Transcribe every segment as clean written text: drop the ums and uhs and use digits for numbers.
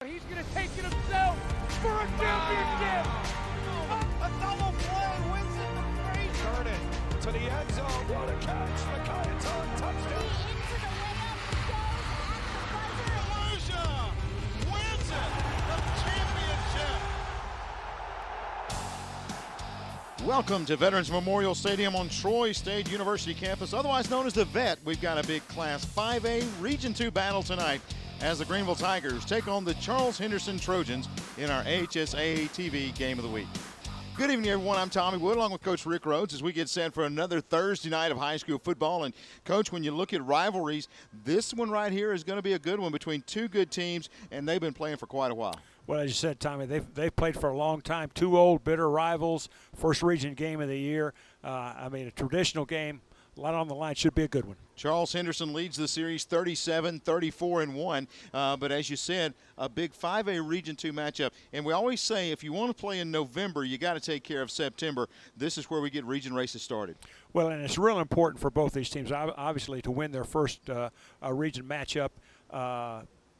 He's going to take it himself for a championship. A double play wins it from Frazier. Turn it to the end zone. What a catch. Micaiah touchdown. Into the layup goes at the buzzer. Frazier wins it. The championship. Welcome to Veterans Memorial Stadium on Troy State University campus, otherwise known as the Vet. We've got a big Class 5A Region 2 battle tonight as the Greenville Tigers take on the Charles Henderson Trojans in our HSAA TV Game of the Week. Good evening, everyone. I'm Tommy Wood, along with Coach Rick Rhodes, as we get set for another Thursday night of high school football. And, Coach, when you look at rivalries, this one right here is going to be a good one between two good teams, and they've been playing for quite a while. Well, as you said, Tommy, they've played for a long time. Two old, bitter rivals, first region game of the year. A traditional game, a lot on the line, should be a good one. Charles Henderson leads the series 37-34-1. But as you said, a big 5A Region 2 matchup. And we always say if you want to play in November, you got to take care of September. This is where we get region races started. Well, and it's real important for both these teams, obviously, to win their first region matchup.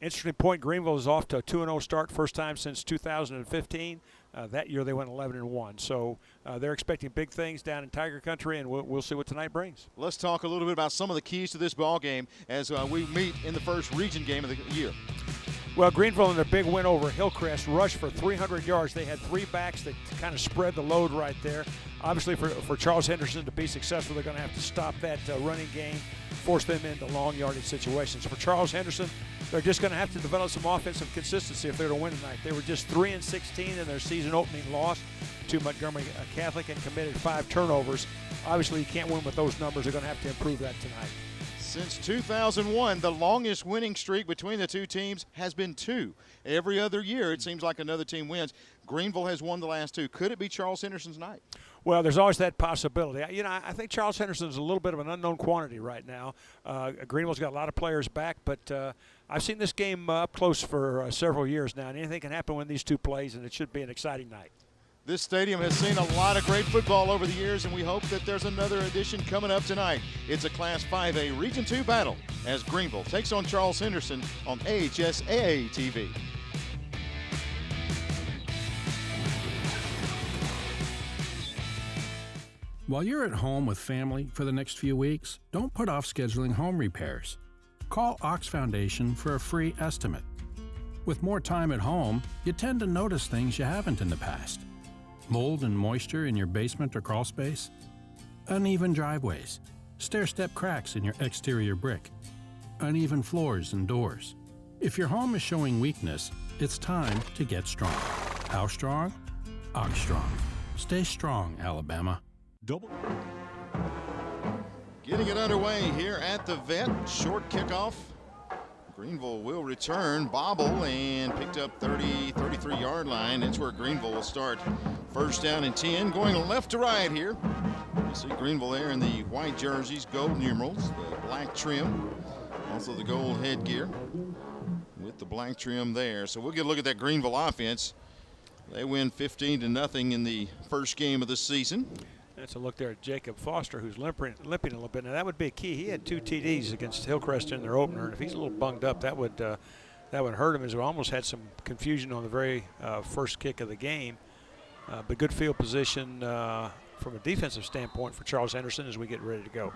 Interesting point, Greenville is off to a 2-0 start, first time since 2015. That year they went 11-1. So they're expecting big things down in Tiger Country, and we'll see what tonight brings. Let's talk a little bit about some of the keys to this ball game as we meet in the first region game of the year. Well, Greenville in their big win over Hillcrest rushed for 300 yards. They had three backs that kind of spread the load right there. Obviously, for Charles Henderson to be successful, they're going to have to stop that running game, force them into long yardage situations. For Charles Henderson, they're just going to have to develop some offensive consistency if they're going to win tonight. They were just 3-16 in their season opening loss to Montgomery Catholic and committed 5 turnovers. Obviously, you can't win with those numbers. They're going to have to improve that tonight. Since 2001, the longest winning streak between the two teams has been 2. Every other year, it seems like another team wins. Greenville has won the last 2. Could it be Charles Henderson's night? Well, there's always that possibility. I think Charles Henderson's a little bit of an unknown quantity right now. Greenville's got a lot of players back, but I've seen this game up close for several years now, and anything can happen when these two plays, and it should be an exciting night. This stadium has seen a lot of great football over the years, and we hope that there's another edition coming up tonight. It's a Class 5A Region 2 battle as Greenville takes on Charles Henderson on HSAA TV. While you're at home with family for the next few weeks, don't put off scheduling home repairs. Call Ox Foundation for a free estimate. With more time at home, you tend to notice things you haven't in the past. Mold and moisture in your basement or crawl space, uneven driveways, stair-step cracks in your exterior brick, uneven floors and doors. If your home is showing weakness, it's time to get strong. How strong? Ox Strong. Stay strong, Alabama. Getting it underway here at the Vet. Short kickoff. Greenville will return, bobble, and picked up 33-yard line. That's where Greenville will start. First down and 10, going left to right here. You see Greenville there in the white jerseys, gold numerals, the black trim, also the gold headgear with the black trim there. So we'll get a look at that Greenville offense. They win 15-0 in the first game of the season. That's a look there at Jacob Foster, who's limping a little bit. Now, that would be a key. He had 2 TDs against Hillcrest in their opener, and if he's a little bunged up, that would hurt him, as we almost had some confusion on the very first kick of the game. But good field position from a defensive standpoint for Charles Henderson as we get ready to go.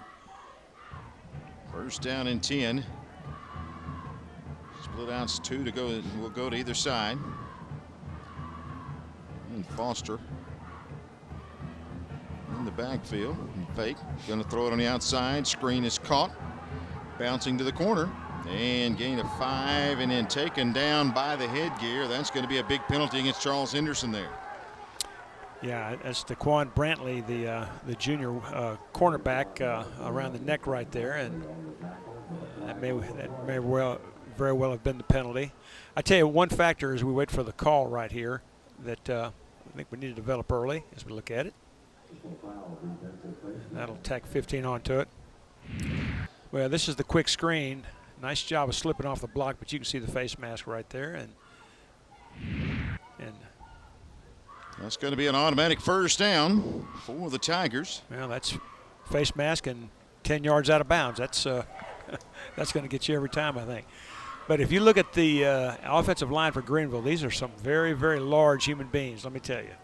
First down and 10. Split outs 2 to go. Will go to either side. And Foster in the backfield. Fake. Going to throw it on the outside. Screen is caught. Bouncing to the corner. And gain of 5 and then taken down by the headgear. That's going to be a big penalty against Charles Henderson there. Yeah, that's Daquan Brantley, the junior cornerback, around the neck right there, and that may very well have been the penalty. I tell you, one factor as we wait for the call right here that I think we need to develop early as we look at it. That'll tack 15 onto it. Well, this is the quick screen. Nice job of slipping off the block, but you can see the face mask right there, and that's going to be an automatic first down for the Tigers. Well, that's face mask and 10 yards out of bounds. That's that's going to get you every time, I think. But if you look at the offensive line for Greenville, these are some very, very large human beings, let me tell you.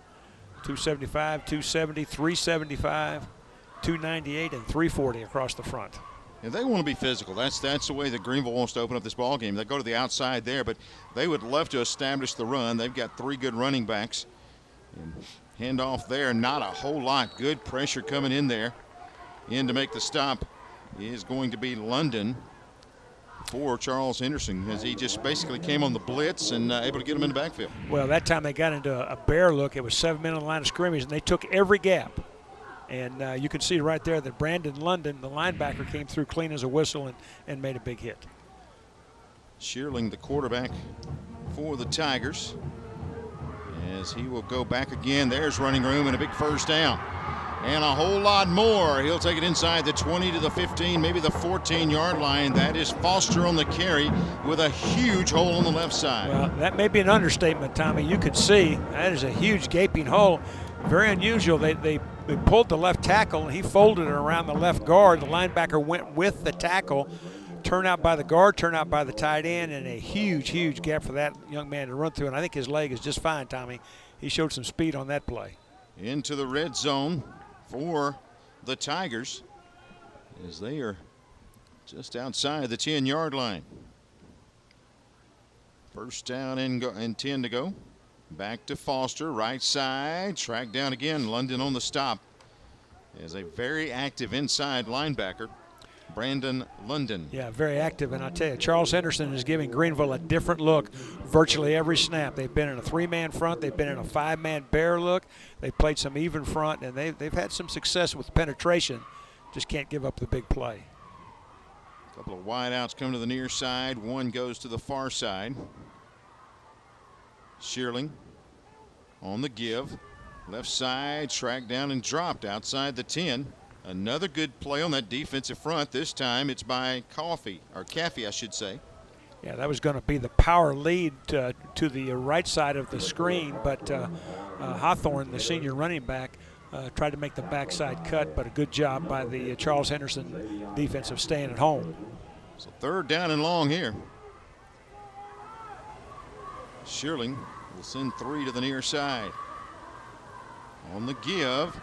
275, 270, 375, 298, and 340 across the front. And they want to be physical. That's the way that Greenville wants to open up this ball game. They go to the outside there, but they would love to establish the run. They've got 3 good running backs. And hand off there, not a whole lot. Good pressure coming in there. In to make the stop is going to be London for Charles Henderson, as he just basically came on the blitz and able to get him in the backfield. Well, that time they got into a bear look. It was 7 men on the line of scrimmage, and they took every gap. And you can see right there that Brandon London, the linebacker, came through clean as a whistle and made a big hit. Shearling, the quarterback for the Tigers, as he will go back again. There's running room and a big first down. And a whole lot more. He'll take it inside the 20 to the 15, maybe the 14-yard line. That is Foster on the carry with a huge hole on the left side. Well, that may be an understatement, Tommy. You can see that is a huge gaping hole. Very unusual. They pulled the left tackle, and he folded it around the left guard. The linebacker went with the tackle. Turn out by the guard, turn out by the tight end, and a huge, huge gap for that young man to run through. And I think his leg is just fine, Tommy. He showed some speed on that play. Into the red zone for the Tigers, as they are just outside the 10-yard line. First down and 10 to go. Back to Foster, right side, tracked down again. London on the stop. As a very active inside linebacker, Brandon London. Yeah, very active. And I tell you, Charles Henderson is giving Greenville a different look virtually every snap. They've been in a 3-man front. They've been in a 5-man bear look. They've played some even front, and they've had some success with penetration. Just can't give up the big play. A couple of wideouts come to the near side. One goes to the far side. Shearling on the give. Left side, tracked down and dropped outside the 10. Another good play on that defensive front. This time it's by Caffey, I should say. Yeah, that was going to be the power lead to the right side of the screen, but Hawthorne, the senior running back, tried to make the backside cut, but a good job by the Charles Henderson defense of staying at home. So third down and long here. Shearling will send 3 to the near side. On the give.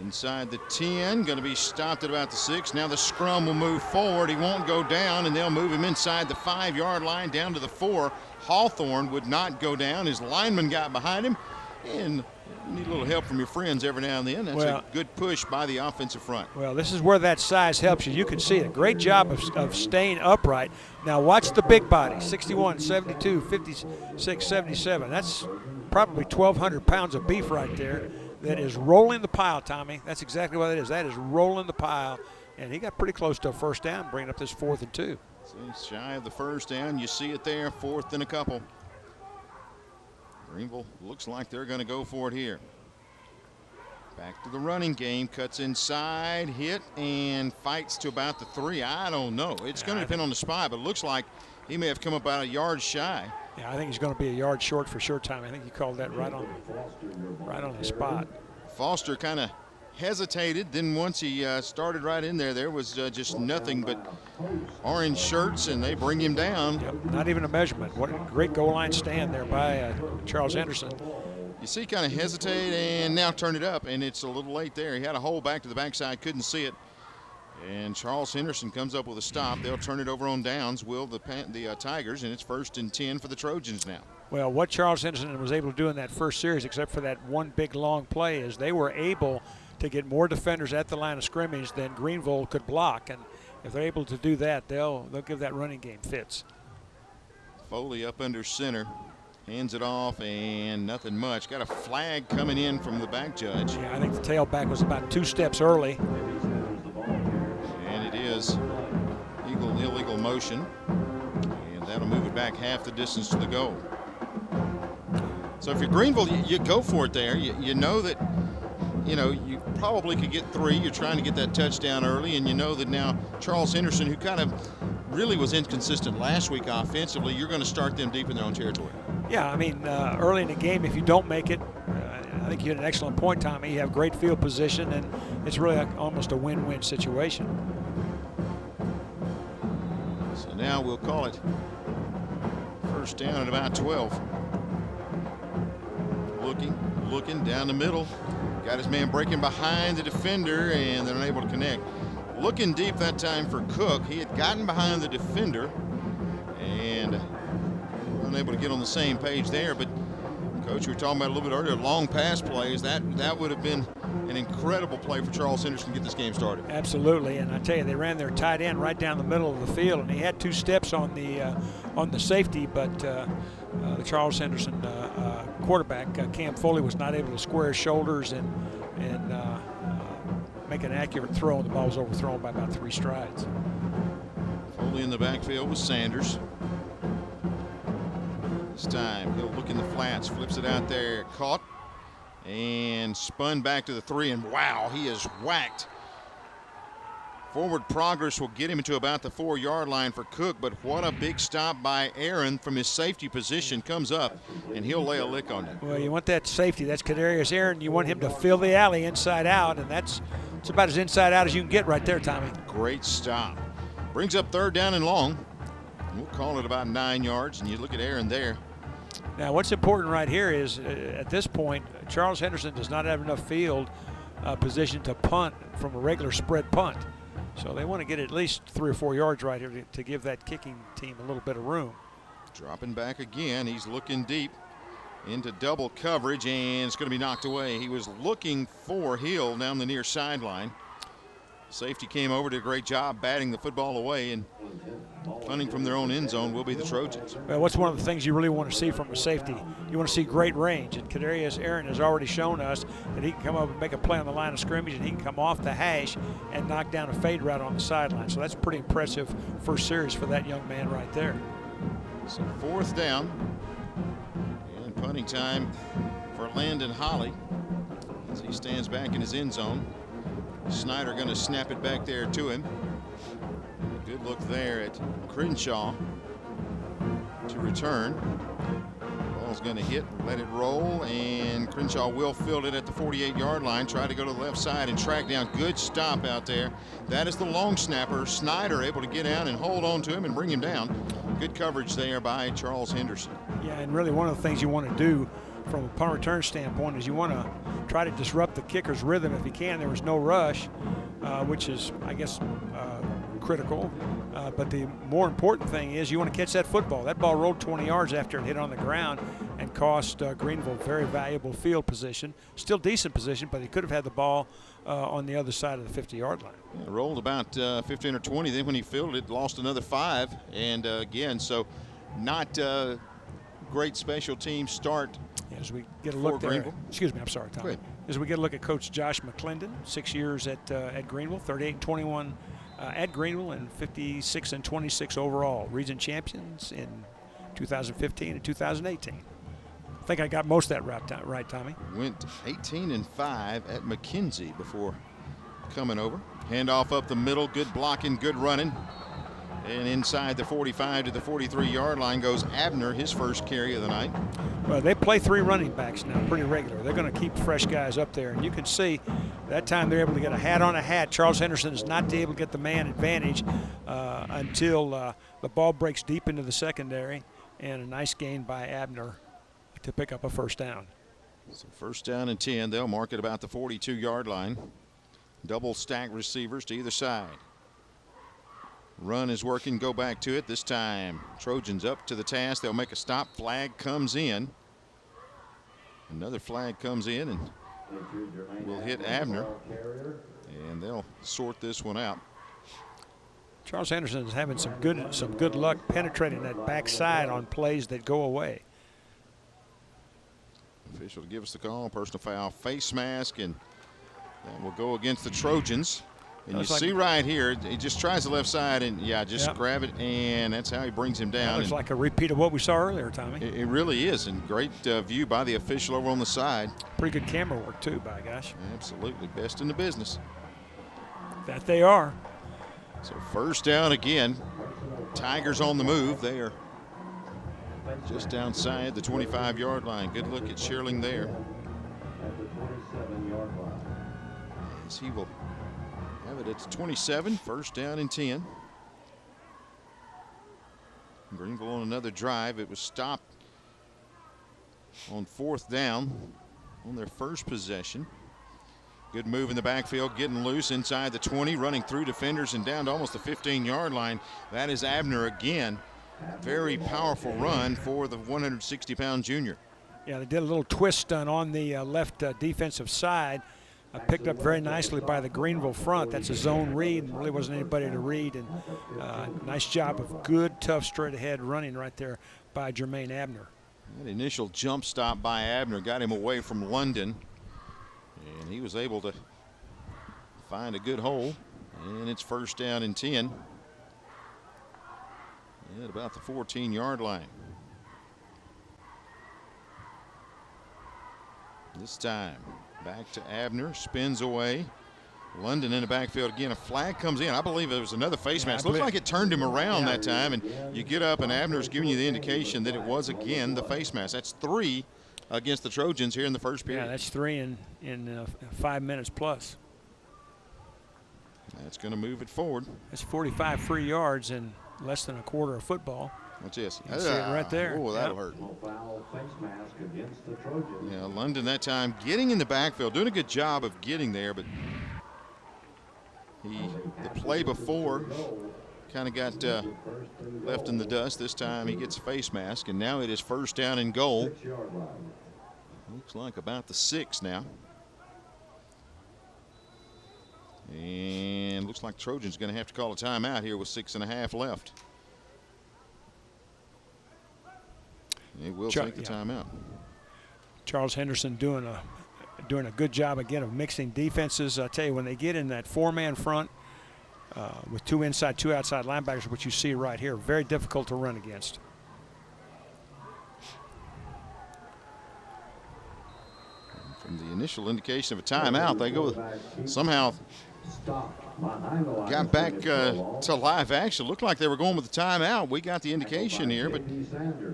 Inside the 10, going to be stopped at about the 6. Now the scrum will move forward. He won't go down, and they'll move him inside the 5-yard line down to the 4. Hawthorne would not go down. His lineman got behind him, and you need a little help from your friends every now and then. That's a good push by the offensive front. Well, this is where that size helps you. You can see it. Great job of staying upright. Now watch the big body, 61, 72, 56, 77. That's probably 1,200 pounds of beef right there. That is rolling the pile, Tommy. That's exactly what it is. That is rolling the pile. And he got pretty close to a first down, bringing up this 4th and 2. See, shy of the first down. You see it there, 4th and a couple. Greenville looks like they're going to go for it here. Back to the running game. Cuts inside, hit, and fights to about the 3. I don't know. It's going to depend on the spot, but it looks like he may have come about a yard shy. Yeah, I think he's going to be a yard short for sure, Tommy. I think you called that right on the spot. Foster kind of hesitated. Then once he started right in there was just nothing but orange shirts, and they bring him down. Yep, not even a measurement. What a great goal line stand there by Charles Henderson. You see, kind of hesitate and now turn it up, and it's a little late there. He had a hole back to the backside, couldn't see it. And Charles Henderson comes up with a stop. They'll turn it over on downs, the Tigers, and it's 1st and 10 for the Trojans now. Well, what Charles Henderson was able to do in that first series, except for that one big long play, is they were able to get more defenders at the line of scrimmage than Greenville could block. And if they're able to do that, they'll give that running game fits. Foley up under center. Hands it off, and nothing much. Got a flag coming in from the back judge. Yeah, I think the tailback was about 2 steps early. And it is illegal motion. And that'll move it back half the distance to the goal. So if you're Greenville, you go for it there. You know that, you probably could get 3. You're trying to get that touchdown early, and you know that now Charles Henderson, who kind of really was inconsistent last week offensively, you're going to start them deep in their own territory. Yeah, I mean, early in the game, if you don't make it, I think you had an excellent point, Tommy. You have great field position, and it's really almost a win-win situation. So now we'll call it First down at about 12. Looking down the middle. Got his man breaking behind the defender, and they're unable to connect. Looking deep that time for Cook. He had gotten behind the defender and unable to get on the same page there. But, Coach, we were talking about a little bit earlier, long pass plays. That would have been an incredible play for Charles Henderson to get this game started. Absolutely, and I tell you, they ran their tight end right down the middle of the field, and he had 2 steps on the safety, but the Charles Henderson quarterback, Cam Foley, was not able to square his shoulders and make an accurate throw, and the ball was overthrown by about 3 strides. Foley in the backfield with Sanders. This time he'll look in the flats, flips it out there, caught, and spun back to the 3, and wow, he is whacked. Forward progress will get him to about the 4-yard line for Cook, but what a big stop by Aaron from his safety position. Comes up, and he'll lay a lick on you. Well, you want that safety. That's Kadarius Aaron. You want him to fill the alley inside out, and it's about as inside out as you can get right there, Tommy. Great stop. Brings up 3rd down and long. We'll call it about 9 yards, and you look at Aaron there. Now, what's important right here is at this point, Charles Henderson does not have enough field position to punt from a regular spread punt. So they want to get at least 3 or 4 yards right here to give that kicking team a little bit of room. Dropping back again. He's looking deep into double coverage, and it's going to be knocked away. He was looking for Hill down the near sideline. Safety came over, did a great job batting the football away, and punting from their own end zone will be the Trojans. Well, what's one of the things you really want to see from a safety? You want to see great range, and Kadarius Aaron has already shown us that he can come up and make a play on the line of scrimmage, and he can come off the hash and knock down a fade route on the sideline. So that's pretty impressive first series for that young man right there. So 4th down, and punting time for Landon Holly as he stands back in his end zone. Snyder going to snap it back there to him. Good look there at Crenshaw to return. Ball's going to hit, let it roll, and Crenshaw will field it at the 48-yard line. Try to go to the left side and track down. Good stop out there. That is the long snapper. Snyder able to get down and hold on to him and bring him down. Good coverage there by Charles Henderson. Yeah, and really one of the things you want to do from a punt return standpoint is you want to try to disrupt the kicker's rhythm if you can. There was no rush, which is, I guess, critical. But the more important thing is you want to catch that football. That ball rolled 20 yards after it hit on the ground and cost Greenville very valuable field position. Still decent position, but he could have had the ball on the other side of the 50-yard line. Yeah, rolled about 15 or 20. Then when he fielded it, lost another 5. And again, so not great special team start. As we get a look there, Greenville. excuse me, I'm sorry, Tom. As we get a look at Coach Josh McClendon, 6 years at Greenville, 38-21 at Greenville, and 56-26 overall. Region champions in 2015 and 2018. I think I got most of that right, Tommy. Went 18-5 at McKenzie before coming over. Handoff up the middle, good blocking, good running. And inside the 45 to the 43-yard line goes Abner, his first carry of the night. Well, they play 3 running backs now pretty regular. They're going to keep fresh guys up there. And you can see that time they're able to get a hat on a hat. Charles Henderson is not able to get the man advantage until the ball breaks deep into the secondary, and a nice gain by Abner to pick up a first down. So 1st down and 10. They'll mark it about the 42-yard line. Double stack receivers to either side. Run is working, go back to it. This time, Trojans up to the task. They'll make a stop. Flag comes in. Another flag comes in and will hit Abner. And they'll sort this one out. Charles Henderson is having some good luck penetrating that backside on plays that go away. Official to give us the call. Personal foul, face mask, and that will go against the Trojans. And you see right here, he just tries the left side and, grab it, and that's how he brings him down. It's like a repeat of what we saw earlier, Tommy. It really is, and great view by the official over on the side. Pretty good camera work, too, by gosh. Absolutely, best in the business. That they are. So 1st down again. Tigers on the move. They are just outside the 25-yard line. Good look at Sherling there. As he will have it at 27, 1st down and 10. Greenville on another drive. It was stopped on 4th down on their first possession. Good move in the backfield, getting loose inside the 20, running through defenders and down to almost the 15-yard line. That is Abner again. Very powerful run for the 160-pound junior. Yeah, they did a little twist stunt on the left defensive side. Picked up very nicely by the Greenville front. That's a zone read, and really wasn't anybody to read. And nice job of good, tough, straight-ahead running right there by Jermaine Abner. That initial jump stop by Abner got him away from London, and he was able to find a good hole. And it's 1st down and 10 at about the 14-yard line. This time back to Abner, spins away. London in the backfield again. A flag comes in. I believe it was another face mask. Looks like it turned him around that time, and you get up and Abner's giving you the indication that it was again the face mask. That's 3 against the Trojans here in the first period. Yeah, that's 3 in 5 minutes plus. That's going to move it forward. That's 45 free yards in less than a quarter of football. Watch this. You see it right there. Oh, that'll hurt. Yeah, London that time getting in the backfield, doing a good job of getting there, but the play before kind of got left in the dust. This time he gets a face mask, and now it is 1st down and goal. Looks like about the 6 now. And looks like Trojans going to have to call a timeout here with 6.5 left. It will take the timeout. Charles Henderson doing a good job again of mixing defenses. I tell you, when they get in that 4-man front with 2 inside, 2 outside linebackers, which you see right here, very difficult to run against. From the initial indication of a timeout, they go somehow got back to live action. Looked like they were going with the timeout. We got the indication here, but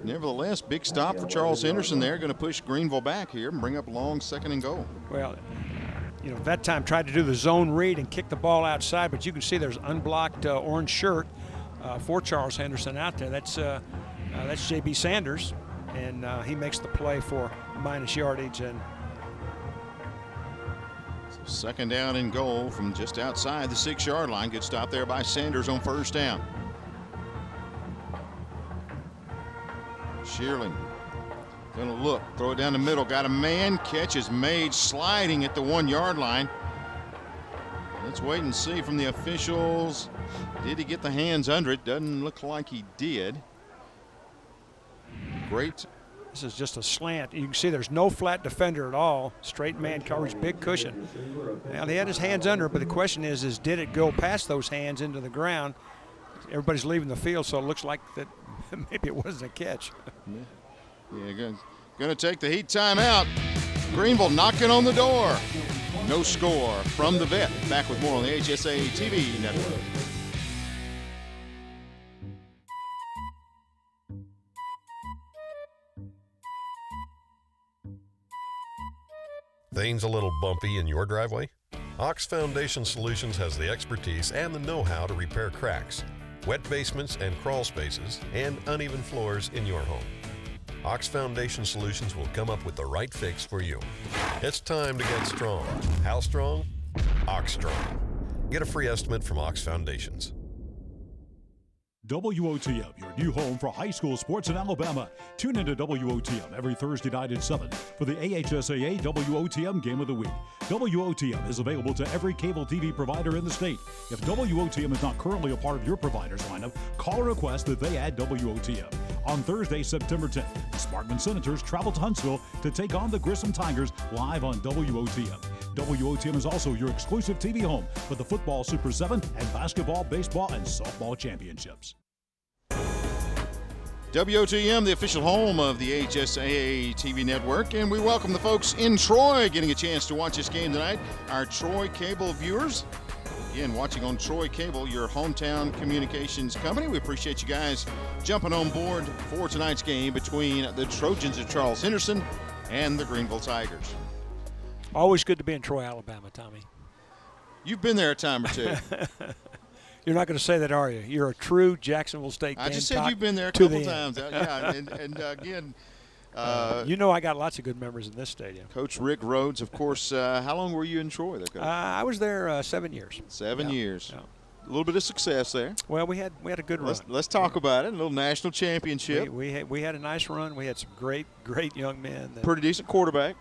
nevertheless, big stop for Charles Henderson there. Going to push Greenville back here and bring up long 2nd and goal. Well, you know, that time tried to do the zone read and kick the ball outside, but you can see there's unblocked orange shirt for Charles Henderson out there. That's J.B. Sanders, and he makes the play for minus yardage. And 2nd down and goal from just outside the 6-yard line. Good stop there by Sanders on 1st down. Shearling gonna look, throw it down the middle, got a man, catch is made, sliding at the 1-yard line. Let's wait and see from the officials. Did he get the hands under it? Doesn't look like he did. Great. This is just a slant. You can see there's no flat defender at all. Straight man coverage, big cushion. Now, he had his hands under it, but the question is did it go past those hands into the ground? Everybody's leaving the field, so it looks like that maybe it wasn't a catch. Yeah, gonna take the heat timeout. Greenville knocking on the door. No score from the vet. Back with more on the HSA TV network. Things a little bumpy in your driveway? Ox Foundation Solutions has the expertise and the know-how to repair cracks, wet basements and crawl spaces, and uneven floors in your home. Ox Foundation Solutions will come up with the right fix for you. It's time to get strong. How strong? Ox Strong. Get a free estimate from Ox Foundations. WOTM, your new home for high school sports in Alabama. Tune into WOTM every Thursday night at 7 for the AHSAA WOTM Game of the Week. WOTM is available to every cable TV provider in the state. If WOTM is not currently a part of your provider's lineup, call or request that they add WOTM. On Thursday, September 10th, the Sparkman Senators travel to Huntsville to take on the Grissom Tigers live on WOTM. WOTM is also your exclusive TV home for the football Super 7 and basketball, baseball, and softball championships. WOTM, the official home of the HSAA TV network, and we welcome the folks in Troy getting a chance to watch this game tonight. Our Troy Cable viewers, again, watching on Troy Cable, your hometown communications company. We appreciate you guys jumping on board for tonight's game between the Trojans of Charles Henderson and the Greenville Tigers. Always good to be in Troy, Alabama, Tommy. You've been there a time or two. You're not going to say that, are you? You're a true Jacksonville State Gamecock. I just said you've been there a to couple the times. Yeah, and again, you know I got lots of good memories in this stadium. Coach Rick Rhodes, of course. How long were you in Troy there, Coach? I was there 7 years. 7 years. Yeah. A little bit of success there. Well, we had a good run. Let's talk about it. A little national championship. We had a nice run. We had some great young men. Pretty decent quarterback.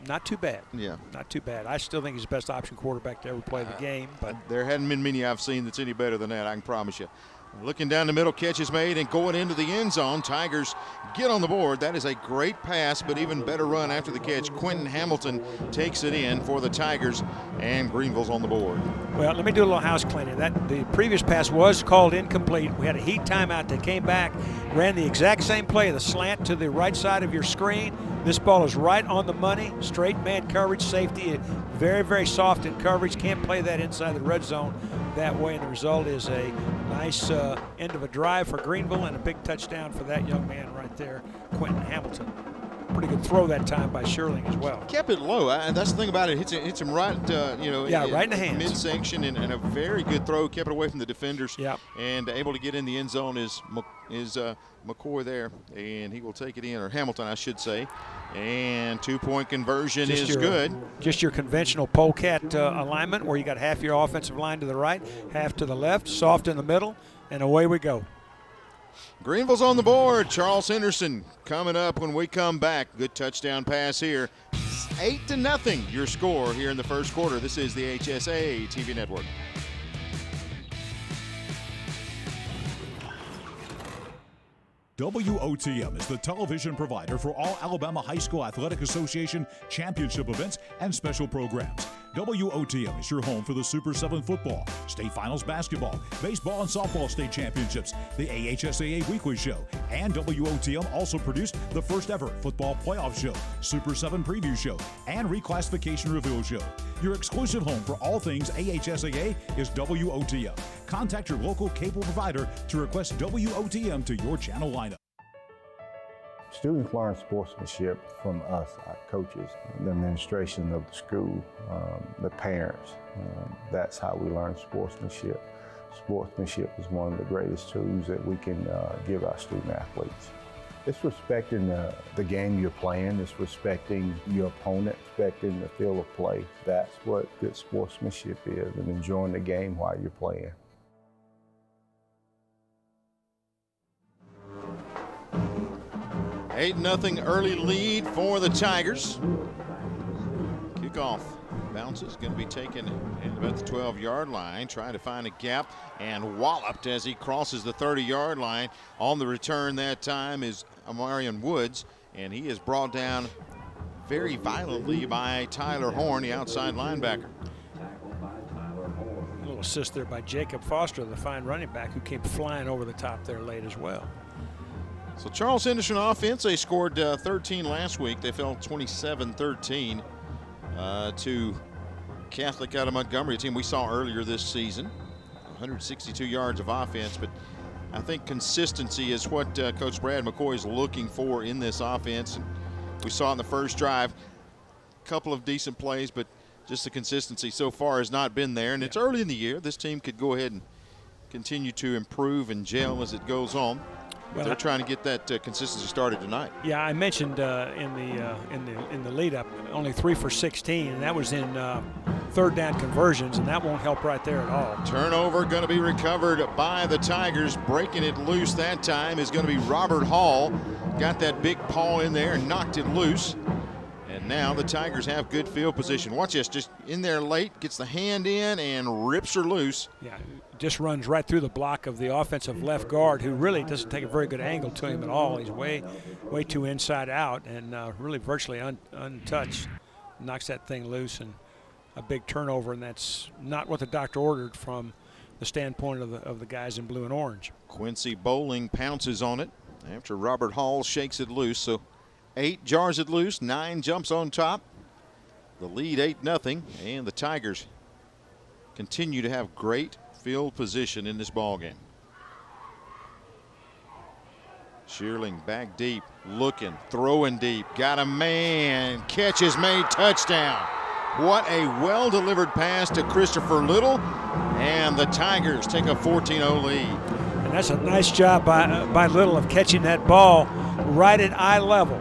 Not too bad. Yeah. Not too bad. I still think he's the best option quarterback to ever play the game. But there hadn't been many I've seen that's any better than that, I can promise you. Looking down the middle, catch is made and going into the end zone. Tigers get on the board. That is a great pass, but even better run after the catch. Quentin Hamilton takes it in for the Tigers, and Greenville's on the board. Well, let me do a little house cleaning. The previous pass was called incomplete. We had a heat timeout that came back, ran the exact same play, the slant to the right side of your screen. This ball is right on the money, straight man coverage, safety, very, very soft in coverage. Can't play that inside the red zone that way, and the result is a nice end of a drive for Greenville and a big touchdown for that young man right there, Quentin Hamilton. Pretty good throw that time by Sherling as well. Kept it low, and that's the thing about it. Hits him right, right in the hands. Midsection, and a very good throw. Kept it away from the defenders. Yep. And able to get in the end zone is McCoy there, and he will take it in, or Hamilton, I should say. And 2-point conversion is good. Just your conventional polecat alignment, where you got half your offensive line to the right, half to the left, soft in the middle, and away we go. Greenville's on the board. Charles Henderson coming up when we come back. Good touchdown pass here. 8-0 your score here in the first quarter. This is the HSA TV Network. WOTM is the television provider for all Alabama High School Athletic Association championship events and special programs. WOTM is your home for the Super 7 football, state finals basketball, baseball and softball state championships, the AHSAA weekly show, and WOTM also produced the first ever football playoff show, Super 7 preview show, and reclassification reveal show. Your exclusive home for all things AHSAA is WOTM. Contact your local cable provider to request WOTM to your channel lineup. Students learn sportsmanship from us, our coaches, the administration of the school, the parents. That's how we learn sportsmanship. Sportsmanship is one of the greatest tools that we can give our student athletes. It's respecting the game you're playing. It's respecting your opponent, respecting the field of play. That's what good sportsmanship is, and enjoying the game while you're playing. Eight 8-0 early lead for the Tigers. Kickoff bounces, going to be taken in about the 12-yard line, trying to find a gap, and walloped as he crosses the 30-yard line. On the return that time is Amarian Woods, and he is brought down very violently by Tyler Horn, the outside linebacker. A little assist there by Jacob Foster, the fine running back, who came flying over the top there late as well. So Charles Henderson offense, they scored 13 last week. They fell 27-13 to Catholic out of Montgomery, a team we saw earlier this season. 162 yards of offense, but I think consistency is what Coach Brad McCoy is looking for in this offense. And we saw in the first drive a couple of decent plays, but just the consistency so far has not been there. And it's early in the year. This team could go ahead and continue to improve and gel as it goes on. Well, they're trying to get that consistency started tonight. Yeah, I mentioned in the lead up only 3 for 16, and that was in third down conversions, and that won't help right there at all. Turnover going to be recovered by the Tigers. Breaking it loose that time is going to be Robert Hall. Got that big paw in there and knocked it loose. And now the Tigers have good field position. Watch this, just in there late, gets the hand in and rips her loose. Yeah, just runs right through the block of the offensive left guard, who really doesn't take a very good angle to him at all. He's way too inside out and really virtually untouched. Knocks that thing loose, and a big turnover, and that's not what the doctor ordered from the standpoint of the guys in blue and orange. Quincy Bowling pounces on it after Robert Hall shakes it loose. So 8 jars it loose, 9 jumps on top. The lead 8-0, and the Tigers continue to have great field position in this ball game. Shearling back deep, looking, throwing deep, got a man, catch is made, touchdown. What a well-delivered pass to Christopher Little, And the Tigers take a 14-0 lead. And that's a nice job by Little of catching that ball right at eye level.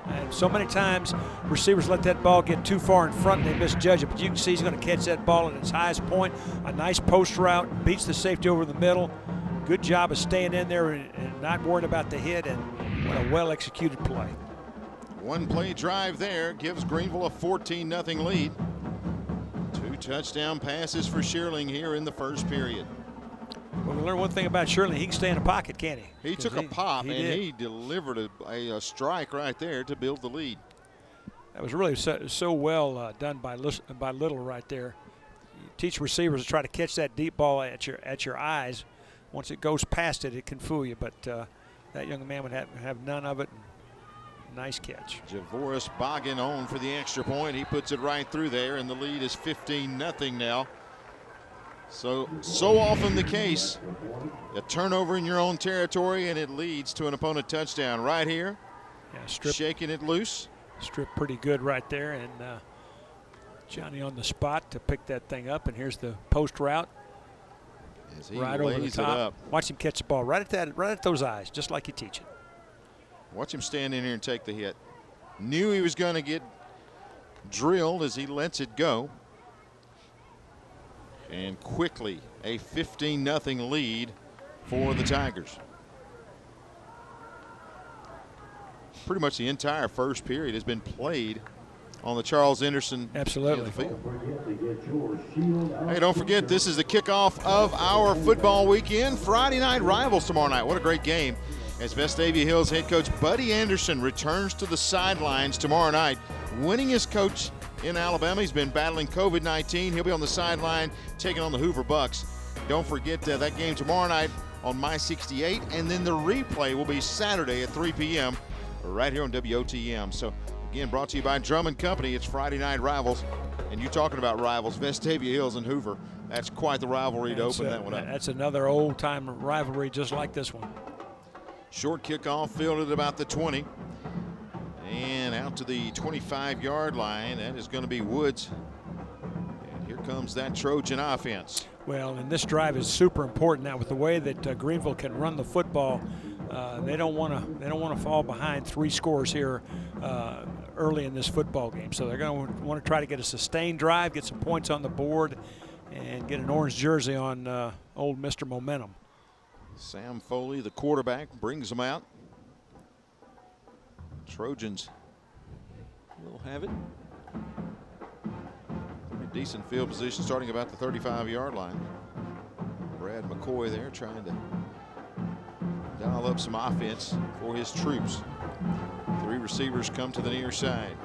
And so many times receivers let that ball get too far in front and they misjudge it. But you can see he's going to catch that ball at its highest point. A nice post route, beats the safety over the middle. Good job of staying in there and not worrying about the hit, and what a well-executed play. One play drive there gives Greenville a 14-0 lead. 2 touchdown passes for Shearling here in the first period. Well, we learned one thing about Shirley. He can stay in the pocket, can't he? He took a pop, and did. he delivered a strike right there to build the lead. That was really so well done by Little right there. You teach receivers to try to catch that deep ball at your eyes. Once it goes past it, it can fool you. But that young man would have none of it. Nice catch. Javoris Boggin on for the extra point. He puts it right through there, and the lead is 15-0 now. So often the case, a turnover in your own territory, and it leads to an opponent touchdown. Right here, shaking it loose. Stripped pretty good right there, and Johnny on the spot to pick that thing up. And here's the post route. As he right over the lays top. it up. Watch him catch the ball right at those eyes, just like you teach it. Watch him stand in here and take the hit. Knew he was going to get drilled as he lets it go. And quickly a 15-0 lead for the Tigers. Pretty much the entire first period has been played on the Charles Henderson Absolutely. field. Hey, don't forget, this is the kickoff of our football weekend. Friday night rivals tomorrow night. What a great game. As Vestavia Hills head coach Buddy Anderson returns to the sidelines tomorrow night. Winningest coach in Alabama. He's been battling COVID-19. He'll be on the sideline taking on the Hoover Bucks. Don't forget that game tomorrow night on My 68, and then the replay will be Saturday at 3 p.m. right here on WOTM. So, again, brought to you by Drummond Company. It's Friday night rivals, and you talking about rivals, Vestavia Hills and Hoover. That's quite the rivalry to open that one up. That's another old-time rivalry just like this one. Short kickoff fielded about the 20. And out to the 25-yard line. That is going to be Woods. And here comes that Trojan offense. Well, and this drive is super important now with the way that Greenville can run the football. They don't want to fall behind 3 scores here early in this football game. So they're going to want to try to get a sustained drive, get some points on the board, and get an orange jersey on old Mr. Momentum. Sam Foley, the quarterback, brings them out. Trojans will have it. A decent field position starting about the 35-yard line. Brad McCoy there trying to dial up some offense for his troops. 3 receivers come to the near side.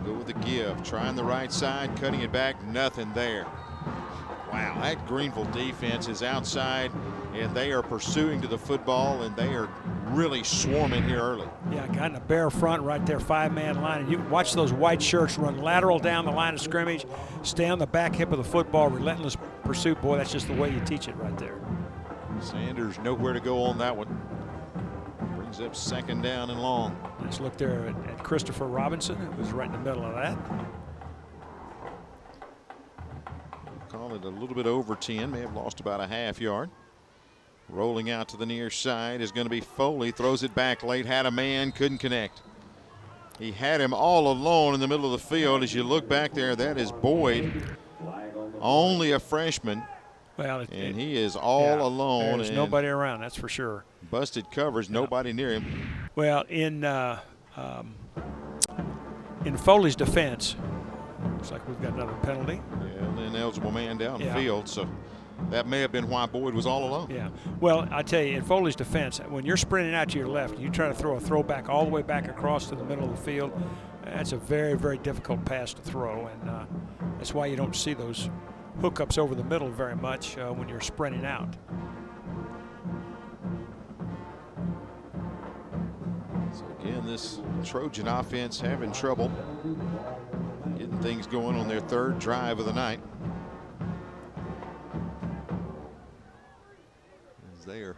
Go with the give, trying the right side, cutting it back, nothing there. Wow, that Greenville defense is outside, and they are pursuing to the football, and they are really swarming here early. Yeah, got in a bare front right there, 5-man line. And you watch those white shirts run lateral down the line of scrimmage, stay on the back hip of the football, relentless pursuit. Boy, that's just the way you teach it right there. Sanders nowhere to go on that one. Brings up 2nd down and long. Nice look there at Christopher Robinson, who was right in the middle of that. Call it a little bit over 10, may have lost about a half yard. Rolling out to the near side is going to be Foley. Throws it back late, had a man, couldn't connect. He had him all alone in the middle of the field. As you look back there, that is Boyd, only a freshman. Well, and he is all alone. There's nobody around, that's for sure. Busted covers, nobody near him. Well, in Foley's defense, looks like we've got another penalty. Yeah, an ineligible man down the field, so that may have been why Boyd was all alone. Yeah. Well, I tell you, in Foley's defense, when you're sprinting out to your left, you try to throw a throwback all the way back across to the middle of the field. That's a very, very difficult pass to throw, and that's why you don't see those hookups over the middle very much when you're sprinting out. So again, this Trojan offense having trouble getting things going on their 3rd drive of the night. As they are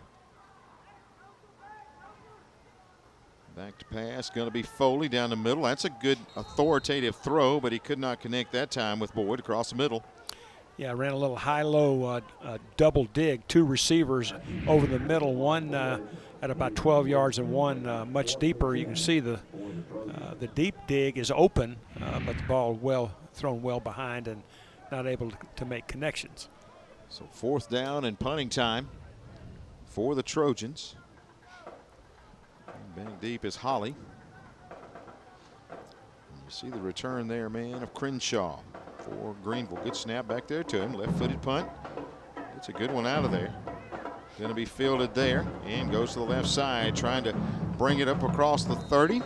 back to pass, going to be Foley down the middle. That's a good authoritative throw, but he could not connect that time with Boyd across the middle. Yeah, ran a little high-low double dig, 2 receivers over the middle, one at about 12 yards and one much deeper. You can see the deep dig is open, but the ball thrown well behind and not able to make connections. So 4th down and punting time for the Trojans. Back deep is Holly. You see the return there, man, of Crenshaw for Greenville. Good snap back there to him. Left-footed punt. Gets a good one out of there. Going to be fielded there and goes to the left side, trying to bring it up across the 30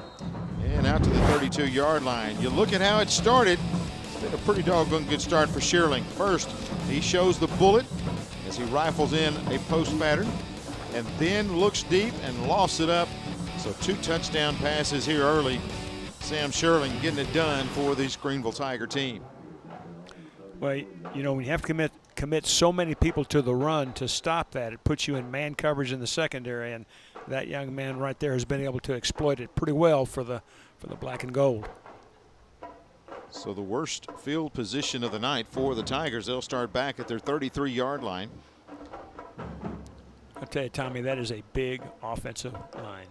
and out to the 32-yard line. You look at how it started. It's been a pretty doggone good start for Shearling. First, he shows the bullet as he rifles in a post pattern and then looks deep and lofts it up. So 2 touchdown passes here early. Sam Shearling getting it done for this Greenville Tiger team. Well, you know, when you have to commit so many people to the run to stop that, it puts you in man coverage in the secondary, and that young man right there has been able to exploit it pretty well for the black and gold. So the worst field position of the night for the Tigers. They'll start back at their 33-yard line. I'll tell you, Tommy, that is a big offensive line.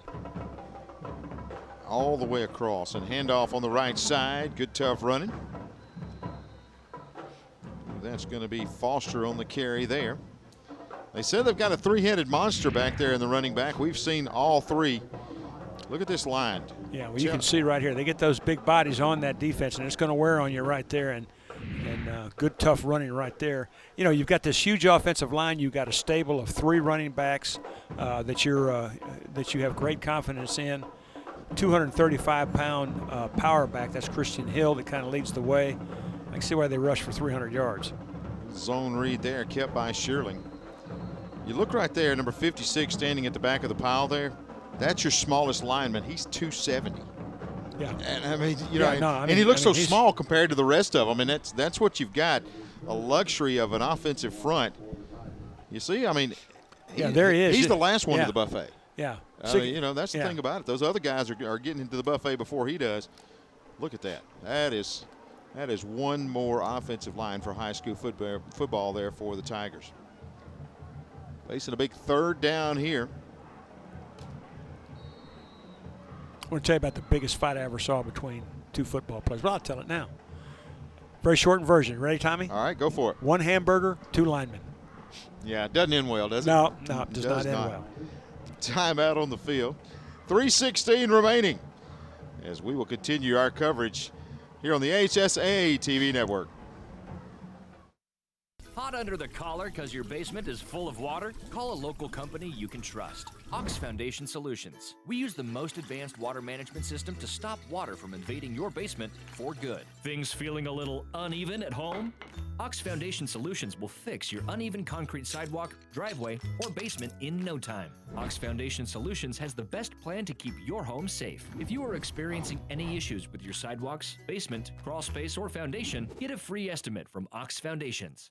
All the way across, and handoff on the right side. Good tough running. That's going to be Foster on the carry there. They said they've got a 3-headed monster back there in the running back. We've seen all 3. Look at this line. Yeah, well, you can see right here. They get those big bodies on that defense, and it's going to wear on you right there. And good, tough running right there. You know, you've got this huge offensive line. You've got a stable of 3 running backs that you have great confidence in. 235-pound power back. That's Christian Hill that kind of leads the way. I can see why they rush for 300 yards. Zone read there, kept by Shearling. You look right there, number 56 standing at the back of the pile there. That's your smallest lineman. He's 270. Yeah. And I mean, you know, and he looks so small compared to the rest of them. And that's what you've got, a luxury of an offensive front. You see, I mean, there he is. He's the last one to the buffet. Yeah. I mean, you know, that's the thing about it. Those other guys are getting into the buffet before he does. Look at that. That is one more offensive line for high school football there for the Tigers. Facing a big 3rd down here. I want to tell you about the biggest fight I ever saw between 2 football players. Well, I'll tell it now. Very shortened version. Ready, Tommy? All right, go for it. 1 hamburger, 2 linemen. Yeah, it doesn't end well, does it? No, it does not end well. Timeout on the field. 3:16 remaining as we will continue our coverage here on the HSAA TV network. Hot under the collar because your basement is full of water? Call a local company you can trust. Ox Foundation Solutions. We use the most advanced water management system to stop water from invading your basement for good. Things feeling a little uneven at home? Ox Foundation Solutions will fix your uneven concrete sidewalk, driveway, or basement in no time. Ox Foundation Solutions has the best plan to keep your home safe. If you are experiencing any issues with your sidewalks, basement, crawl space, or foundation, get a free estimate from Ox Foundations.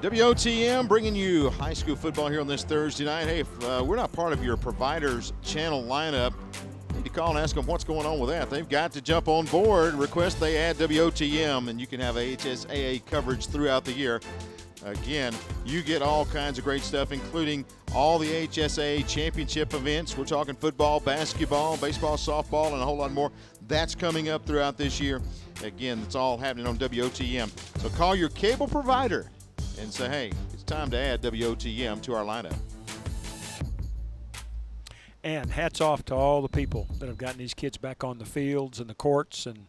WOTM bringing you high school football here on this Thursday night. Hey, if we're not part of your provider's channel lineup, you need to call and ask them what's going on with that. They've got to jump on board. Request they add WOTM, and you can have HSAA coverage throughout the year. Again, you get all kinds of great stuff, including all the HSAA championship events. We're talking football, basketball, baseball, softball, and a whole lot more. That's coming up throughout this year. Again, it's all happening on WOTM. So call your cable provider and say, hey, it's time to add WOTM to our lineup. And hats off to all the people that have gotten these kids back on the fields and the courts and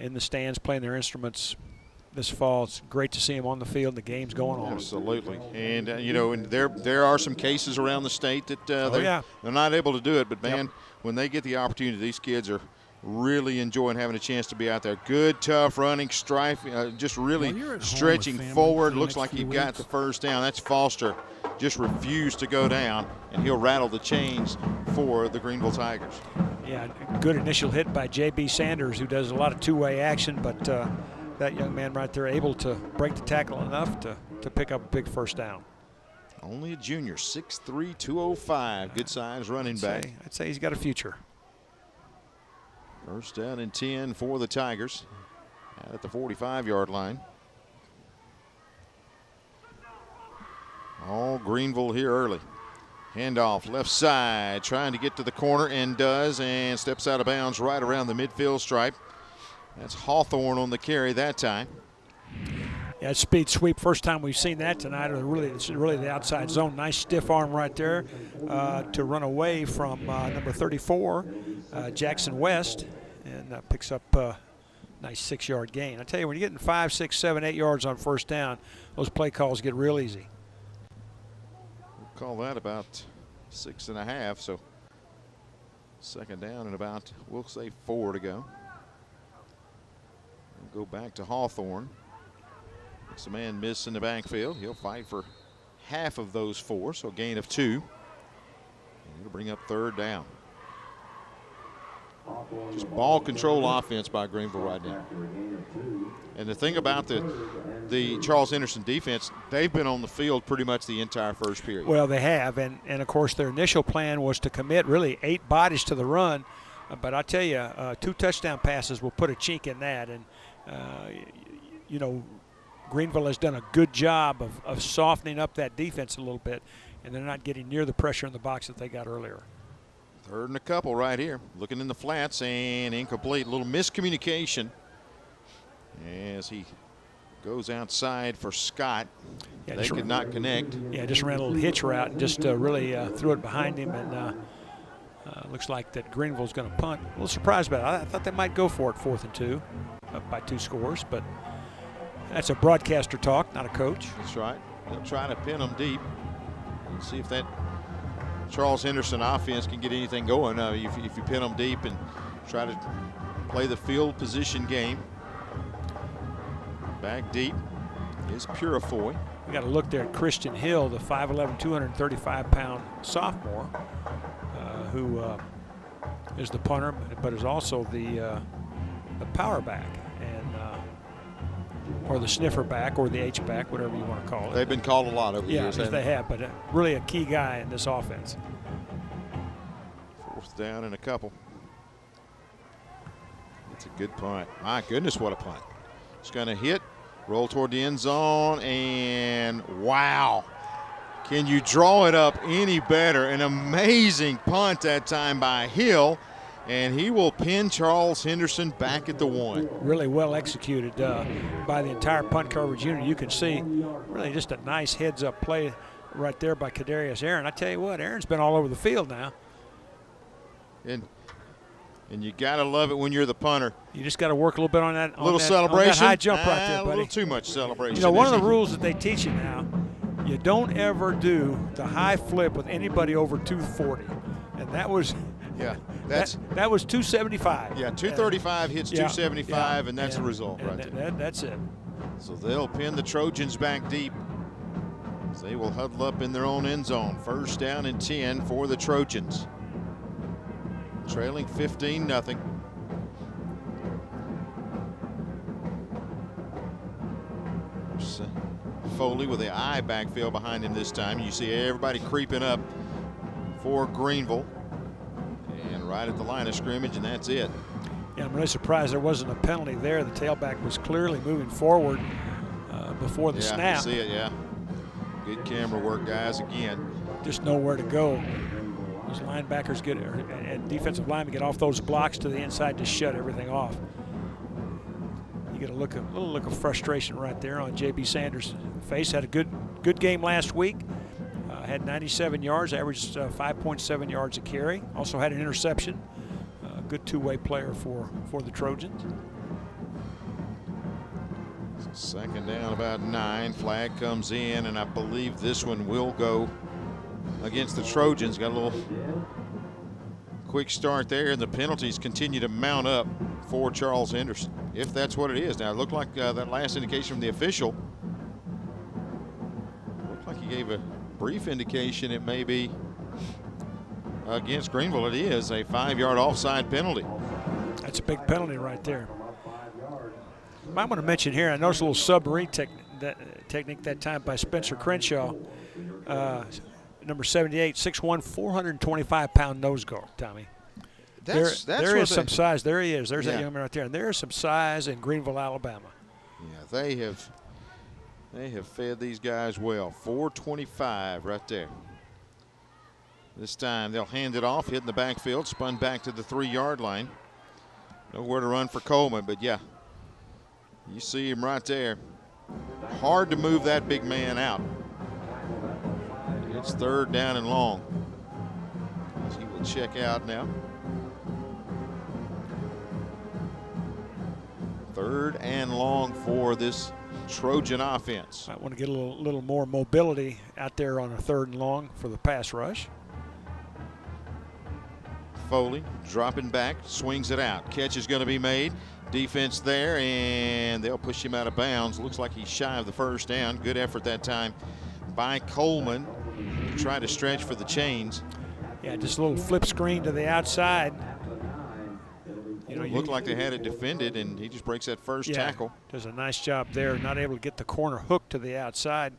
in the stands playing their instruments this fall. It's great to see them on the field and the game's going on. Absolutely. And, you know, and there are some cases around the state that they're not able to do it. But, man, when they get the opportunity, these kids are really enjoying having a chance to be out there. Good, tough running, strifing, just really stretching forward. Looks like he got the first down. That's Foster. Just refused to go down, and he'll rattle the chains for the Greenville Tigers. Yeah, good initial hit by J.B. Sanders, who does a lot of two-way action, but that young man right there able to break the tackle enough to pick up a big first down. Only a junior, 6'3", 205. Good size running back. I'd say he's got a future. First down and 10 for the Tigers at the 45-yard line. All Greenville here early. Handoff left side, trying to get to the corner, and does, and steps out of bounds right around the midfield stripe. That's Hawthorne on the carry that time. Yeah, speed sweep, first time we've seen that tonight. It's really the outside zone. Nice stiff arm right there to run away from number 34, Jackson West, and picks up a nice 6-yard gain. I tell you, when you're getting 5, 6, 7, 8 yards on first down, those play calls get real easy. We'll call that about 6.5, so second down and about, we'll say 4 to go. We'll go back to Hawthorne. It's a man miss in the backfield. He'll fight for half of those 4, so a gain of 2. And it'll bring up third down. Just ball control offense by Greenville right now. And the thing about the Charles Henderson defense, they've been on the field pretty much the entire first period. Well, they have, and of course their initial plan was to commit really 8 bodies to the run. But I tell you, 2 touchdown passes will put a chink in that. And, you know, Greenville has done a good job of softening up that defense a little bit, and they're not getting near the pressure in the box that they got earlier. Third and a couple right here. Looking in the flats and incomplete. A little miscommunication as he goes outside for Scott. Yeah, they could not connect. Yeah, just ran a little hitch route and just really threw it behind him, and looks like that Greenville's going to punt. A little surprised about it. I thought they might go for it 4th and 2, up by 2 scores, but that's a broadcaster talk, not a coach. That's right. They'll try to pin them deep and see if that Charles Henderson offense can get anything going. If you pin them deep and try to play the field position game. Back deep is Purifoy. We got to look there at Christian Hill, the 5'11", 235-pound sophomore, who is the punter, but is also the power back, and or the sniffer back, or the H back, whatever you want to call it. They've been called a lot over the years. Yeah, they have, but really a key guy in this offense. 4th down and a couple. It's a good punt. My goodness, what a punt. It's going to hit, roll toward the end zone, and wow. Can you draw it up any better? An amazing punt that time by Hill, and he will pin Charles Henderson back at the 1. Really well executed by the entire punt coverage unit. You can see really just a nice heads-up play right there by Kadarius Aaron. I tell you what, Aaron's been all over the field now. And you got to love it when you're the punter. You just got to work a little bit on that. Celebration. On that high jump right there, buddy. A little too much celebration. You know, one of the rules that they teach you now, you don't ever do the high flip with anybody over 240. And that was that was 275. Yeah, 235 hits 275, and that's the result right there. That's it. So they'll pin the Trojans back deep. They will huddle up in their own end zone. First down and 10 for the Trojans. Trailing 15-0. Foley with the I backfield behind him this time. You see everybody creeping up for Greenville. And right at the line of scrimmage, and that's it. Yeah, I'm really surprised there wasn't a penalty there. The tailback was clearly moving forward before the snap. Yeah, I see it, yeah. Good camera work, guys, again. Just nowhere to go. Those linebackers get, and defensive linemen get off those blocks to the inside to shut everything off. You get a little look of frustration right there on J.B. Sanders' face. Had a good game last week. Had 97 yards, averaged 5.7 yards a carry. Also had an interception. Good two-way player for the Trojans. Second down, about 9. Flag comes in, and I believe this one will go against the Trojans. Got a little quick start there, and the penalties continue to mount up for Charles Henderson, if that's what it is. Now, it looked like that last indication from the official, looked like he gave a brief indication it may be against Greenville. It is a 5-yard offside penalty. That's a big penalty right there. Might want to mention here, I noticed a little submarine technique that time by Spencer Crenshaw, number 78, 6'1", 425-pound nose guard, Tommy. There is some size. There he is. There's that young man right there. And there is some size in Greenville, Alabama. Yeah, they have fed these guys well. 425 right there. This time they'll hand it off, hit in the backfield, spun back to the 3-yard line. Nowhere to run for Coleman, but yeah, you see him right there. Hard to move that big man out. It's 3rd down and long. He will check out now. 3rd and long for this Trojan offense. Might want to get a little more mobility out there on a 3rd and long for the pass rush. Foley dropping back, swings it out. Catch is going to be made. Defense there, and they'll push him out of bounds. Looks like he's shy of the 1st down. Good effort that time by Coleman to try to stretch for the chains. Yeah, just a little flip screen to the outside. You know, looked like they had it defended, and he just breaks that first tackle. Does a nice job there. Not able to get the corner hook to the outside.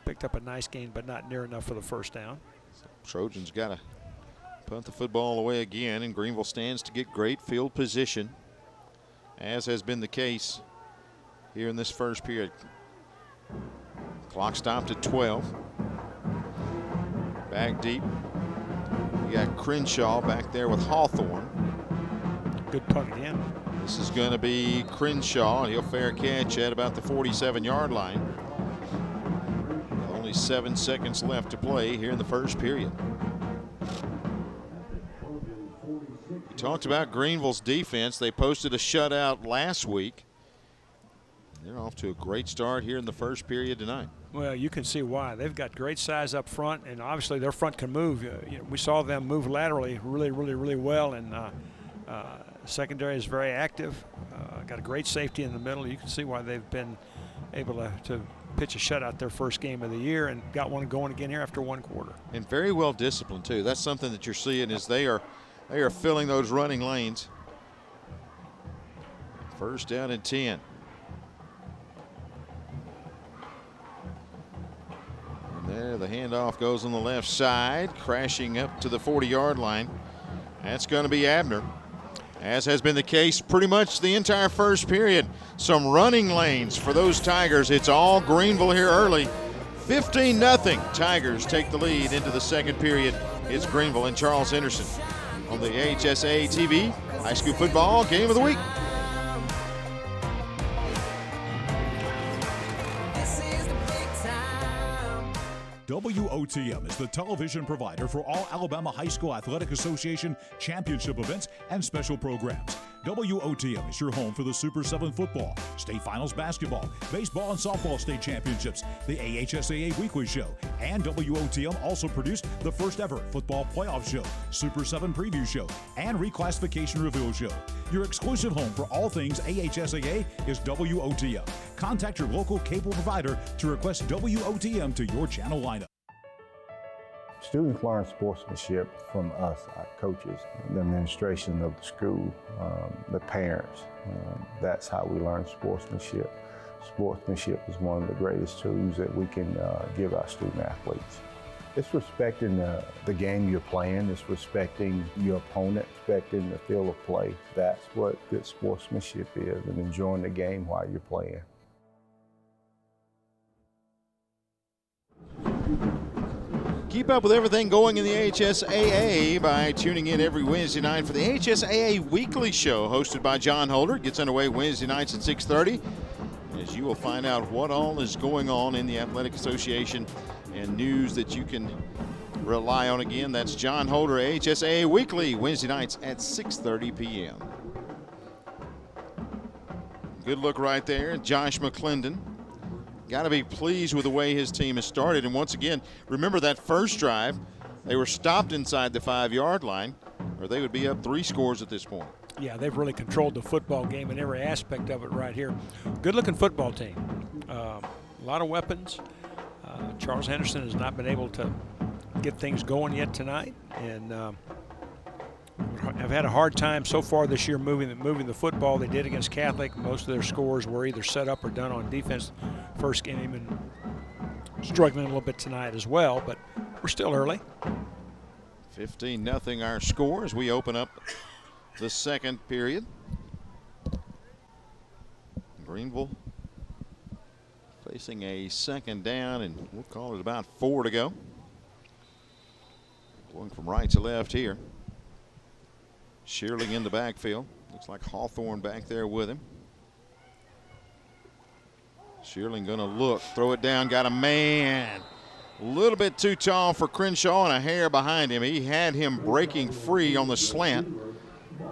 Picked up a nice gain, but not near enough for the 1st down. Trojans got to punt the football away again, and Greenville stands to get great field position, as has been the case here in this 1st period. Clock stopped at 12. Back deep. You got Crenshaw back there with Hawthorne. Good punt again. This is going to be Crenshaw, and he'll fair catch at about the 47-yard line. Only 7 seconds left to play here in the 1st period. We talked about Greenville's defense. They posted a shutout last week. They're off to a great start here in the 1st period tonight. Well, you can see why. They've got great size up front, and obviously their front can move. We saw them move laterally really well, and secondary is very active. Got a great safety in the middle. You can see why they've been able to pitch a shutout their 1st game of the year, and got one going again here after 1 quarter. And very well disciplined too. That's something that you're seeing, is they are filling those running lanes. 1st down and 10. And there the handoff goes on the left side, crashing up to the 40-yard line. That's going to be Abner, as has been the case pretty much the entire 1st period. Some running lanes for those Tigers. It's all Greenville here early. 15-0. Tigers take the lead into the 2nd period. It's Greenville and Charles Henderson on the HSA TV High School Football Game of the Week. WOTM is the television provider for all Alabama High School Athletic Association championship events and special programs. WOTM is your home for the Super 7 football, state finals basketball, baseball and softball state championships, the AHSAA weekly show, and WOTM also produced the first ever football playoff show, Super 7 preview show, and reclassification reveal show. Your exclusive home for all things AHSAA is WOTM. Contact your local cable provider to request WOTM to your channel lineup. Students learn sportsmanship from us, our coaches, the administration of the school, the parents. That's how we learn sportsmanship. Sportsmanship is one of the greatest tools that we can give our student athletes. It's respecting the game you're playing. It's respecting your opponent, respecting the field of play. That's what good sportsmanship is, and enjoying the game while you're playing. Keep up with everything going in the HSAA by tuning in every Wednesday night for the HSAA Weekly Show, hosted by John Holder. It gets underway Wednesday nights at 6:30, as you will find out what all is going on in the Athletic Association and news that you can rely on. Again, that's John Holder, HSAA Weekly, Wednesday nights at 6:30 p.m. Good look right there, Josh McClendon. Got to be pleased with the way his team has started. And once again, remember that first drive, they were stopped inside the 5-yard line. or they would be up 3 scores at this point. Yeah, they've really controlled the football game in every aspect of it right here. Good-looking football team. A lot of weapons. Charles Henderson has not been able to get things going yet tonight, and have had a hard time so far this year moving the football. They did against Catholic. Most of their scores were either set up or done on defense first game, and struggling a little bit tonight as well, but we're still early. 15-0 our score as we open up the second period. Greenville facing a second down, and we'll call it about 4 to go. Going from right to left here. Shearling in the backfield. Looks like Hawthorne back there with him. Shearling going to look, throw it down, got a man. A little bit too tall for Crenshaw and a hair behind him. He had him breaking free on the slant,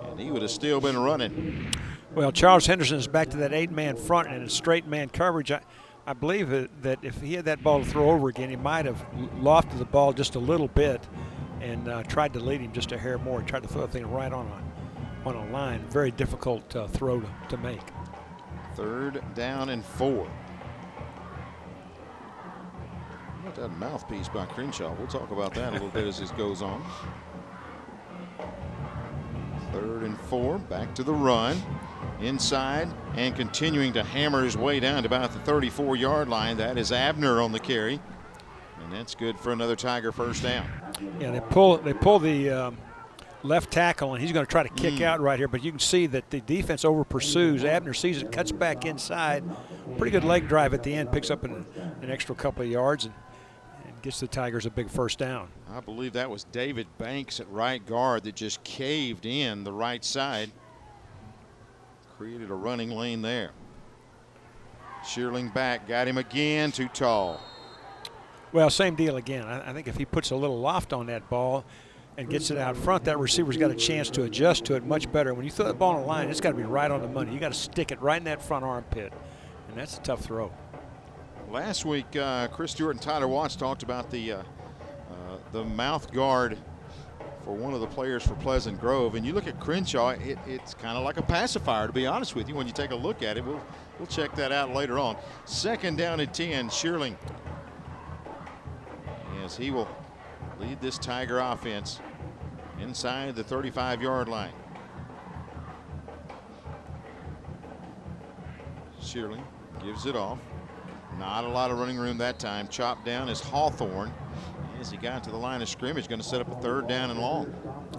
and he would have still been running. Well, Charles Henderson is back to that 8-man front and a straight man coverage. I believe that if he had that ball to throw over again, he might have lofted the ball just a little bit and tried to lead him just a hair more. He tried to throw the thing right on a line. Very difficult throw to make. 3rd down and 4. That mouthpiece by Crenshaw. We'll talk about that a little bit as this goes on. 3rd and 4. Back to the run. Inside and continuing to hammer his way down to about the 34-yard line. That is Abner on the carry. And that's good for another Tiger first down. Yeah, they pull the left tackle, and he's going to try to kick out right here, but you can see that the defense over pursues. Abner sees it, cuts back inside. Pretty good leg drive at the end, picks up an extra couple of yards and gets the Tigers a big first down. I believe that was David Banks at right guard that just caved in the right side. Created a running lane there. Shearling back, got him again, too tall. Well, same deal again. I think if he puts a little loft on that ball and gets it out front, that receiver's got a chance to adjust to it much better. When you throw that ball on the line, it's got to be right on the money. You got to stick it right in that front armpit, and that's a tough throw. Last week, Chris Stewart and Tyler Watts talked about the mouth guard for one of the players for Pleasant Grove, and you look at Crenshaw, it's kind of like a pacifier, to be honest with you. When you take a look at it, we'll check that out later on. 2nd down and 10, Shearling. Yes, he will lead this Tiger offense inside the 35-yard line. Shearling gives it off. Not a lot of running room that time. Chopped down is Hawthorne. As he got to the line of scrimmage, going to set up a 3rd down and long.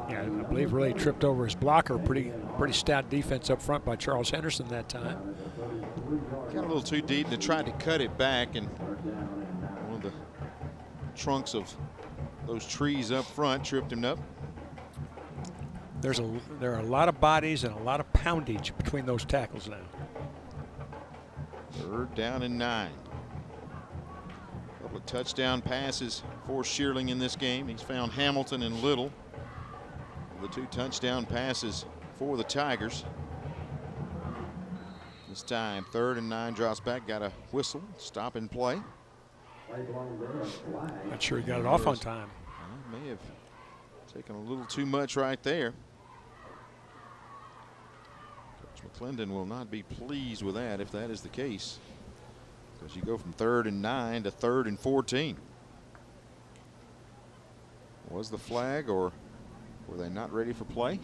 Yeah, I believe really tripped over his blocker. Pretty stout defense up front by Charles Henderson that time. Got a little too deep and tried to cut it back, and one of the trunks of those trees up front tripped him up. There are a lot of bodies and a lot of poundage between those tackles now. 3rd down and 9. Couple of touchdown passes for Shearling in this game. He's found Hamilton and Little. The 2 touchdown passes for the Tigers. This time, 3rd and 9, drops back, got a whistle, stop and play. Not sure he got it off on time. May have taken a little too much right there. Coach McClendon will not be pleased with that if that is the case, because you go from 3rd and 9 to 3rd and 14. Was the flag, or were they not ready for play?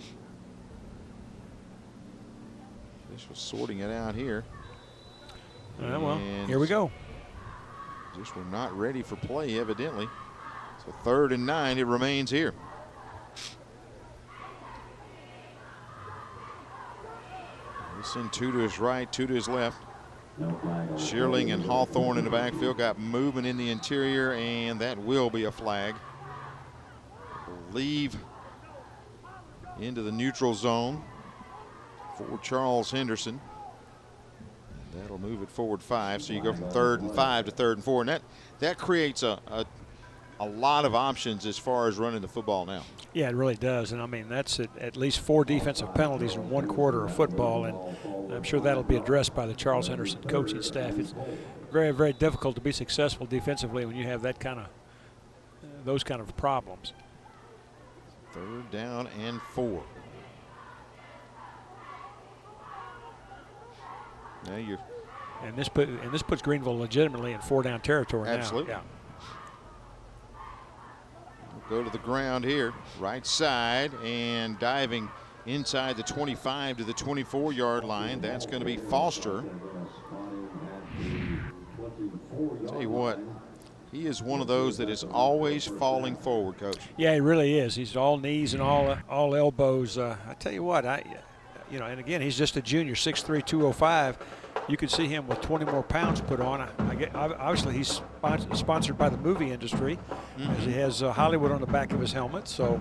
Fish was sorting it out here. Well, here we go. Just were not ready for play, evidently. So 3rd and 9, it remains here. He'll send 2 to his right, 2 to his left. Shearling and Hawthorne in the backfield got movement in the interior, and that will be a flag. Leave into the neutral zone for Charles Henderson. That'll move it forward 5, so you go from 3rd and 5 to 3rd and 4, and that creates a lot of options as far as running the football now. Yeah, it really does, and I mean that's at least 4 defensive penalties in 1 quarter of football, and I'm sure that'll be addressed by the Charles Henderson coaching staff. It's very, very difficult to be successful defensively when you have that those kind of problems. Third down and 4. Now you're. And this puts Greenville legitimately in 4-down territory now. Absolutely. Yeah. We'll go to the ground here, right side, and diving inside the 25 to the 24-yard line. That's going to be Foster. Tell you what, he is one of those that is always falling forward, Coach. Yeah, he really is. He's all knees and all elbows. I tell you what, and again, he's just a junior, 6'3", 205. You could see him with 20 more pounds put on. Obviously, he's sponsored by the movie industry, as he has Hollywood on the back of his helmet. So,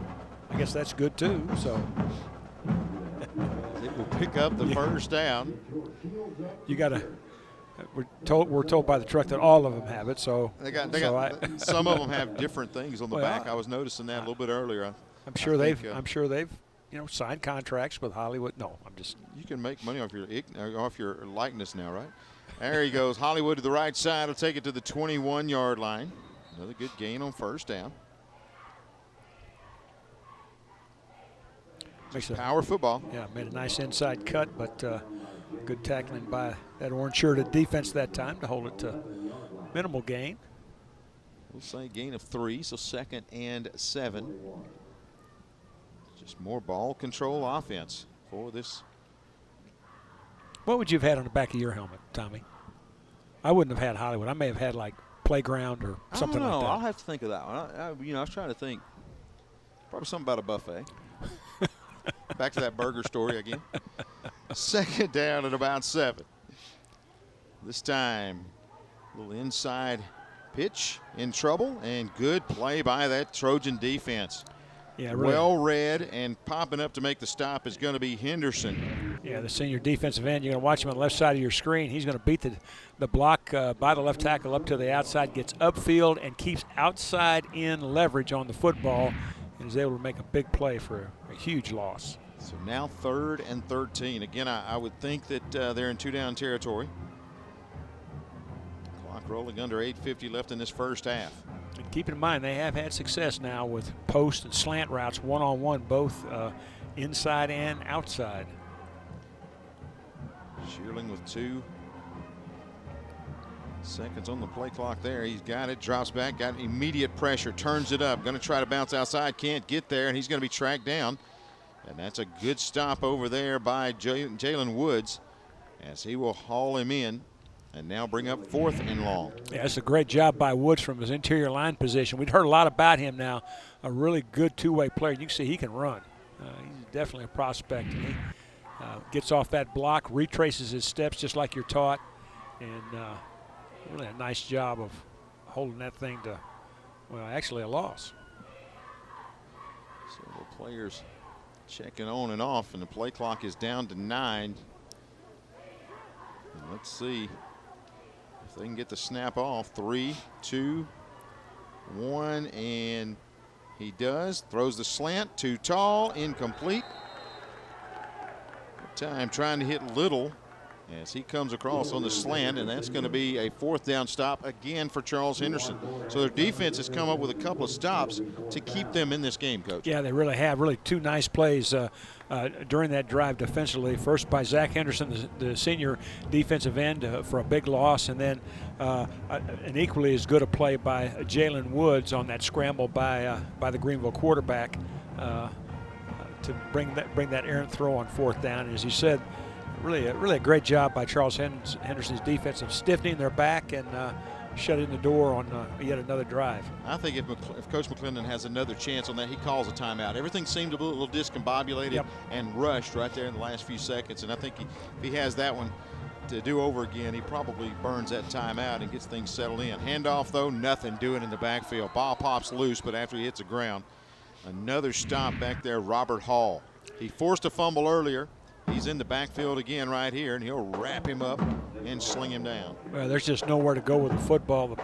I guess that's good too. So, it will pick up the first down. You got to. We're told by the truck that all of them have it. So some of them have different things on the back. I was noticing that a little bit earlier. I'm sure they've signed contracts with Hollywood. No, I'm just. You can make money off your likeness now, right? There he goes. Hollywood to the right side. Will take it to the 21-yard line. Another good gain on first down. Power football. Yeah, made a nice inside cut, but good tackling by that orange-shirted defense that time to hold it to minimal gain. We'll say gain of 3, so 2nd and 7. Just more ball control offense for this. What would you have had on the back of your helmet, Tommy? I wouldn't have had Hollywood. I may have had like playground or something like that. I'll have to think of that one. I was trying to think. Probably something about a buffet. Back to that burger story again. 2nd down at about 7. This time, a little inside pitch in trouble, and good play by that Trojan defense. Yeah, really. Well read, and popping up to make the stop is going to be Henderson. Yeah, the senior defensive end. You're going to watch him on the left side of your screen. He's going to beat the block by the left tackle up to the outside, gets upfield, and keeps outside in leverage on the football, and is able to make a big play for a huge loss. So now 3rd and 13. Again, I would think that they're in 2-down territory. Clock rolling under 8:50 left in this first half. And keep in mind, they have had success now with post and slant routes, one-on-one, both inside and outside. Shearling with 2 seconds on the play clock there. He's got it, drops back, got immediate pressure, turns it up, going to try to bounce outside, can't get there, and he's going to be tracked down. And that's a good stop over there by Jalen Woods, as he will haul him in and now bring up 4th and long. Yeah, it's a great job by Woods from his interior line position. We'd heard a lot about him now. A really good two-way player. You can see he can run. He's definitely a prospect. And he gets off that block, retraces his steps just like you're taught, and really a nice job of holding that thing to, well, actually a loss. Several players checking on and off, and the play clock is down to 9. And let's see if they can get the snap off. 3, 2, 1, and he does. Throws the slant, too tall, incomplete. Good time trying to hit Little as he comes across on the slant, and that's going to be a 4th down stop again for Charles Henderson. So their defense has come up with a couple of stops to keep them in this game, Coach. Yeah, they really have. Really 2 nice plays during that drive defensively. First by Zach Henderson, the senior defensive end, for a big loss, and then an equally as good a play by Jalen Woods on that scramble by the Greenville quarterback to bring that errant throw on 4th down. And as you said, really a great job by Charles Henderson's defense of stiffening their back and shutting the door on yet another drive. I think if Coach McClendon has another chance on that, he calls a timeout. Everything seemed a little discombobulated and rushed right there in the last few seconds, and I think if he has that one to do over again, he probably burns that timeout and gets things settled in. Handoff, though, nothing doing in the backfield. Ball pops loose, but after he hits the ground, another stop back there, Robert Hall. He forced a fumble earlier. He's in the backfield again right here, and he'll wrap him up and sling him down. Well, there's just nowhere to go with the football. The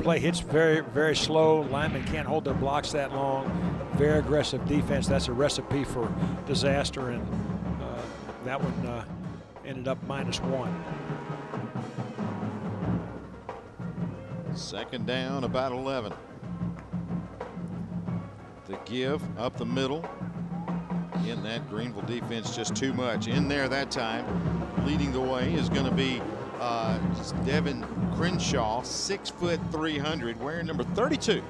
play hits very, very slow. Linemen can't hold their blocks that long. Very aggressive defense. That's a recipe for disaster, and that one ended up -1. 2nd down, about 11. The give up the middle. In that Greenville defense, just too much. In there that time, leading the way is going to be Devin Crenshaw, 6 foot 300, wearing number 32.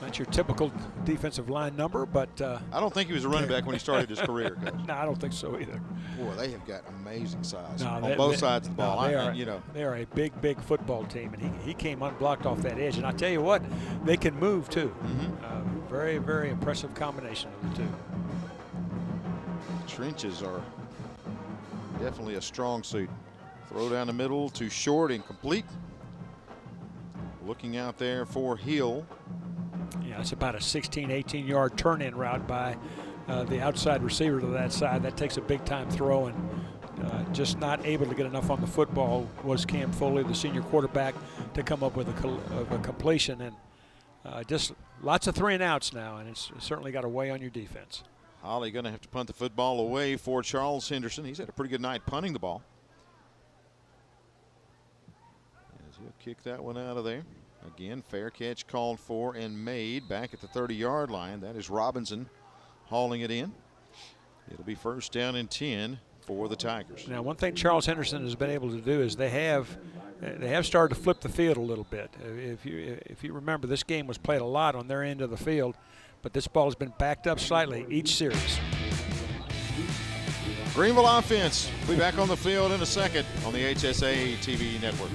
Not your typical defensive line number, but I don't think he was a running back when he started his career, Coach. No, I don't think so either. Boy, they have got amazing size No, on both sides of the ball. They are a big football team, and he came unblocked off that edge. And I tell you what, they can move too. Very, very impressive combination of the two. Trenches are definitely a strong suit. Throw down the middle, too short, incomplete. Looking out there for Hill. Yeah, it's about a 16, 18-yard turn-in route by the outside receiver to that side. That takes a big-time throw, and just not able to get enough on the football was Cam Foley, the senior quarterback, to come up with a completion. And just lots of 3-and-outs now, and it's certainly got to weigh on your defense. Holly going to have to punt the football away for Charles Henderson. He's had a pretty good night punting the ball. As he'll kick that one out of there. Again, fair catch called for and made back at the 30-yard line. That is Robinson hauling it in. It'll be first down and 10 for the Tigers. Now, one thing Charles Henderson has been able to do is they have started to flip the field a little bit. If you remember, this game was played a lot on their end of the field, but this ball has been backed up slightly each series. Greenville offense. We'll be back on the field in a second on the HSA TV network.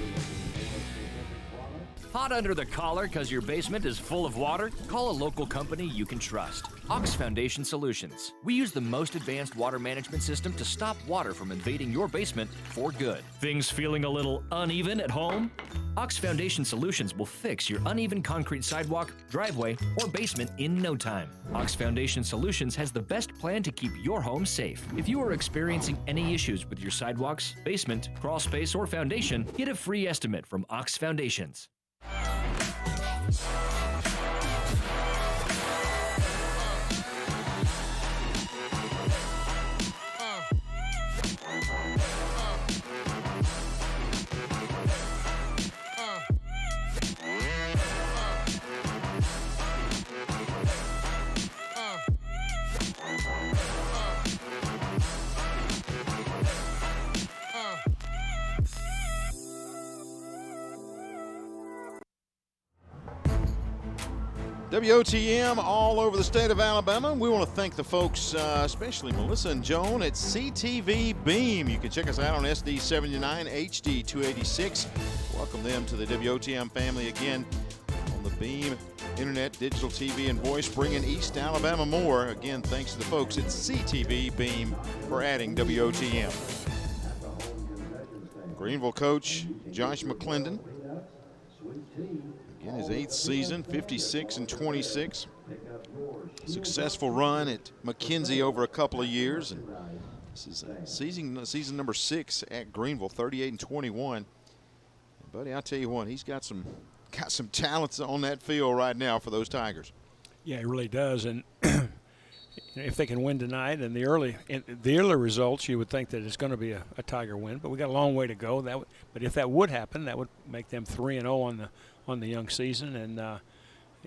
Hot under the collar because your basement is full of water? Call a local company you can trust. Ox Foundation Solutions. We use the most advanced water management system to stop water from invading your basement for good. Things feeling a little uneven at home? Ox Foundation Solutions will fix your uneven concrete sidewalk, driveway, or basement in no time. Ox Foundation Solutions has the best plan to keep your home safe. If you are experiencing any issues with your sidewalks, basement, crawl space, or foundation, get a free estimate from Ox Foundations. WOTM all over the state of Alabama. We want to thank the folks, especially Melissa and Joan at CTV Beam. You can check us out on SD79, HD286. Welcome them to the WOTM family again on the Beam Internet, Digital TV, and Voice, bringing East Alabama more. Again, thanks to the folks at CTV Beam for adding WOTM. Greenville coach Josh McClendon. Again, his 8th season, 56-26. Successful run at McKenzie over a couple of years, and this is season number 6 at Greenville, 38-21. Buddy, I tell you what, he's got some talents on that field right now for those Tigers. Yeah, he really does, and if they can win tonight and the early results, you would think that it's going to be a Tiger win. But we got a long way to go. But if that would happen, that would make them 3-0 on the young season, and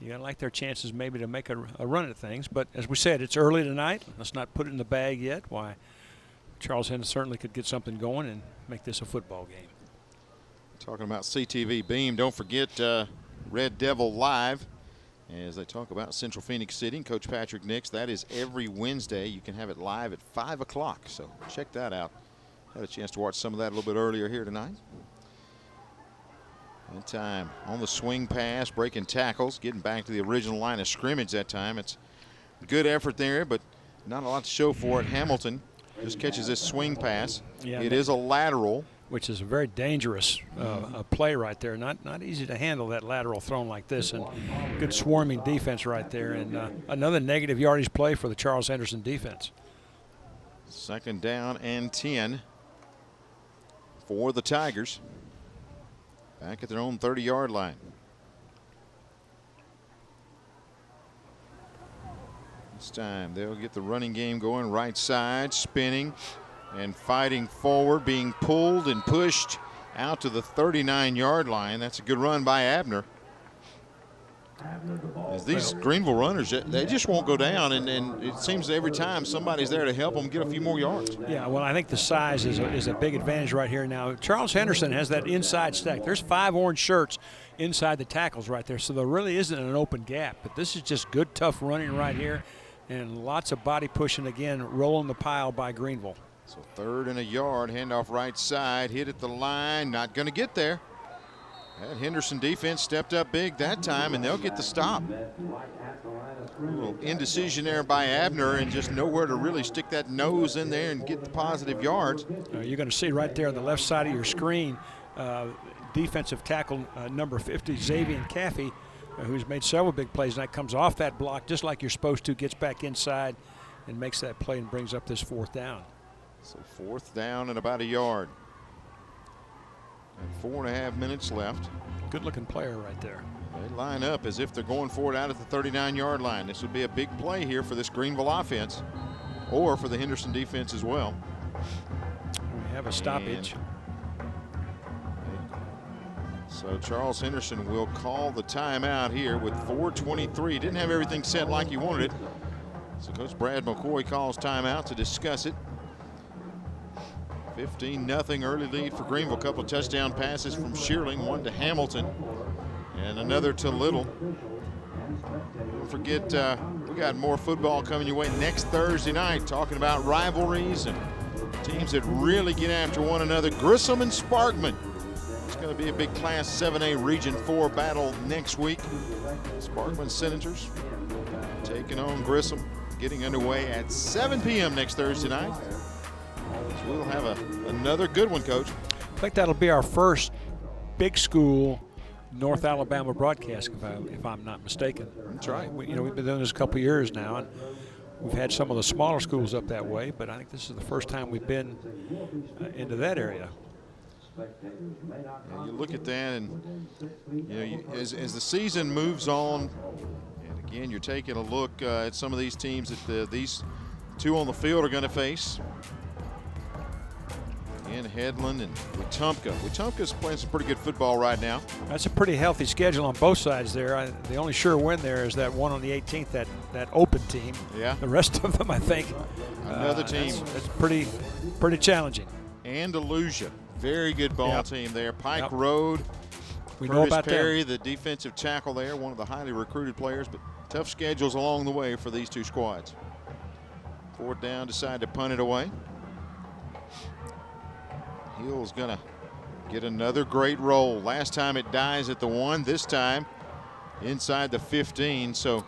you got to like their chances maybe to make a run at things. But as we said, it's early tonight. Let's not put it in the bag yet. Why, Charles Henderson certainly could get something going and make this a football game. Talking about CTV Beam, don't forget Red Devil Live as they talk about Central Phoenix City and Coach Patrick Nix. That is every Wednesday. You can have it live at 5 o'clock, so check that out. Had a chance to watch some of that a little bit earlier here tonight. That time on the swing pass, breaking tackles, getting back to the original line of scrimmage that time. It's a good effort there, but not a lot to show for it. Hamilton just catches this swing pass. Yeah, it is a lateral, which is a very dangerous play right there. Not easy to handle that lateral thrown like this, and good swarming defense right there, and another negative yardage play for the Charles Henderson defense. 2nd down and 10 for the Tigers. Back at their own 30-yard line. This time they'll get the running game going, right side, spinning and fighting forward, being pulled and pushed out to the 39-yard line. That's a good run by Abner. As these Greenville runners, they just won't go down, and it seems every time somebody's there to help them get a few more yards. Yeah, well, I think the size is a big advantage right here now. Charles Henderson has that inside stack. There's 5 orange shirts inside the tackles right there, so there really isn't an open gap. But this is just good, tough running right here, and lots of body pushing again, rolling the pile by Greenville. So 3rd and a yard, handoff right side, hit at the line, not going to get there. That Henderson defense stepped up big that time, and they'll get the stop. A little indecision there by Abner, and just nowhere to really stick that nose in there and get the positive yards. You're going to see right there on the left side of your screen, defensive tackle number 50, Xavier Caffey, who's made several big plays, and that comes off that block just like you're supposed to, gets back inside and makes that play and brings up this 4th down. So 4th down and about a yard. And 4.5 minutes left. Good-looking player right there. They line up as if they're going for it out at the 39-yard line. This would be a big play here for this Greenville offense, or for the Henderson defense as well. We have a stoppage. So Charles Henderson will call the timeout here with 4:23. Didn't have everything set like he wanted it. So Coach Brad McCoy calls timeout to discuss it. 15-0 early lead for Greenville. A couple of touchdown passes from Shearling, one to Hamilton and another to Little. Don't forget, we got more football coming your way next Thursday night, talking about rivalries and teams that really get after one another. Grissom and Sparkman. It's going to be a big Class 7A Region 4 battle next week. Sparkman Senators taking on Grissom, getting underway at 7 p.m. next Thursday night. So we'll have another good one, Coach. I think that'll be our first big school North Alabama broadcast, if I'm not mistaken. That's right. We've been doing this a couple of years now, and we've had some of the smaller schools up that way, but I think this is the first time we've been into that area. Yeah, you look at that, and as the season moves on, and again, you're taking a look at some of these teams that these two on the field are going to face. Again, Headland and Wetumpka. Wetumpka's playing some pretty good football right now. That's a pretty healthy schedule on both sides there. The only sure win there is that one on the 18th, that open team. Yeah. The rest of them, I think, another team. That's pretty challenging. Andalusia, very good ball team there. Pike Road. We Curtis know about Perry, them. the defensive tackle there, one of the highly recruited players, but tough schedules along the way for these two squads. 4th down, decide to punt it away. Hill's gonna get another great roll. Last time it dies at the 1, this time inside the 15. So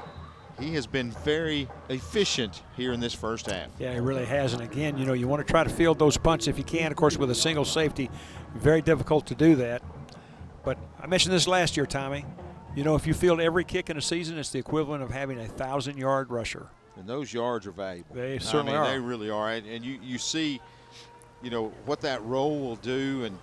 he has been very efficient here in this first half. Yeah, he really has. And again, you want to try to field those punts if you can. Of course, with a single safety, very difficult to do that. But I mentioned this last year, Tommy. If you field every kick in a season, it's the equivalent of having a 1,000-yard rusher. And those yards are valuable. They certainly are. They really are. And you see, what that roll will do, and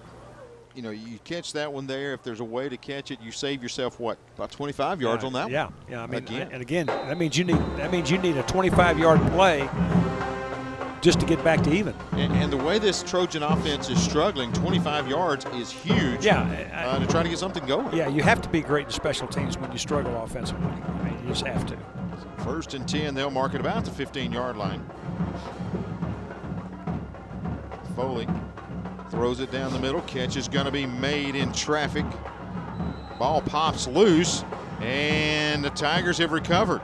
you catch that one there. If there's a way to catch it, you save yourself about 25 yards on that one. Yeah. I mean, and again, that means you need a 25-yard play just to get back to even. And the way this Trojan offense is struggling, 25 yards is huge. Yeah, to try to get something going. Yeah, you have to be great in special teams when you struggle offensively. I mean, you just have to. 1st and 10, they'll mark it about the 15-yard line. Foley throws it down the middle. Catch is going to be made in traffic. Ball pops loose, and the Tigers have recovered.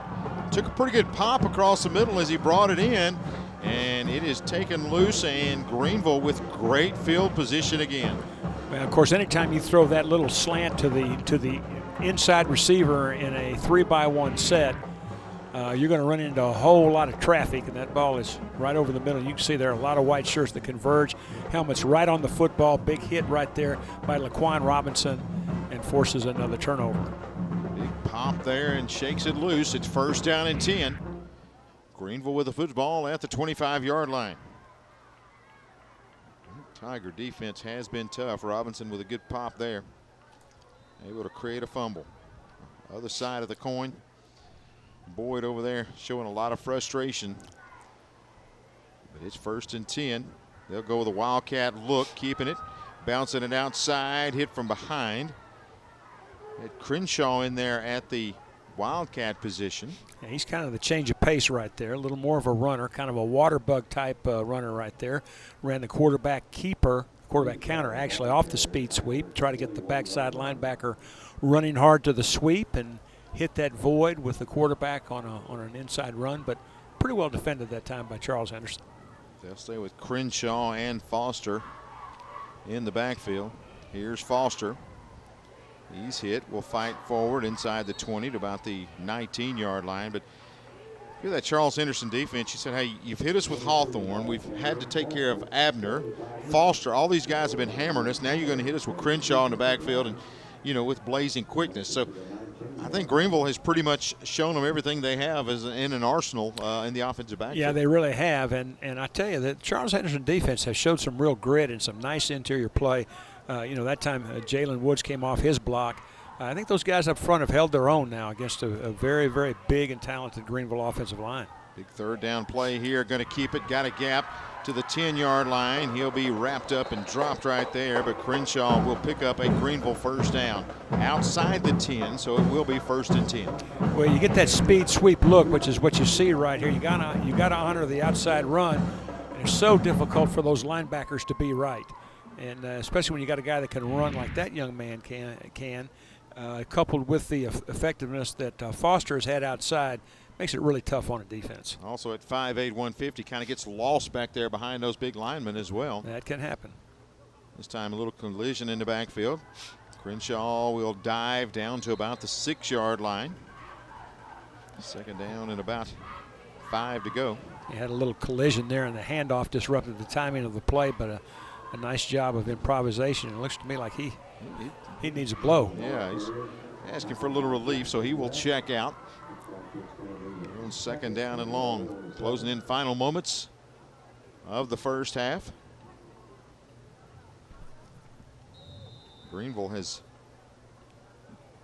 Took a pretty good pop across the middle as he brought it in, and it is taken loose, and Greenville with great field position again. Well, of course, anytime you throw that little slant to the inside receiver in a 3-by-1 set, you're going to run into a whole lot of traffic, and that ball is right over the middle. You can see there are a lot of white shirts that converge. Helmets right on the football. Big hit right there by Laquan Robinson, and forces another turnover. Big pop there and shakes it loose. It's 1st down and 10. Greenville with the football at the 25-yard line. Tiger defense has been tough. Robinson with a good pop there. Able to create a fumble. Other side of the coin. Boyd over there showing a lot of frustration. But it's 1st and 10. They'll go with a wildcat look, keeping it. Bouncing it outside, hit from behind. Had Crenshaw in there at the wildcat position. Yeah, he's kind of the change of pace right there. A little more of a runner, kind of a water bug type runner right there. Ran the quarterback counter actually off the speed sweep. Try to get the backside linebacker running hard to the sweep and hit that void with the quarterback on an inside run, but pretty well defended that time by Charles Henderson. They'll stay with Crenshaw and Foster in the backfield. Here's Foster. He's hit, will fight forward inside the 20 to about the 19-yard line. But hear that Charles Henderson defense. You said, hey, you've hit us with Hawthorne. We've had to take care of Abner, Foster. All these guys have been hammering us. Now you're going to hit us with Crenshaw in the backfield and, you know, with blazing quickness. So I think Greenville has pretty much shown them everything they have as in an arsenal in the offensive backfield. Yeah, they really have. And I tell you, that Charles Henderson defense has showed some real grit and some nice interior play. You know, that time Jalen Woods came off his block. I think those guys up front have held their own now against a very, very big and talented Greenville offensive line. Big third down play here. Going to keep it. Got a gap to the 10-yard line. He'll be wrapped up and dropped right there, but Crenshaw will pick up a Greenville first down outside the 10, so it will be 1st and 10. Well, you get that speed sweep look, which is what you see right here. You gotta honor the outside run, and it's so difficult for those linebackers to be right, and especially when you got a guy that can run like that young man can. Coupled with the effectiveness that Foster has had outside, makes it really tough on a defense. Also at 5'8", 150, kind of gets lost back there behind those big linemen as well. That can happen. This time a little collision in the backfield. Crenshaw will dive down to about the 6-yard line. 2nd down and about 5 to go. He had a little collision there, and the handoff disrupted the timing of the play, but a nice job of improvisation. It looks to me like he needs a blow. Yeah, he's asking for a little relief, so he will check out. On 2nd down and long. Closing in final moments of the first half. Greenville has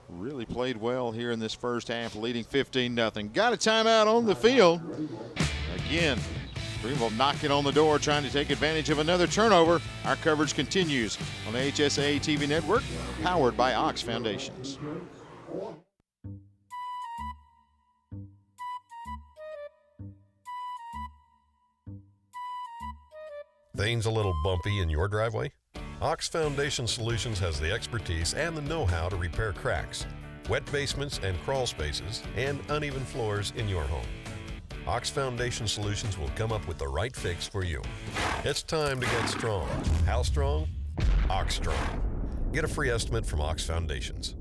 really played well here in this first half, leading 15-0. Got a timeout on the field. Again, Greenville knocking on the door, trying to take advantage of another turnover. Our coverage continues on the HSAA TV network, powered by Ox Foundations. Things a little bumpy in your driveway? Ox Foundation Solutions has the expertise and the know-how to repair cracks, wet basements and crawl spaces, and uneven floors in your home. Ox Foundation Solutions will come up with the right fix for you. It's time to get strong. How strong? Ox Strong. Get a free estimate from Ox Foundations.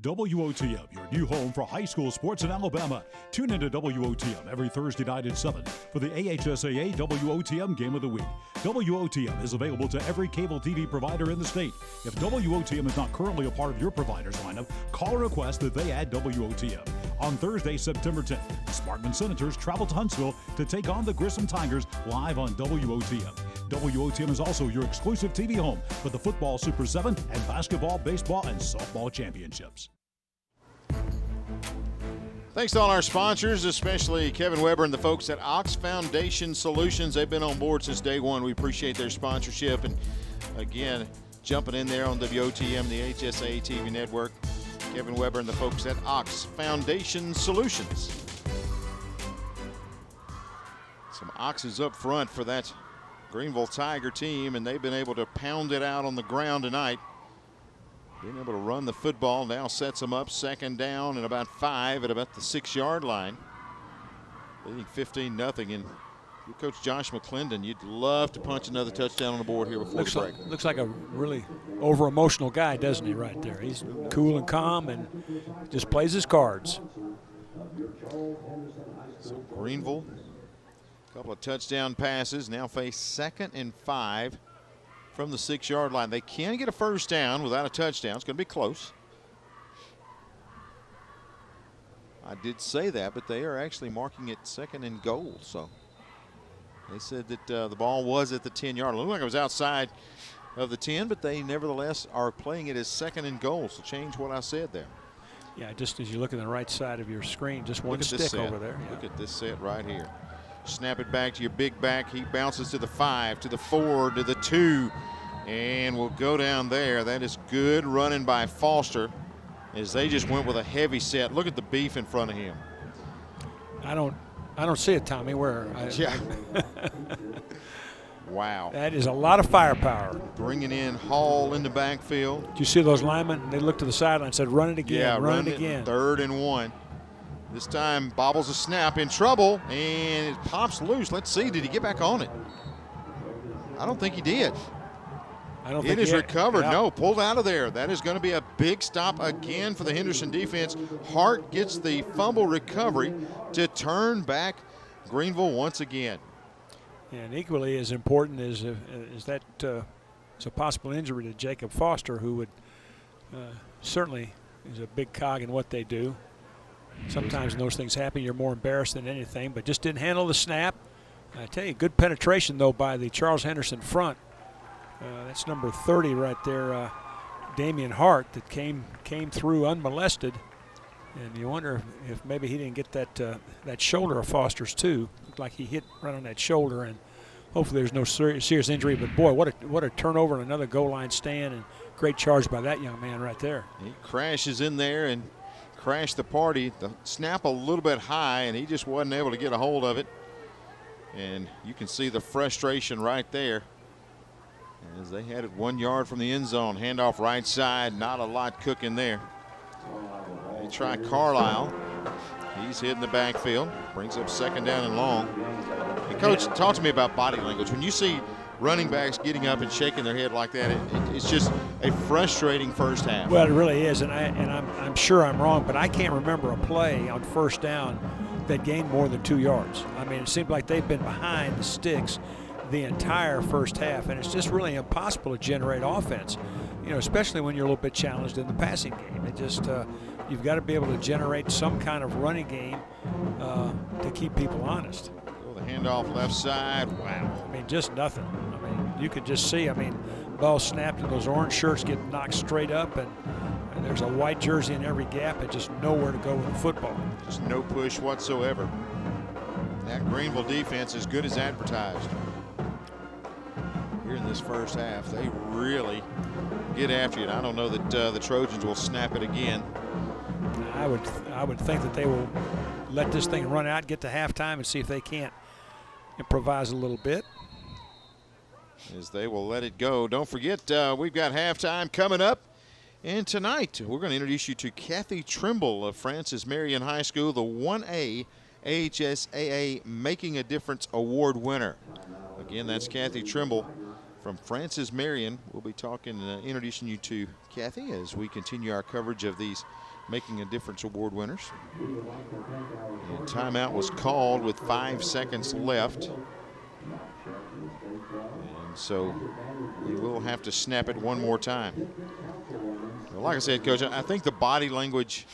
WOTM, your new home for high school sports in Alabama. Tune into WOTM every Thursday night at 7 for the AHSAA WOTM Game of the Week. WOTM is available to every cable TV provider in the state. If WOTM is not currently a part of your provider's lineup, call or request that they add WOTM. On Thursday, September 10th, the Sparkman Senators travel to Huntsville to take on the Grissom Tigers live on WOTM. WOTM is also your exclusive TV home for the football Super 7 and basketball, baseball, and softball championships. Thanks to all our sponsors, especially Kevin Weber and the folks at Ox Foundation Solutions. They've been on board since day one. We appreciate their sponsorship. And again, jumping in there on WOTM, the HSA TV network, Kevin Weber and the folks at Ox Foundation Solutions. Some Oxes up front for that Greenville Tiger team, and they've been able to pound it out on the ground tonight. Being able to run the football now sets them up 2nd down and about 5 at about the 6-yard line. Leading 15-0. And you Coach Josh McClendon, you'd love to punch another touchdown on the board here before the break. Looks like a really over-emotional guy, doesn't he, right there? He's cool and calm and just plays his cards. So Greenville, a couple of touchdown passes, now face 2nd and 5 from the 6-yard line. They can get a first down without a touchdown. It's going to be close. I did say that, but they are actually marking it 2nd and goal. So they said that the ball was at the 10-yard line. It looked like it was outside of the 10, but they nevertheless are playing it as 2nd and goal. So change what I said there. Yeah, just as you look at the right side of your screen, just one stick over there. Yeah. Look at this set right here. Snap it back to your big back. He bounces to the 5, to the 4, to the 2, and will go down there. That is good running by Foster. as they just went with a heavy set. Look at the beef in front of him. I don't see it, Tommy. Where? Yeah. Wow. That is a lot of firepower. Bringing in Hall in the backfield. Did you see those linemen? They looked to the sideline and said, run it again, Yeah, run it again. 3rd and 1. This time, bobbles a snap, in trouble, and it pops loose. Let's see, did he get back on it? I don't think he did. I don't think it is recovered. Yeah. No, pulled out of there. That is going to be a big stop again for the Henderson defense. Hart gets the fumble recovery to turn back Greenville once again. And equally as important is that it's a possible injury to Jacob Foster, who would certainly is a big cog in what they do. Sometimes when those things happen, you're more embarrassed than anything, but just didn't handle the snap. I tell you, good penetration, though, by the Charles Henderson front. That's number 30 right there, Damian Hart, that came through unmolested. And you wonder if maybe he didn't get that shoulder of Foster's, too. Looked like he hit right on that shoulder, and hopefully there's no serious injury. But, boy, what a turnover and another goal line stand, and great charge by that young man right there. He crashes in there and crashed the party. The snap a little bit high, and he just wasn't able to get a hold of it. And you can see the frustration right there as they had it 1 yard from the end zone. Handoff right side, not a lot cooking there. They try Carlisle. He's hitting the backfield, brings up 2nd down and long. Hey, Coach, talk to me about body language. When you see running backs getting up and shaking their head like that, it's just a frustrating first half. Well, it really is, and I'm sure I'm wrong, but I can't remember a play on 1st down that gained more than 2 yards. I mean, it seemed like they've been behind the sticks the entire first half, and it's just really impossible to generate offense, you know, especially when you're a little bit challenged in the passing game. It just you've got to be able to generate some kind of running game to keep people honest. The handoff left side. Wow. I mean, just nothing. I mean, you could just see, I mean, ball snapped and those orange shirts get knocked straight up, and there's a white jersey in every gap and just nowhere to go with the football. Just no push whatsoever. That Greenville defense is good as advertised. Here in this first half, they really get after it. I don't know that the Trojans will snap it again. I would think that they will let this thing run out, get to halftime, and see if they can't improvise a little bit. As they will let it go. Don't forget, we've got halftime coming up. And tonight, we're going to introduce you to Kathy Trimble of Francis Marion High School, the 1A AHSAA Making a Difference Award winner. Again, that's Kathy Trimble from Francis Marion. We'll be talking, introducing you to Kathy as we continue our coverage of these Making a Difference Award winners. And timeout was called with 5 seconds left. And so they will have to snap it one more time. Well, like I said, Coach, I think the body language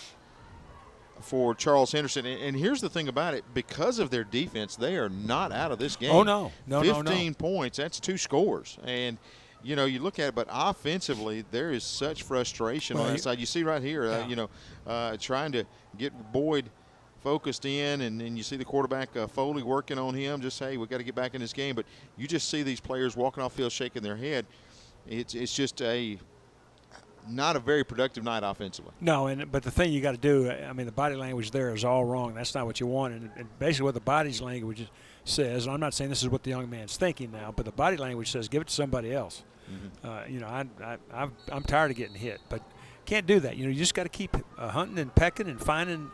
for Charles Henderson, and here's the thing about it, because of their defense, they are not out of this game. Oh, no. 15 points, that's 2 scores. And, you know, you look at it, but offensively, there is such frustration on that side. You see right here, trying to get Boyd focused in, and you see the quarterback, Foley, working on him, just, hey, we got to get back in this game. But you just see these players walking off field shaking their head. It's just not a very productive night offensively. No, but the thing you got to do, I mean, the body language there is all wrong. That's not what you want. And basically what the body's language says, and I'm not saying this is what the young man's thinking now, but the body language says give it to somebody else. Mm-hmm. I'm tired of getting hit, but can't do that. You know, you just got to keep hunting and pecking and finding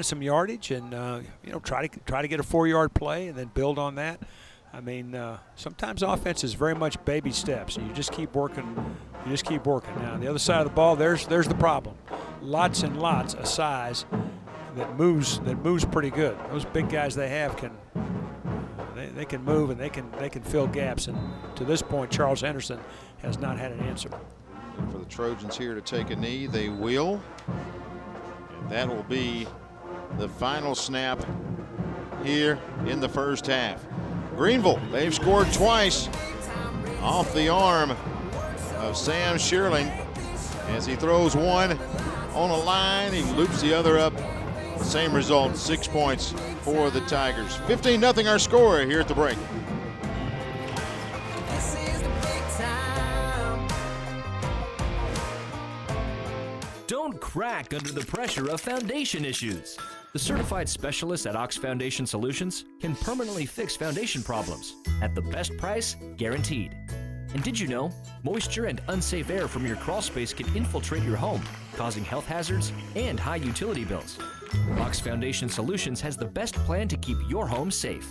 some yardage, and try to get a 4-yard play and then build on that. I mean, sometimes offense is very much baby steps, and you just keep working. You just keep working. Now, on the other side of the ball, there's the problem. Lots and lots of size that moves pretty good. Those big guys they have they can move, and they can fill gaps. And to this point, Charles Henderson has not had an answer. And for the Trojans here to take a knee, they will. And that will be the final snap here in the first half. Greenville, they've scored twice off the arm of Sam Shearling as he throws one on a line. He loops the other up. Same result, 6 points for the Tigers. 15-0 our score here at the break. Don't crack under the pressure of foundation issues. The certified specialists at Ox Foundation Solutions can permanently fix foundation problems at the best price guaranteed. And did you know, moisture and unsafe air from your crawl space can infiltrate your home, causing health hazards and high utility bills. Ox Foundation Solutions has the best plan to keep your home safe.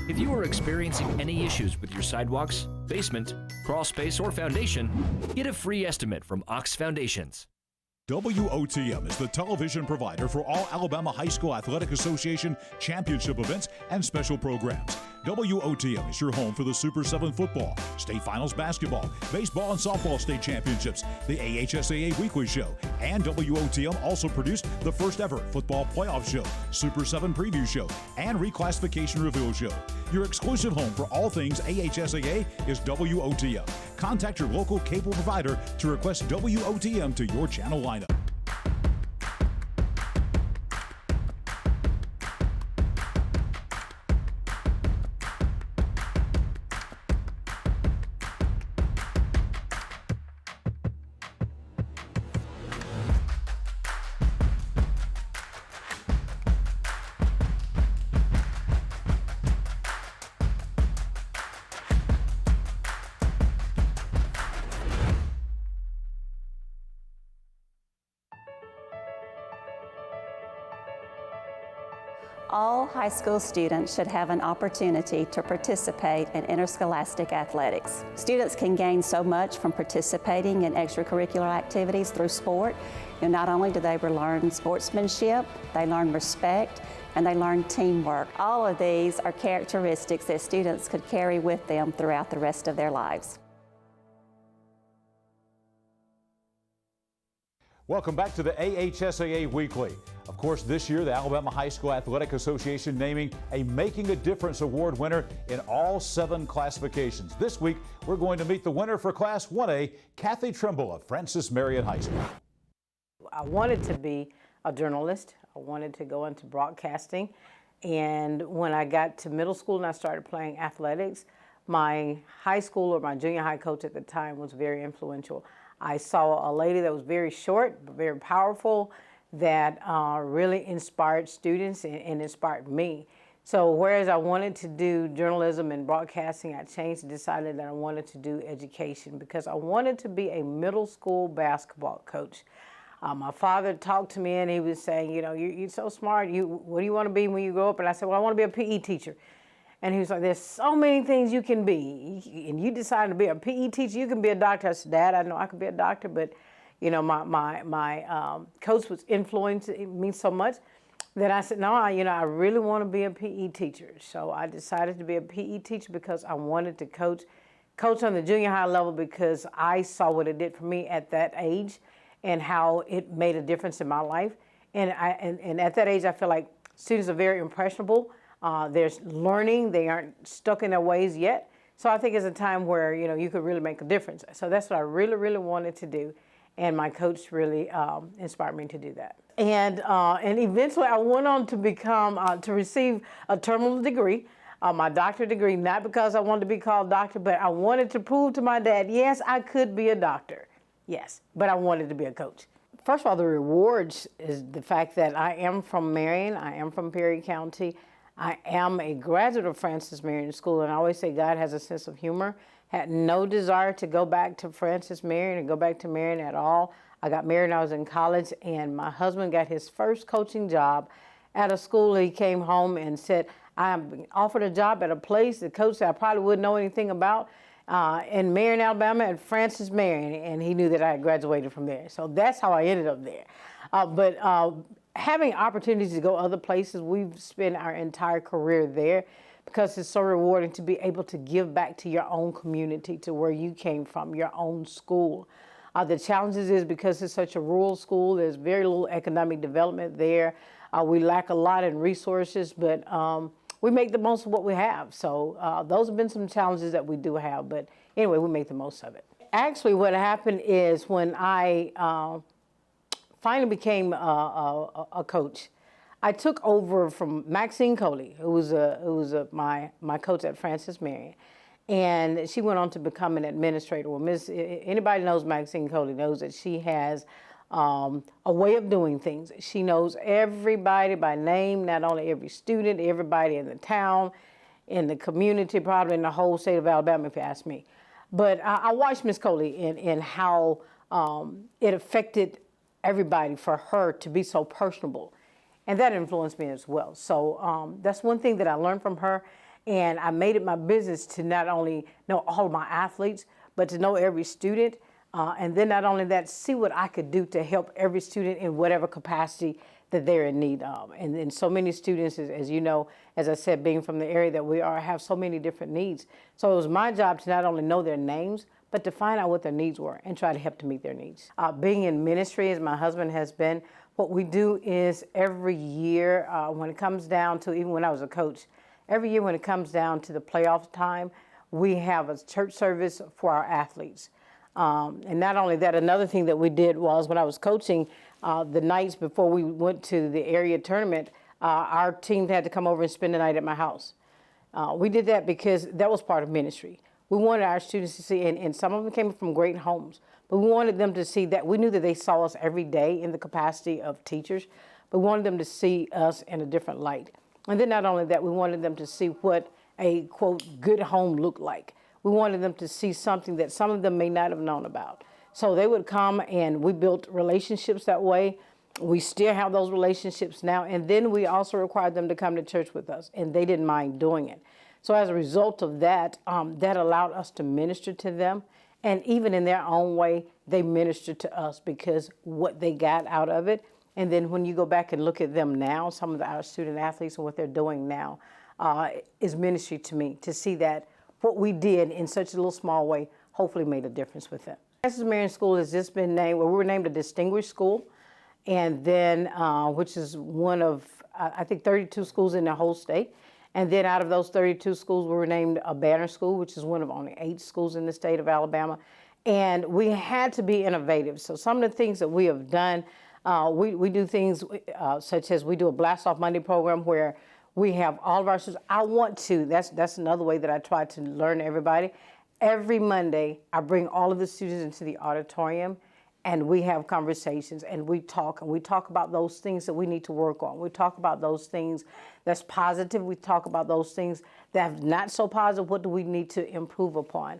If you are experiencing any issues with your sidewalks, basement, crawl space, or foundation, get a free estimate from Ox Foundations. WOTM is the television provider for all Alabama High School Athletic Association championship events and special programs. WOTM is your home for the Super 7 football, state finals basketball, baseball and softball state championships, the AHSAA weekly show, and WOTM also produced the first ever football playoff show, Super 7 preview show, and reclassification reveal show. Your exclusive home for all things AHSAA is WOTM. Contact your local cable provider to request WOTM to your channel lineup. All high school students should have an opportunity to participate in interscholastic athletics. Students can gain so much from participating in extracurricular activities through sport. Not only do they learn sportsmanship, they learn respect, and they learn teamwork. All of these are characteristics that students could carry with them throughout the rest of their lives. Welcome back to the AHSAA Weekly. Of course, this year, the Alabama High School Athletic Association naming a Making a Difference Award winner in all 7 classifications. This week, we're going to meet the winner for Class 1A, Kathy Trimble of Francis Marion High School. I wanted to be a journalist. I wanted to go into broadcasting. And when I got to middle school and I started playing athletics, my high school or my junior high coach at the time was very influential. I saw a lady that was very short, but very powerful, that really inspired students and inspired me. So whereas I wanted to do journalism and broadcasting, I changed and decided that I wanted to do education because I wanted to be a middle school basketball coach. My father talked to me and he was saying, you know, you're so smart. What do you want to be when you grow up? And I said, well, I want to be a PE teacher. And he was like, there's so many things you can be. And you decided to be a PE teacher, you can be a doctor. I said, Dad, I know I could be a doctor, but you know, my coach was influencing me so much that I said, no, I really want to be a PE teacher. So I decided to be a PE teacher because I wanted to coach on the junior high level because I saw what it did for me at that age and how it made a difference in my life. And at that age, I feel like students are very impressionable. They're learning, they aren't stuck in their ways yet. So I think it's a time where, you know, you could really make a difference. So that's what I really, really wanted to do. And my coach really inspired me to do that. And eventually I went on to become, to receive a terminal degree, my doctorate degree, not because I wanted to be called doctor, but I wanted to prove to my dad, yes, I could be a doctor. Yes, but I wanted to be a coach. First of all, the rewards is the fact that I am from Marion, I am from Perry County, I am a graduate of Francis Marion School, and I always say God has a sense of humor. Had no desire to go back to Francis Marion and go back to Marion at all. I got married when I was in college, and my husband got his first coaching job at a school. He came home and said, I'm offered a job at a place, the coach said I probably wouldn't know anything about, in Marion, Alabama, at Francis Marion, and he knew that I had graduated from there. So that's how I ended up there. But having opportunities to go other places, we've spent our entire career there because it's so rewarding to be able to give back to your own community, to where you came from, your own school. The challenges is because it's such a rural school, there's very little economic development there. We lack a lot in resources, but we make the most of what we have. So those have been some challenges that we do have, but anyway, we make the most of it. Actually, what happened is when I finally became a coach, I took over from Maxine Coley, who was my coach at Francis Marion, and she went on to become an administrator. Well, anybody knows Maxine Coley knows that she has a way of doing things. She knows everybody by name, not only every student, everybody in the town, in the community, probably in the whole state of Alabama, if you ask me. But I watched Miss Coley in how it affected everybody for her to be so personable. And that influenced me as well. So that's one thing that I learned from her. And I made it my business to not only know all of my athletes, but to know every student. And then not only that, see what I could do to help every student in whatever capacity that they're in need of. And so many students, as you know, as I said, being from the area that we are, have so many different needs. So it was my job to not only know their names, but to find out what their needs were and try to help to meet their needs. Being in ministry, as my husband has been, what we do is every year, when it comes down to, even when I was a coach, every year when it comes down to the playoff time, we have a church service for our athletes. And not only that, another thing that we did was when I was coaching, the nights before we went to the area tournament, our team had to come over and spend the night at my house. We did that because that was part of ministry. We wanted our students to see, and some of them came from great homes, but we wanted them to see that we knew that they saw us every day in the capacity of teachers, but we wanted them to see us in a different light. And then not only that, we wanted them to see what a, quote, good home looked like. We wanted them to see something that some of them may not have known about. So they would come and we built relationships that way. We still have those relationships now. And then we also required them to come to church with us, and they didn't mind doing it. So as a result of that, that allowed us to minister to them. And even in their own way, they ministered to us because what they got out of it. And then when you go back and look at them now, some of our student athletes and what they're doing now is ministry to me, to see that what we did in such a little small way hopefully made a difference with them. Francis Marion School has just been named, well, we were named a distinguished school, and then, which is one of, I think, 32 schools in the whole state. And then out of those 32 schools, we were named a banner school, which is one of only 8 schools in the state of Alabama. And we had to be innovative. So some of the things that we have done, we do things such as we do a Blast Off Monday program where we have all of our students. I want to, that's another way that I try to learn everybody. Every Monday, I bring all of the students into the auditorium and we have conversations and we talk about those things that we need to work on. We talk about those things that's positive. We talk about those things that are not so positive. What do we need to improve upon?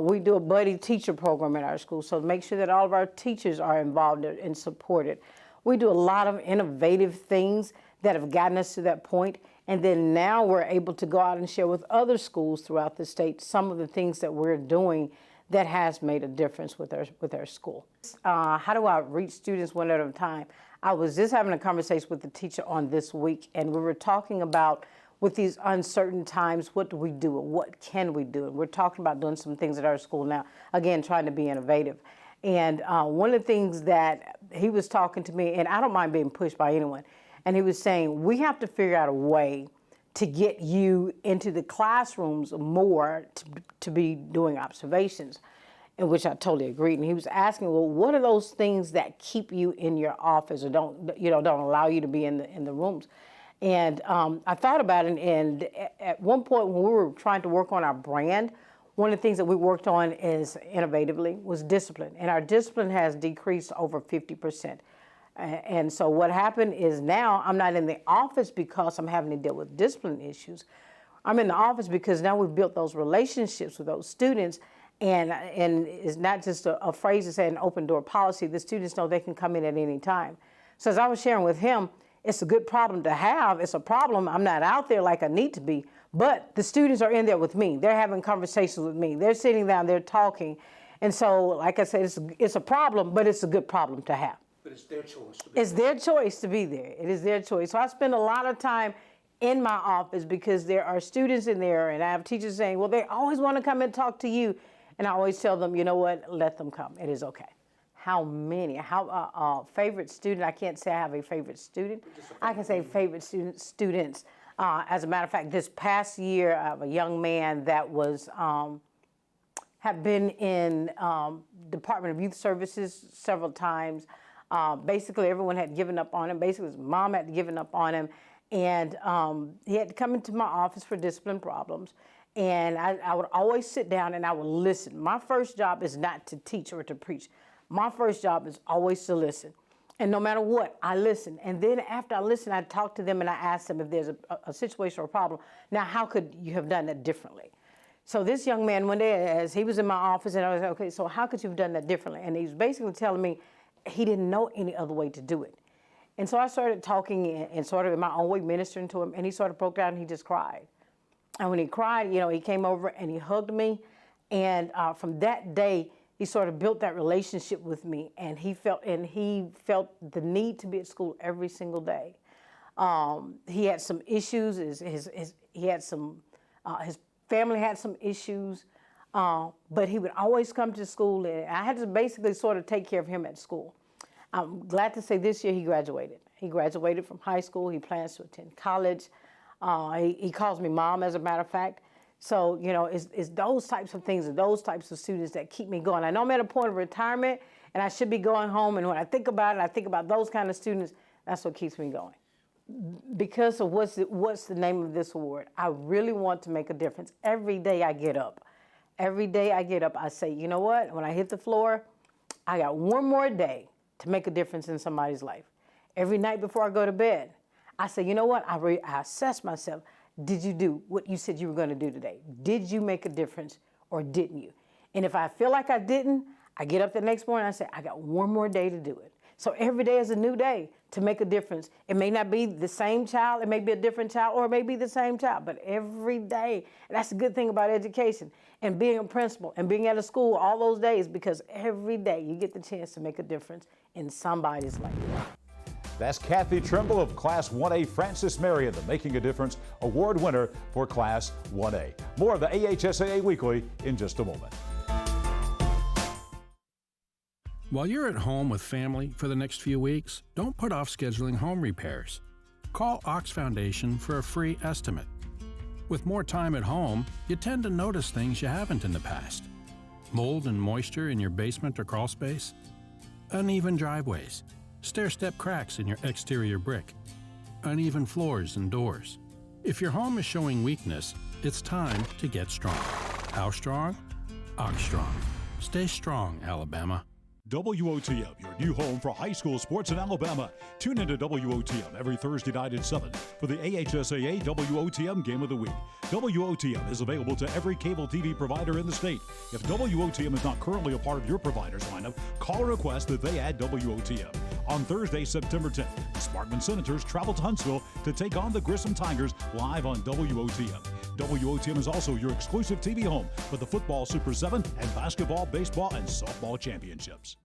We do a buddy teacher program at our school, so make sure that all of our teachers are involved and supported. We do a lot of innovative things that have gotten us to that point. And then now we're able to go out and share with other schools throughout the state some of the things that we're doing that has made a difference with our school. How do I reach students one at a time? I was just having a conversation with the teacher on this week, and we were talking about with these uncertain times, what do we do and what can we do? And we're talking about doing some things at our school now, again, trying to be innovative. And one of the things that he was talking to me, and I don't mind being pushed by anyone, and he was saying, we have to figure out a way to get you into the classrooms more to be doing observations, in which I totally agreed. And he was asking, well, what are those things that keep you in your office or don't allow you to be in the rooms? And I thought about it, and at one point when we were trying to work on our brand, one of the things that we worked on is innovatively was discipline. And our discipline has decreased over 50%. And so what happened is now I'm not in the office because I'm having to deal with discipline issues. I'm in the office because now we've built those relationships with those students, and it's not just a phrase to say an open door policy. The students know they can come in at any time. So as I was sharing with him, it's a good problem to have. It's a problem. I'm not out there like I need to be, but the students are in there with me. They're having conversations with me. They're sitting down, they're talking. And so, like I said, it's a problem, but it's a good problem to have. But it's their choice to be It's their choice to be there. It is their choice. So I spend a lot of time in my office because there are students in there, and I have teachers saying, well, they always want to come and talk to you. And I always tell them, you know what, let them come. It is okay. How many? Favorite student? I can't say I have a favorite student. I can say favorite students. As a matter of fact, this past year, I have a young man that was have been in Department of Youth Services several times. Basically, everyone had given up on him. Basically, his mom had given up on him. And he had to come into my office for discipline problems. And I would always sit down and I would listen. My first job is not to teach or to preach. My first job is always to listen. And no matter what, I listen. And then after I listen, I talk to them and I ask them if there's a situation or a problem. Now, how could you have done that differently? So this young man, one day, as he was in my office, and I was like, okay, so how could you have done that differently? And he was basically telling me he didn't know any other way to do it. And so I started talking and sort of in my own way ministering to him, and he sort of broke down and he just cried. And when he cried, he came over and he hugged me. And from that day, he sort of built that relationship with me, and he felt the need to be at school every single day. He had some issues. His family had some issues, but he would always come to school, and I had to basically sort of take care of him at school. I'm glad to say this year he graduated. He graduated from high school. He plans to attend college. He calls me mom, as a matter of fact. So, it's those types of things and those types of students that keep me going. I know I'm at a point of retirement and I should be going home, and when I think about it, I think about those kind of students. That's what keeps me going. Because of what's the name of this award, I really want to make a difference. Every day I get up, I say, you know what? When I hit the floor, I got one more day to make a difference in somebody's life. Every night before I go to bed, I say, you know what? I assess myself. Did you do what you said you were going to do today? Did you make a difference or didn't you? And if I feel like I didn't, I get up the next morning and I say, I got one more day to do it. So every day is a new day to make a difference. It may not be the same child, it may be a different child, or it may be the same child, but every day. And that's the good thing about education and being a principal and being at a school all those days, because every day you get the chance to make a difference in somebody's life. That's Kathy Trimble of Class 1A Francis Marion, the Making a Difference Award winner for Class 1A. More of the AHSAA Weekly in just a moment. While you're at home with family for the next few weeks, don't put off scheduling home repairs. Call Ox Foundation for a free estimate. With more time at home, you tend to notice things you haven't in the past. Mold and moisture in your basement or crawl space, uneven driveways, stair-step cracks in your exterior brick, uneven floors and doors. If your home is showing weakness, it's time to get strong. How strong? Ox Strong. Stay strong, Alabama. WOTM, your new home for high school sports in Alabama. Tune into WOTM every Thursday night at 7 for the AHSAA WOTM Game of the Week. WOTM is available to every cable TV provider in the state. If WOTM is not currently a part of your provider's lineup, call a request that they add WOTM. On Thursday, September 10th, the Sparkman Senators travel to Huntsville to take on the Grissom Tigers live on WOTM. WOTM is also your exclusive TV home for the football Super 7 and basketball, baseball, and softball championships.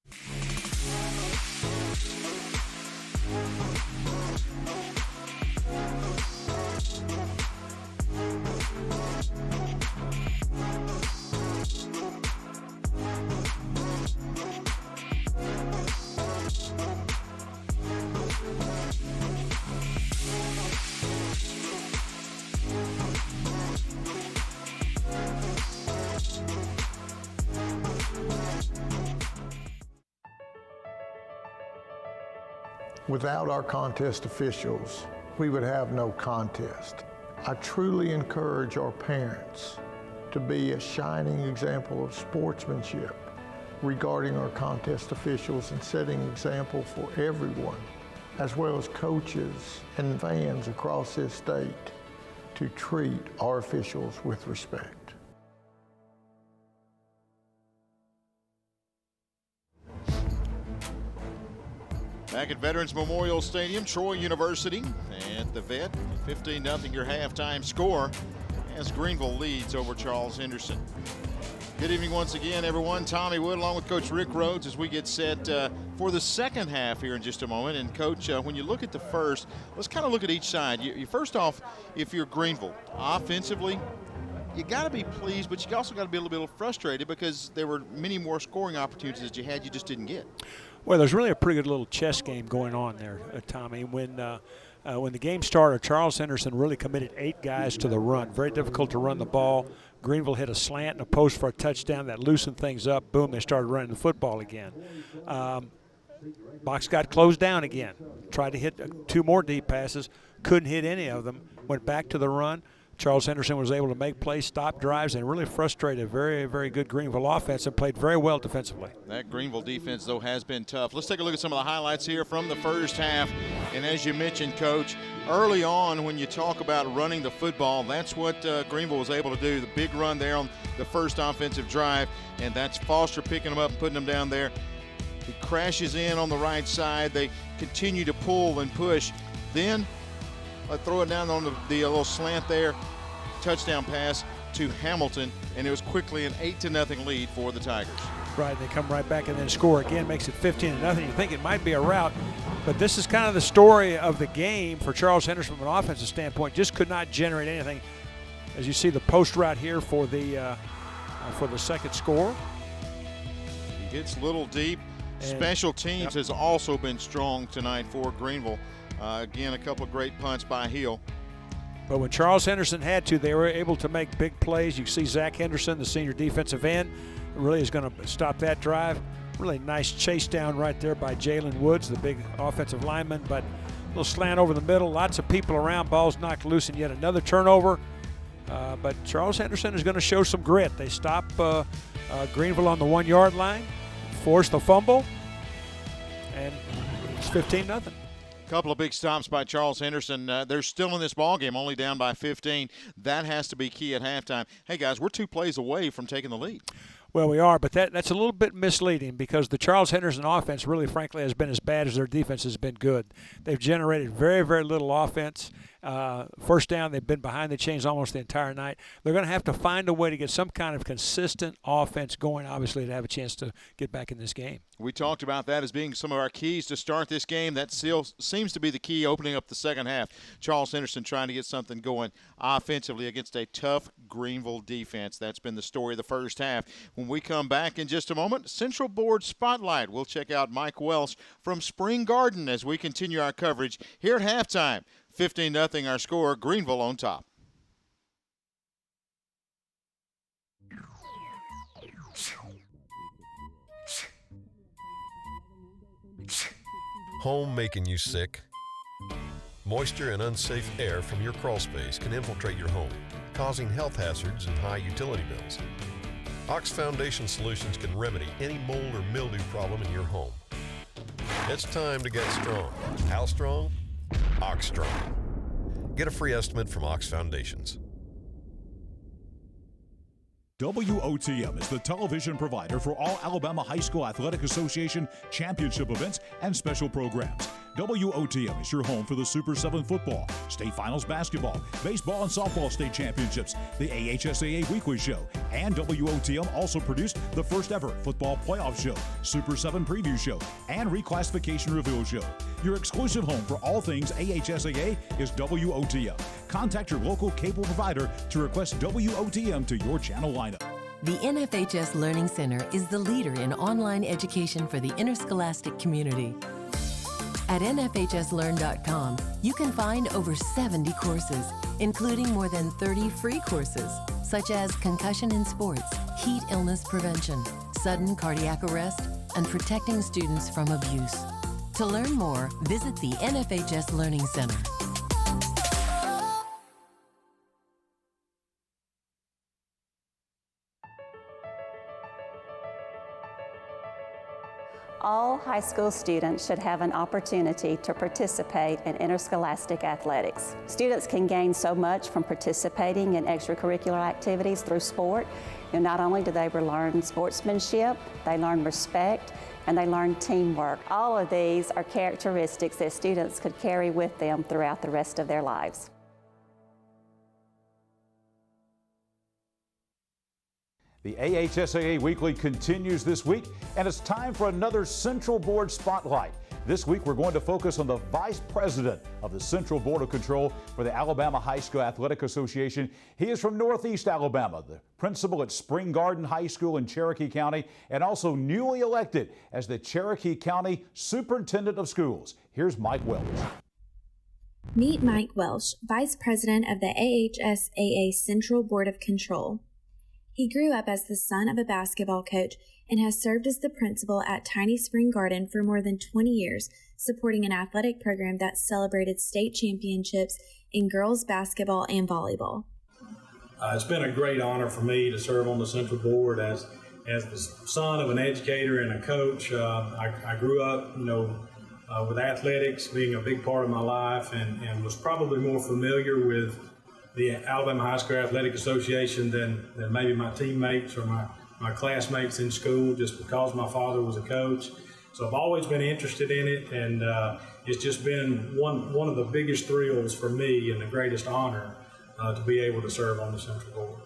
Without our contest officials, we would have no contest. I truly encourage our parents to be a shining example of sportsmanship regarding our contest officials and setting example for everyone, as well as coaches and fans across this state, to treat our officials with respect. Back at Veterans Memorial Stadium, Troy University at the Vet, 15-0 your halftime score as Greenville leads over Charles Henderson. Good evening once again, everyone. Tommy Wood along with Coach Rick Rhodes as we get set for the second half here in just a moment. And Coach, when you look at the first, let's kind of look at each side. You first off, if you're Greenville, offensively, you got to be pleased, but you also got to be a little bit frustrated because there were many more scoring opportunities that you just didn't get. Well, there's really a pretty good little chess game going on there, Tommy. When the game started, Charles Henderson really committed 8 guys to the run. Very difficult to run the ball. Greenville hit a slant and a post for a touchdown that loosened things up. Boom, they started running the football again. Box got closed down again. Tried to hit 2 more deep passes. Couldn't hit any of them. Went back to the run. Charles Henderson was able to make plays, stop drives, and really frustrate a very, very good Greenville offense and played very well defensively. That Greenville defense, though, has been tough. Let's take a look at some of the highlights here from the first half. And as you mentioned, Coach, early on when you talk about running the football, that's what Greenville was able to do. The big run there on the first offensive drive, and that's Foster picking them up and putting them down there. He crashes in on the right side. They continue to pull and push. Then throw it down on the little slant there. Touchdown pass to Hamilton, and it was quickly an 8-0 lead for the Tigers. Right, they come right back and then score again, makes it 15-0. You think it might be a rout, but this is kind of the story of the game for Charles Henderson from an offensive standpoint. Just could not generate anything. As you see the post route here for the second score. He hits little deep. Special teams has also been strong tonight for Greenville. Again, a couple of great punts by Hill. But when Charles Henderson had to, they were able to make big plays. You see Zach Henderson, the senior defensive end, really is going to stop that drive. Really nice chase down right there by Jalen Woods, the big offensive lineman, but a little slant over the middle, lots of people around, ball's knocked loose, and yet another turnover. But Charles Henderson is going to show some grit. They stop Greenville on the 1-yard line, force the fumble, and it's 15-0. Couple of big stops by Charles Henderson. They're still in this ball game, only down by 15. That has to be key at halftime. Hey, guys, we're 2 plays away from taking the lead. Well, we are, but that's a little bit misleading because the Charles Henderson offense really, frankly, has been as bad as their defense has been good. They've generated very, very little offense. First down, they've been behind the chains almost the entire night. They're going to have to find a way to get some kind of consistent offense going, obviously, to have a chance to get back in this game. We talked about that as being some of our keys to start this game. That still seems to be the key opening up the second half. Charles Henderson trying to get something going offensively against a tough Greenville defense. That's been the story of the first half. When we come back in just a moment, Central Board Spotlight. We'll check out Mike Welsh from Spring Garden as we continue our coverage here at halftime. 15-0 our score, Greenville on top. Home making you sick? Moisture and unsafe air from your crawl space can infiltrate your home, causing health hazards and high utility bills. Ox Foundation Solutions can remedy any mold or mildew problem in your home. It's time to get strong. How strong? Ox Strong. Get a free estimate from Ox Foundations. WOTM is the television provider for all Alabama High School Athletic Association championship events and special programs. WOTM is your home for the Super 7 football, state finals basketball, baseball and softball state championships, the AHSAA weekly show, and WOTM also produced the first ever football playoff show, Super 7 preview show, and reclassification reveal show. Your exclusive home for all things AHSAA is WOTM. Contact your local cable provider to request WOTM to your channel lineup. The NFHS Learning Center is the leader in online education for the interscholastic community. At nfhslearn.com, you can find over 70 courses, including more than 30 free courses, such as concussion in sports, heat illness prevention, sudden cardiac arrest, and protecting students from abuse. To learn more, visit the NFHS Learning Center. All high school students should have an opportunity to participate in interscholastic athletics. Students can gain so much from participating in extracurricular activities through sport. Not only do they learn sportsmanship, they learn respect, and they learn teamwork. All of these are characteristics that students could carry with them throughout the rest of their lives. The AHSAA Weekly continues this week, and it's time for another Central Board Spotlight. This week, we're going to focus on the Vice President of the Central Board of Control for the Alabama High School Athletic Association. He is from Northeast Alabama, the principal at Spring Garden High School in Cherokee County, and also newly elected as the Cherokee County Superintendent of Schools. Here's Mike Welch. Meet Mike Welch, Vice President of the AHSAA Central Board of Control. He grew up as the son of a basketball coach and has served as the principal at Tiny Spring Garden for more than 20 years, supporting an athletic program that celebrated state championships in girls basketball and volleyball. It's been a great honor for me to serve on the Central Board as the son of an educator and a coach. I grew up, with athletics being a big part of my life, and was probably more familiar with the Alabama High School Athletic Association than maybe my teammates or my classmates in school, just because my father was a coach. So I've always been interested in it, and it's just been one of the biggest thrills for me and the greatest honor to be able to serve on the Central Board.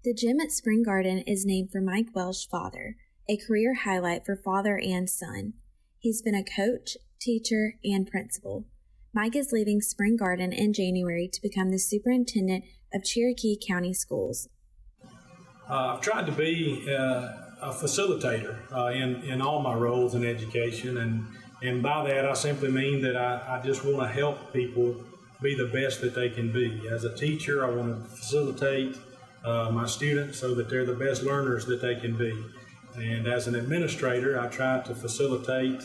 The gym at Spring Garden is named for Mike Welsh's father, a career highlight for father and son. He's been a coach, teacher, and principal. Mike is leaving Spring Garden in January to become the superintendent of Cherokee County Schools. I've tried to be a facilitator in all my roles in education, and by that I simply mean that I just want to help people be the best that they can be. As a teacher, I want to facilitate my students so that they're the best learners that they can be. And as an administrator, I try to facilitate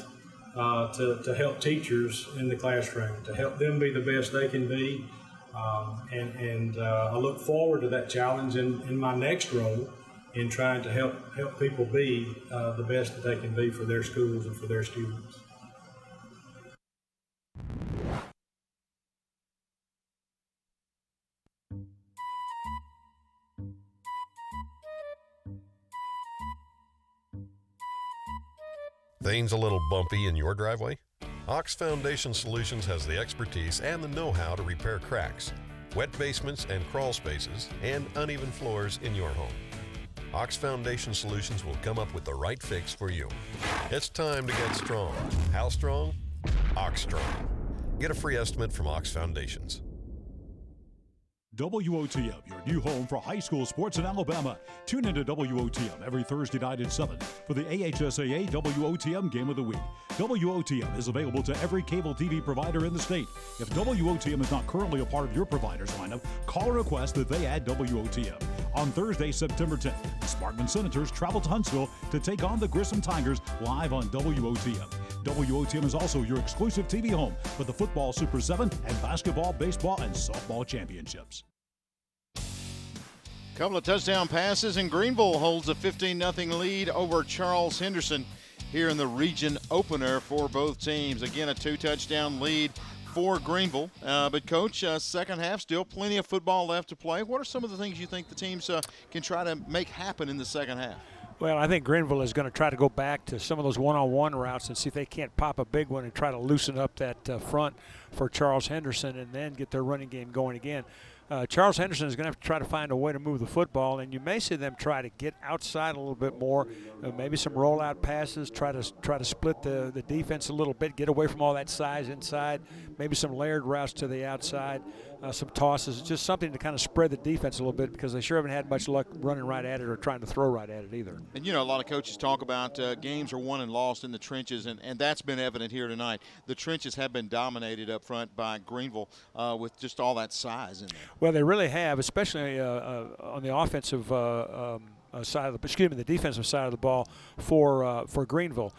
to help teachers in the classroom, to help them be the best they can be. I look forward to that challenge in my next role in trying to help people be the best that they can be for their schools and for their students. Things a little bumpy in your driveway? Ox Foundation Solutions has the expertise and the know-how to repair cracks, wet basements and crawl spaces, and uneven floors in your home. Ox Foundation Solutions will come up with the right fix for you. It's time to get strong. How strong? Ox Strong. Get a free estimate from Ox Foundations. WOTM, your new home for high school sports in Alabama. Tune into WOTM every Thursday night at 7 for the AHSAA WOTM Game of the Week. WOTM is available to every cable TV provider in the state. If WOTM is not currently a part of your provider's lineup, call or request that they add WOTM. On Thursday, September 10th, the Sparkman Senators travel to Huntsville to take on the Grissom Tigers live on WOTM. WOTM is also your exclusive TV home for the football Super 7 and basketball, baseball, and softball championships. Couple of touchdown passes, and Greenville holds a 15-0 lead over Charles Henderson here in the region opener for both teams. Again, a 2-touchdown lead for Greenville. But, Coach, second half, still plenty of football left to play. What are some of the things you think the teams can try to make happen in the second half? Well, I think Greenville is going to try to go back to some of those one-on-one routes and see if they can't pop a big one and try to loosen up that front for Charles Henderson and then get their running game going again. Charles Henderson is going to have to try to find a way to move the football, and you may see them try to get outside a little bit more, maybe some rollout passes, try to split the defense a little bit, get away from all that size inside, maybe some layered routes to the outside, some tosses, just something to kind of spread the defense a little bit because they sure haven't had much luck running right at it or trying to throw right at it either. And, a lot of coaches talk about games are won and lost in the trenches, and that's been evident here tonight. The trenches have been dominated up front by Greenville with just all that size in there. Well, they really have, especially on the offensive side of the defensive side of the ball for Greenville.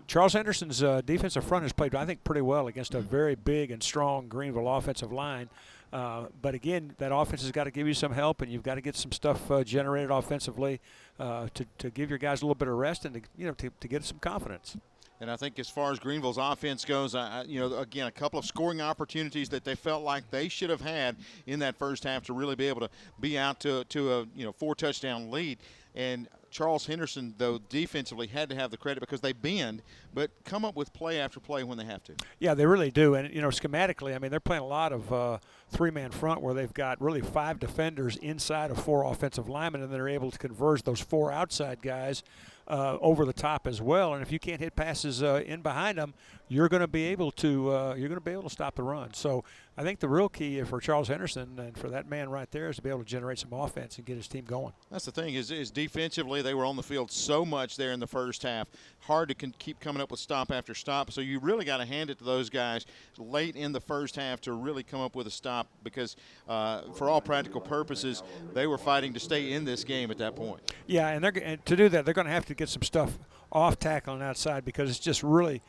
Charles Henderson's defensive front has played, I think, pretty well against a very big and strong Greenville offensive line. But again, that offense has got to give you some help, and you've got to get some stuff generated offensively to give your guys a little bit of rest and to get some confidence. And I think as far as Greenville's offense goes, again, a couple of scoring opportunities that they felt like they should have had in that first half to really be able to be out to a 4-touchdown lead. And Charles Henderson, though, defensively had to have the credit because they bend, but come up with play after play when they have to. Yeah, they really do. And, schematically, I mean, they're playing a lot of three-man front where they've got really 5 defenders inside of 4 offensive linemen, and they're able to converge those 4 outside guys over the top as well. And if you can't hit passes in behind them, you're going to be able to stop the run. So I think the real key for Charles Henderson and for that man right there is to be able to generate some offense and get his team going. That's the thing is defensively they were on the field so much there in the first half. Hard to keep coming up with stop after stop. So you really got to hand it to those guys late in the first half to really come up with a stop because for all practical purposes, they were fighting to stay in this game at that point. Yeah, and to do that, they're going to have to get some stuff off tackle and outside because it's just really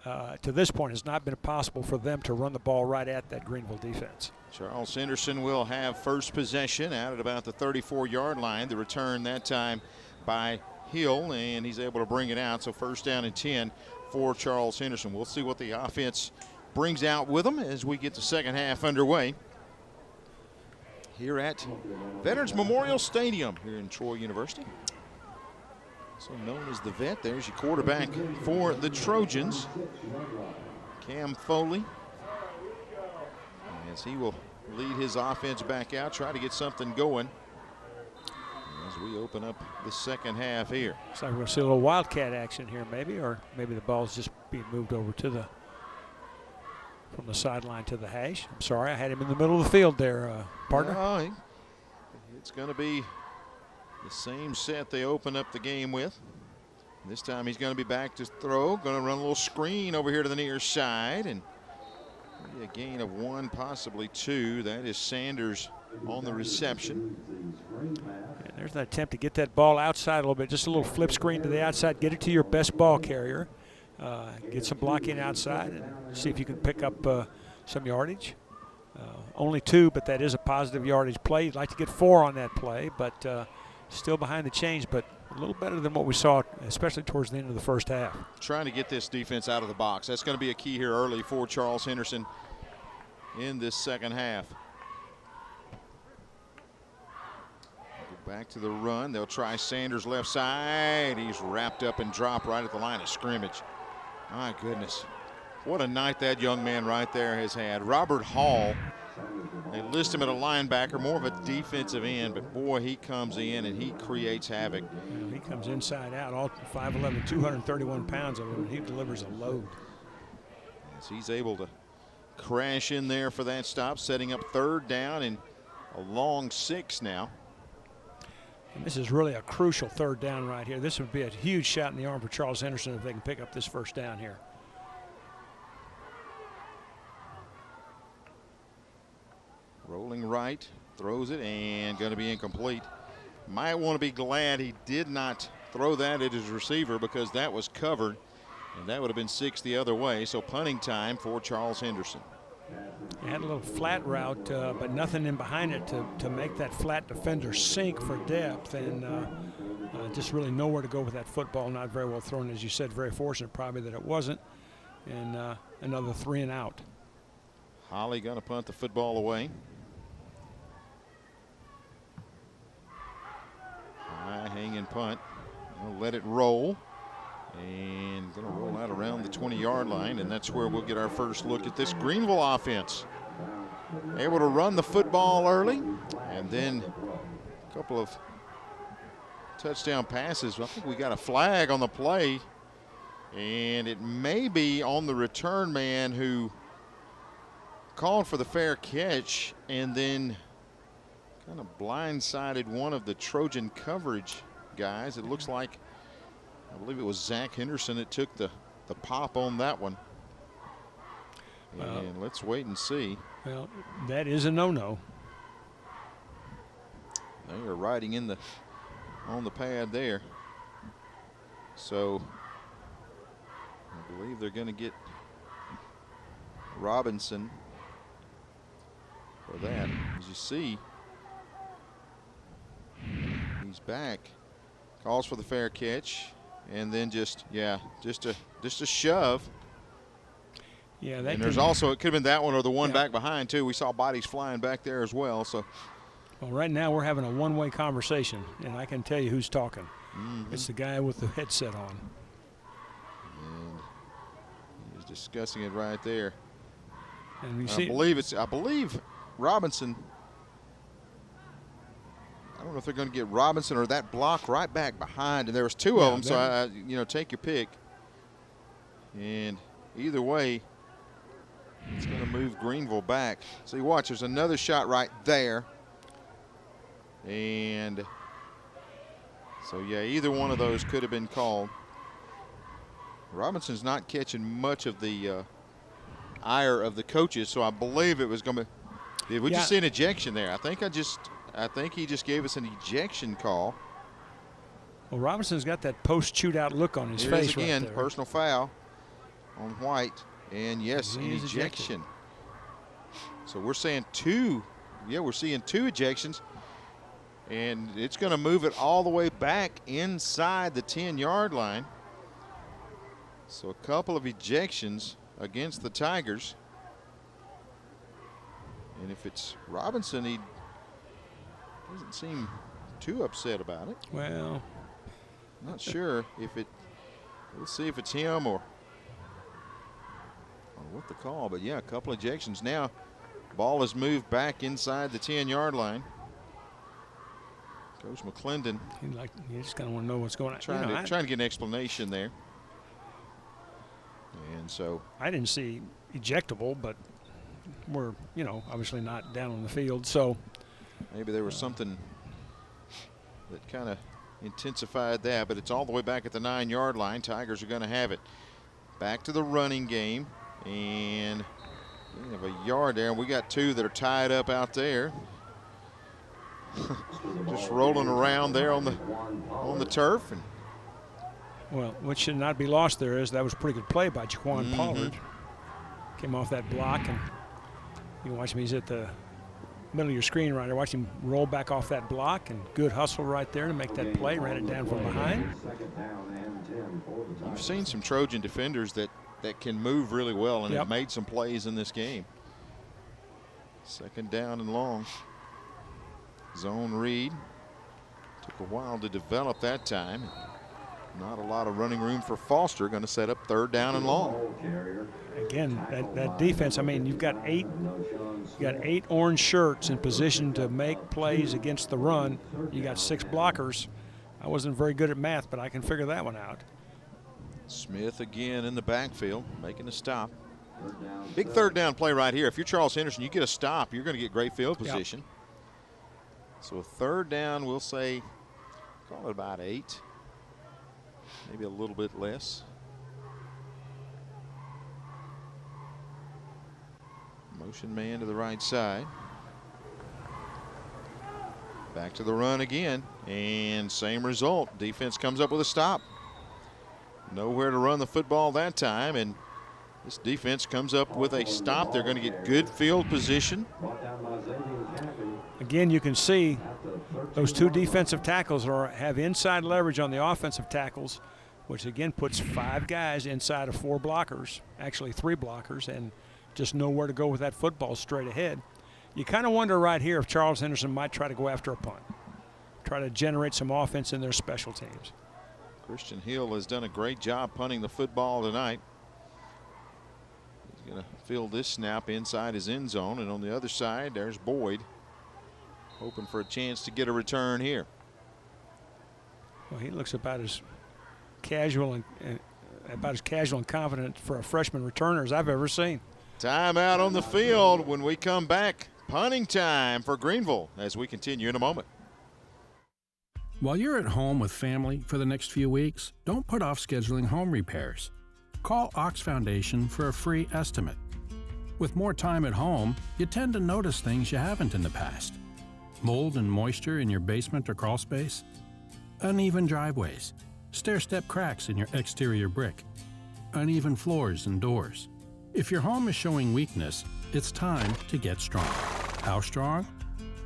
to this point, it's not been possible for them to run the ball right at that Greenville defense. Charles Henderson will have first possession out at about the 34-yard line. The return that time by Hill, and he's able to bring it out. So first down and 10 for Charles Henderson. We'll see what the offense brings out with them as we get the second half underway here at Veterans Memorial Stadium here in Troy University. So known as the Vet. There's your quarterback for the Trojans, Cam Foley, as he will lead his offense back out, try to get something going as we open up the second half here. Looks like we're going to see a little Wildcat action here maybe, or maybe the ball's just being moved over to the from the sideline to the hash. I'm sorry, I had him in the middle of the field there, partner. Oh, it's going to be the same set they open up the game with. This time he's going to be back to throw. Going to run a little screen over here to the near side, and maybe a gain of 1, possibly 2. That is Sanders on the reception. And there's that attempt to get that ball outside a little bit. Just a little flip screen to the outside. Get it to your best ball carrier. Get some blocking outside and see if you can pick up some yardage. Only 2, but that is a positive yardage play. You'd like to get 4 on that play, but still behind the chains, but a little better than what we saw, especially towards the end of the first half. Trying to get this defense out of the box. That's going to be a key here early for Charles Henderson in this second half. Go back to the run. They'll try Sanders left side. He's wrapped up and dropped right at the line of scrimmage. My goodness. What a night that young man right there has had. Robert Hall. They list him at a linebacker, more of a defensive end, but boy, he comes in and he creates havoc. He comes inside out, all 5'11", 231 pounds of him, and he delivers a load. As he's able to crash in there for that stop, setting up third down and a long 6 now. And this is really a crucial third down right here. This would be a huge shot in the arm for Charles Henderson if they can pick up this first down here. Rolling right, throws it, and going to be incomplete. Might want to be glad he did not throw that at his receiver because that was covered, and that would have been 6 the other way. So punting time for Charles Henderson. He had a little flat route, but nothing in behind it to make that flat defender sink for depth, and just really nowhere to go with that football. Not very well thrown, as you said. Very fortunate probably that it wasn't. And another 3 and out. Holly going to punt the football away. High hanging punt. We'll let it roll. And going to roll out around the 20-yard line, and that's where we'll get our first look at this Greenville offense. Able to run the football early, and then a couple of touchdown passes. I think we got a flag on the play, and it may be on the return man who called for the fair catch and then kind of blindsided one of the Trojan coverage guys. It looks like, I believe it was Zach Henderson that took the pop on that one. And let's wait and see. Well, that is a no-no. They are riding on the pad there. So I believe they're going to get Robinson for that. As you see, he's back. Calls for the fair catch, and then just a shove. Yeah, and there's also, it could have been that one or the one back behind too. We saw bodies flying back there as well. So, well, right now we're having a one-way conversation, and I can tell you who's talking. Mm-hmm. It's the guy with the headset on. And he's discussing it right there. And we see, I believe Robinson. I don't know if they're going to get Robinson or that block right back behind, and there was 2 of them. So take your pick. And either way, it's going to move Greenville back. See, watch, there's another shot right there. And so, yeah, either one of those could have been called. Robinson's not catching much of the ire of the coaches, so I believe it was going to. Did we just see an ejection there? I think he just gave us an ejection call. Well, Robinson's got that post-shootout look on his Here face it is again, right there. personal foul. on White. And yes, an He is ejection. So we're saying 2. Yeah, we're seeing 2 ejections. And it's going to move it all the way back inside the 10-yard line. So a couple of ejections against the Tigers. And if it's Robinson, he doesn't seem too upset about it. Well, not sure if it, we'll see if it's him or what the call, but yeah, a couple of ejections. Now, ball is moved back inside the 10-yard line. Coach McClendon. You just kind of want to know what's going on. Trying to get an explanation there. And so. I didn't see ejectable, but we're, obviously not down on the field, so. Maybe there was something that kind of intensified that, but it's all the way back at the 9-yard line. Tigers are going to have it. Back to the running game, and we have a yard there, and we got 2 that are tied up out there. Just rolling around there on the turf. And well, what should not be lost there is that was a pretty good play by Jaquan Pollard. Came off that block, and you can watch him. He's at the middle of your screen right there. Watch him roll back off that block, and good hustle right there to make that play. Ran it down from behind. You've seen some Trojan defenders that can move really well and have made some plays in this game. 2nd down and long. Zone read. Took a while to develop that time. Not a lot of running room for Foster. Going to set up 3rd down and long. Again, that defense. I mean, you've got 8 orange shirts in position to make plays against the run. You got 6 blockers. I wasn't very good at math, but I can figure that one out. Smith again in the backfield, making a stop. Big 3rd down play right here. If you're Charles Henderson, you get a stop, you're going to get great field position. So a 3rd down, we'll say, call it about 8, maybe a little bit less. Motion man to the right side. Back to the run again, and same result. Defense comes up with a stop. Nowhere to run the football that time, and this defense comes up with a stop. They're going to get good field position. Again, you can see those 2 defensive tackles have inside leverage on the offensive tackles, which again puts 5 guys inside of 4 blockers, actually 3 blockers, and just know where to go with that football straight ahead. You kind of wonder right here if Charles Henderson might try to go after a punt, try to generate some offense in their special teams. Christian Hill has done a great job punting the football tonight. He's going to field this snap inside his end zone, and on the other side, there's Boyd, hoping for a chance to get a return here. Well, he looks about as casual and confident for a freshman returner as I've ever seen. Timeout on the field. When we come back, punting time for Greenville as we continue in a moment. While you're at home with family for the next few weeks, don't put off scheduling home repairs. Call Ox Foundation for a free estimate. With more time at home, you tend to notice things you haven't in the past. Mold and moisture in your basement or crawl space, uneven driveways, stair-step cracks in your exterior brick, uneven floors and doors. If your home is showing weakness, it's time to get strong. How strong?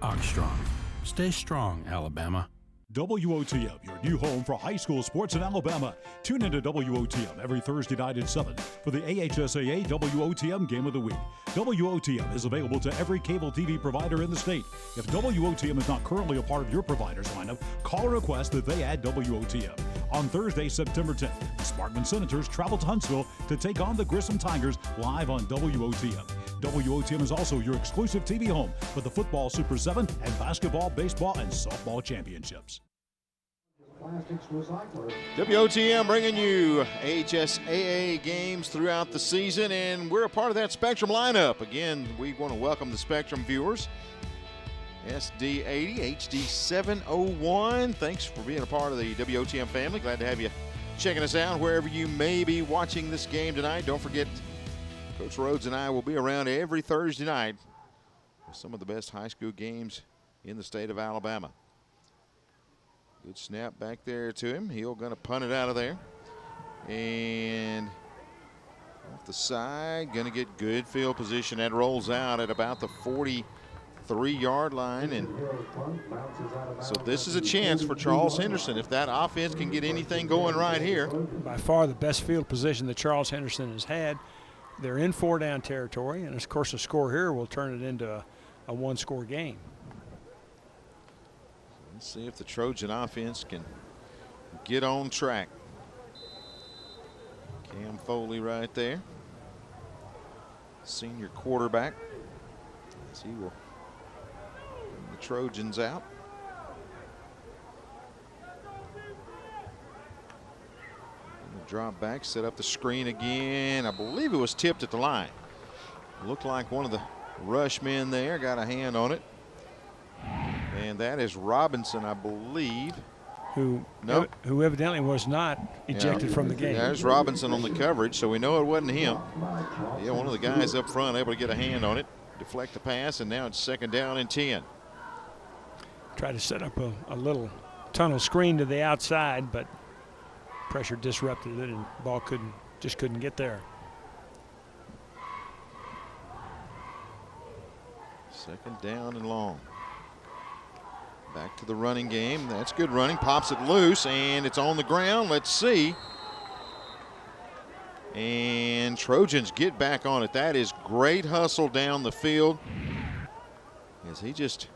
Ox Strong. Stay strong, Alabama. WOTM, your new home for high school sports in Alabama. Tune into WOTM every Thursday night at 7 for the AHSAA WOTM Game of the Week. WOTM is available to every cable TV provider in the state. If WOTM is not currently a part of your provider's lineup, call or request that they add WOTM. On Thursday, September 10th, the Sparkman Senators travel to Huntsville to take on the Grissom Tigers live on WOTM. WOTM is also your exclusive TV home for the football Super 7 and basketball, baseball, and softball championships. WOTM bringing you HSAA games throughout the season, and we're a part of that Spectrum lineup. Again, we want to welcome the Spectrum viewers. SD80, HD701. Thanks for being a part of the WOTM family. Glad to have you checking us out wherever you may be watching this game tonight. Don't forget, Coach Rhodes and I will be around every Thursday night with some of the best high school games in the state of Alabama. Good snap back there to him. He'll going to punt it out of there. And the side, going to get good field position. That rolls out at about the 43-yard line. And so this is a chance for Charles Henderson if that offense can get anything going right here. By far the best field position that Charles Henderson has had. They're in 4-down territory, and of course a score here will turn it into a one-score game. Let's see if the Trojan offense can get on track. Cam Foley right there, senior quarterback, as he will bring the Trojans out. Drop back, set up the screen again. I believe it was tipped at the line. Looked like one of the rush men there got a hand on it. And that is Robinson, I believe. Who evidently was not ejected from the game. There's Robinson on the coverage, so we know it wasn't him. Yeah, one of the guys up front able to get a hand on it, deflect the pass, and now it's 2nd down and 10. Tried to set up a little tunnel screen to the outside, but pressure disrupted it, and ball just couldn't get there. 2nd down and long. Back to the running game. That's good running. Pops it loose, and it's on the ground. Let's see. And Trojans get back on it. That is great hustle down the field, as he just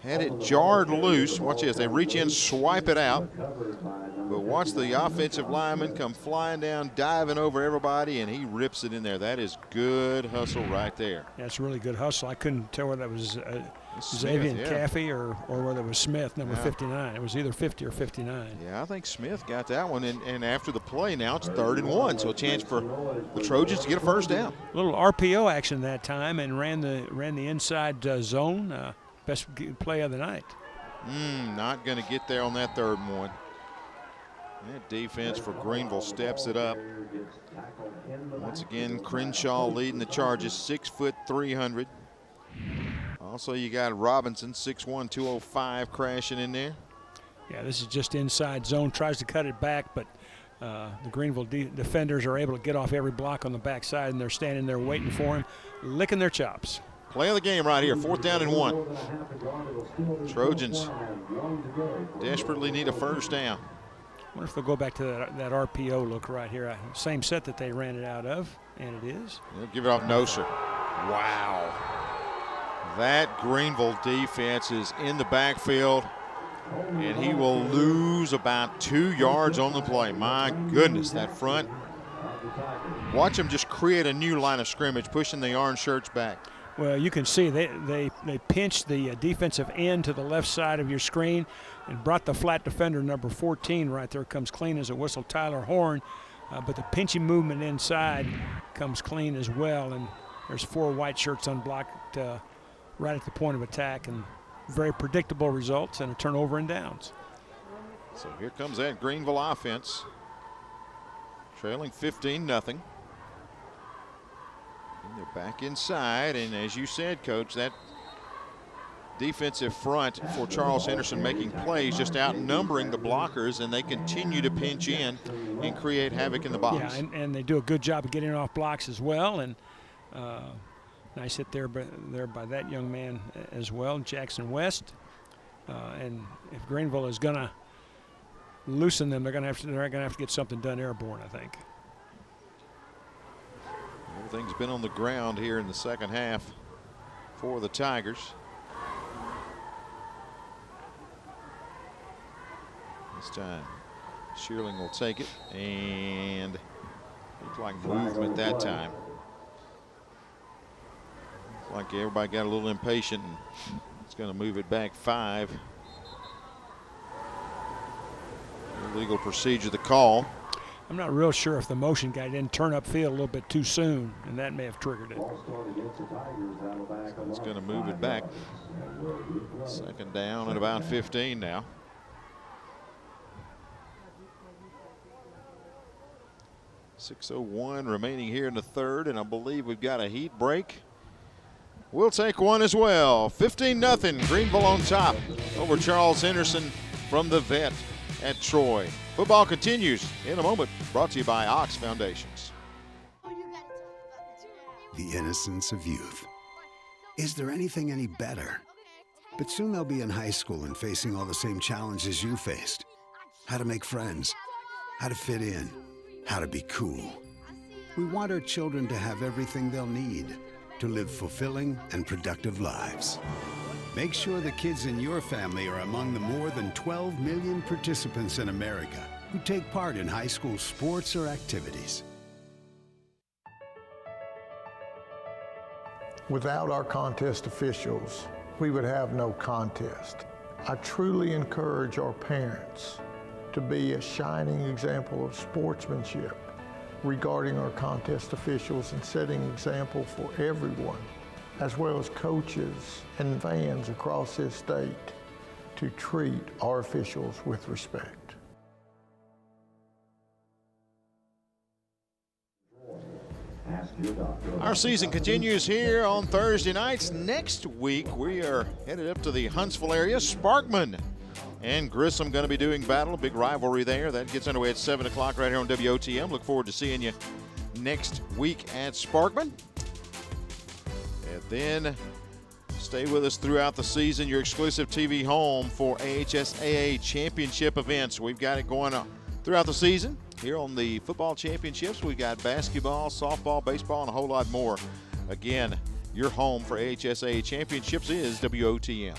had it jarred loose. Watch this. They reach in, swipe it out. But watch the offensive lineman come flying down, diving over everybody, and he rips it in there. That is good hustle right there. That's really good hustle. I couldn't tell whether that was Xavier Caffey or whether it was Smith, number 59. It was either 50 or 59. Yeah, I think Smith got that one. And after the play, now it's 3rd and 1. So a chance for the Trojans to get a first down. A little RPO action that time, and ran the inside zone. Best play of the night. Not going to get there on that 3rd and 1. That defense for Greenville steps it up. Once again, Crenshaw leading the charges, 6 foot 300. Also, you got Robinson, 6'1", 205, crashing in there. Yeah, this is just inside zone. Tries to cut it back, but the Greenville defenders are able to get off every block on the backside, and they're standing there waiting for him, licking their chops. Play of the game right here, 4th down and 1. Trojans desperately need a first down. I wonder if they'll go back to that RPO look right here. Same set that they ran it out of, and it is. They'll give it off Noser. Wow. That Greenville defense is in the backfield, and he will lose about 2 yards on the play. My goodness, that front. Watch him just create a new line of scrimmage, pushing the orange shirts back. Well, you can see they pinched the defensive end to the left side of your screen and brought the flat defender, number 14, right there. Comes clean as a whistle, Tyler Horn. But the pinching movement inside comes clean as well. And there's 4 white shirts unblocked right at the point of attack, and very predictable results and a turnover and downs. So here comes that Greenville offense, trailing 15-0. And they're back inside, and as you said, Coach, that defensive front for Charles Henderson making plays, just outnumbering the blockers, and they continue to pinch in and create havoc in the box. Yeah, and they do a good job of getting off blocks as well, and nice hit there by that young man as well, Jackson West. And if Greenville is going to loosen them, they're going to have to get something done airborne, I think. Everything's been on the ground here in the second half for the Tigers. This time, Shearling will take it, and looked like movement that time. Looks like everybody got a little impatient, and it's going to move it back 5. Illegal procedure, the call. I'm not real sure if the motion guy didn't turn upfield a little bit too soon, and that may have triggered it. So it's going to move it back. 2nd down at about 15 now. .601 remaining here in the 3rd, and I believe we've got a heat break. We'll take one as well. 15-0, Greenville on top over Charles Henderson from the vet at Troy. Football continues in a moment, brought to you by Ox Foundations. the innocence of youth. Is there anything any better? But soon they'll be in high school and facing all the same challenges you faced. How to make friends, how to fit in, how to be cool. We want our children to have everything they'll need to live fulfilling and productive lives. Make sure the kids in your family are among the more than 12 million participants in America who take part in high school sports or activities. Without our contest officials, we would have no contest. I truly encourage our parents to be a shining example of sportsmanship regarding our contest officials and setting example for everyone, as well as coaches and fans across this state, to treat our officials with respect. Our season continues here on Thursday nights. Next week, we are headed up to the Huntsville area. Sparkman and Grissom going to be doing battle, a big rivalry there. That gets underway at 7 o'clock right here on WOTM. Look forward to seeing you next week at Sparkman. And then stay with us throughout the season, your exclusive TV home for AHSAA championship events. We've got it going on throughout the season. Here on the football championships, we've got basketball, softball, baseball, and a whole lot more. Again, your home for AHSAA championships is WOTM.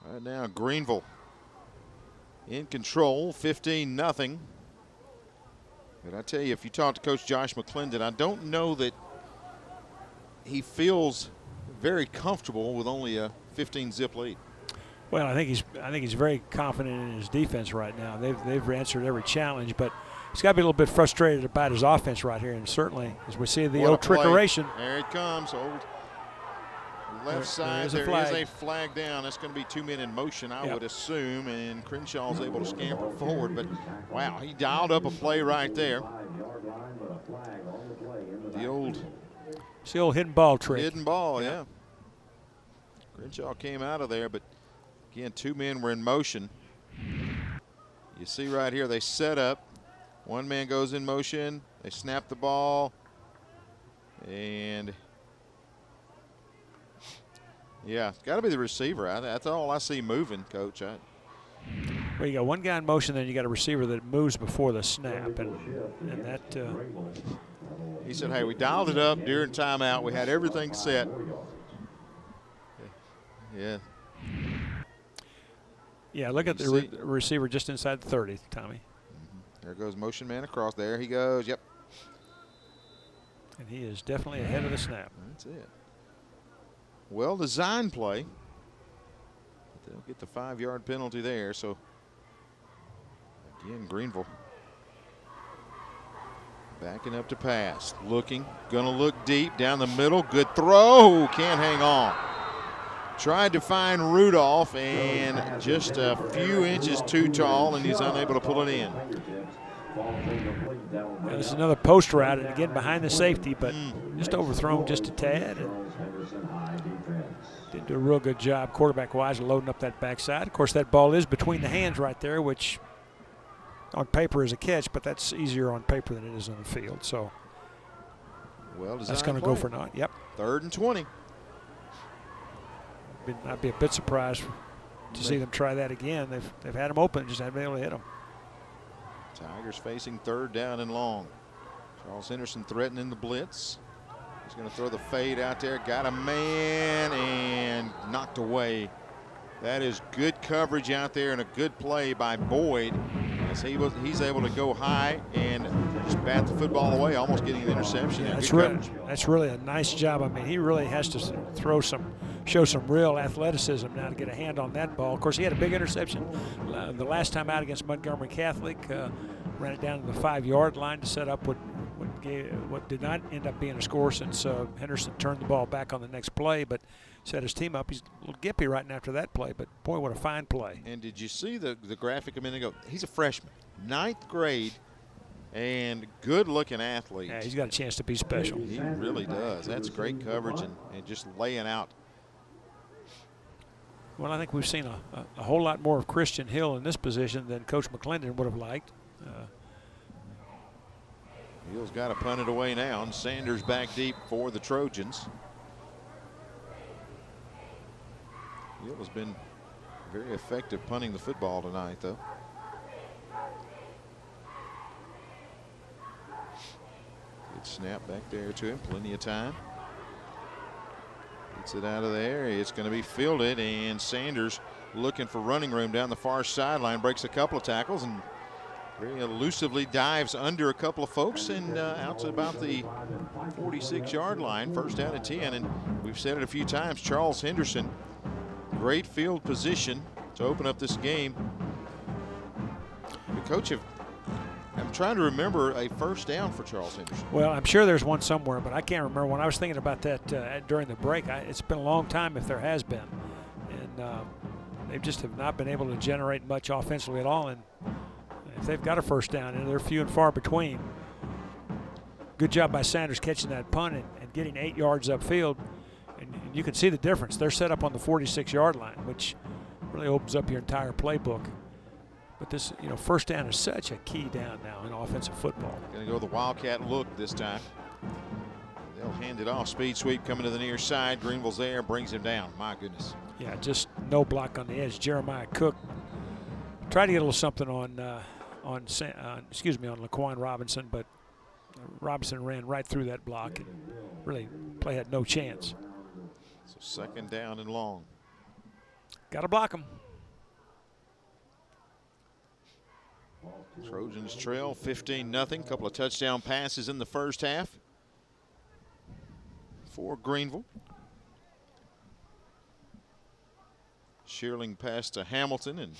Right now, Greenville in control, 15-0. But I tell you, if you talk to Coach Josh McClendon, I don't know that he feels very comfortable with only a 15-zip lead. Well, I think he's very confident in his defense right now. They've answered every challenge, but he's got to be a little bit frustrated about his offense right here. And certainly, as we see the old trickeration. There it comes, old left side. There is a flag down. That's going to be 2 men in motion, I would assume. And Crenshaw's able to scamper forward. But wow, he dialed up a play right there. The old hidden ball trick. Hidden ball, yeah. Crenshaw came out of there, but again, 2 men were in motion. You see right here, they set up. 1 man goes in motion. They snap the ball. And, yeah, it's got to be the receiver. That's all I see moving, Coach. Well, you got 1 guy in motion, then you got a receiver that moves before the snap. And that. He said, hey, we dialed it up during timeout. We had everything set. Yeah. Yeah, look at the receiver just inside the 30, Tommy. There goes motion man across. There he goes. Yep. And he is definitely ahead of the snap. That's it. Well-designed play. But they'll get the 5-yard penalty there. So, again, Greenville backing up to pass. Looking. Going to look deep down the middle. Good throw. Can't hang on. Tried to find Rudolph, and just a few inches too tall, and he's unable to pull it in. This is another post route, and again behind the safety, but just overthrown just a tad. Didn't do a real good job quarterback-wise of loading up that backside. Of course, that ball is between the hands right there, which on paper is a catch, but that's easier on paper than it is on the field. So that's going to go for naught. Yep. 3rd and 20. I'd be a bit surprised to see them try that again. They've had them open, just haven't been able to hit them. Tigers facing 3rd down and long. Charles Henderson threatening the blitz. He's going to throw the fade out there. Got a man and knocked away. That is good coverage out there and a good play by Boyd as he's able to go high and just bat the football away, almost getting an interception. Yeah, that's really a nice job. I mean, he really has to show some real athleticism now to get a hand on that ball. Of course, he had a big interception the last time out against Montgomery Catholic. Ran it down to the 5-yard line to set up what did not end up being a score, since Henderson turned the ball back on the next play, but set his team up. He's a little gippy right after that play, but boy, what a fine play. And did you see the graphic a minute ago? He's a freshman, 9th grade, and good-looking athlete. Yeah, he's got a chance to be special. He really does. That's great coverage and just laying out. Well, I think we've seen a whole lot more of Christian Hill in this position than Coach McClendon would have liked. Hill's got to punt it away now, and Sanders back deep for the Trojans. Hill has been very effective punting the football tonight, though. Good snap back there to him, plenty of time. Gets it out of there. It's going to be fielded, and Sanders looking for running room down the far sideline, breaks a couple of tackles and very elusively dives under a couple of folks and out to about the 46-yard line, first down and 10. And we've said it a few times, Charles Henderson, great field position to open up this game. The coach, I'm trying to remember a first down for Charles Henderson. Well, I'm sure there's one somewhere, but I can't remember. When I was thinking about that during the break, it's been a long time if there has been. And they just have not been able to generate much offensively at all. And if they've got a first down, and they're few and far between. Good job by Sanders catching that punt and getting 8 yards upfield. And you can see the difference. They're set up on the 46-yard line, which really opens up your entire playbook. But this, first down is such a key down now in offensive football. Going to go the Wildcat look this time. They'll hand it off. Speed sweep coming to the near side. Greenville's there, brings him down. My goodness. Yeah, just no block on the edge. Jeremiah Cook tried to get a little something on Laquan Robinson, but Robinson ran right through that block and really play had no chance. So second down and long. Got to block him. Trojans trail 15-0. Couple of touchdown passes in the first half for Greenville. Shearling pass to Hamilton and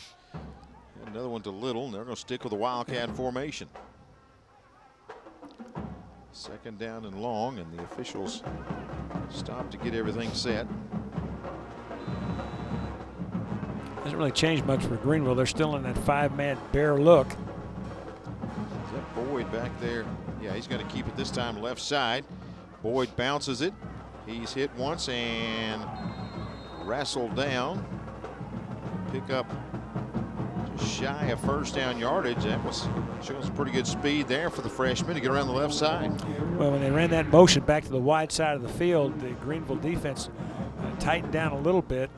another one to Little, and they're going to stick with the Wildcat formation. Second down and long, and the officials stop to get everything set. Hasn't really changed much for Greenville. They're still in that 5-man bear look. Is that Boyd back there? Yeah, he's going to keep it this time left side. Boyd bounces it. He's hit once and wrestled down. Pick up just shy of first down yardage. That was showing some pretty good speed there for the freshman to get around the left side. Well, when they ran that motion back to the wide side of the field, the Greenville defense tightened down a little bit.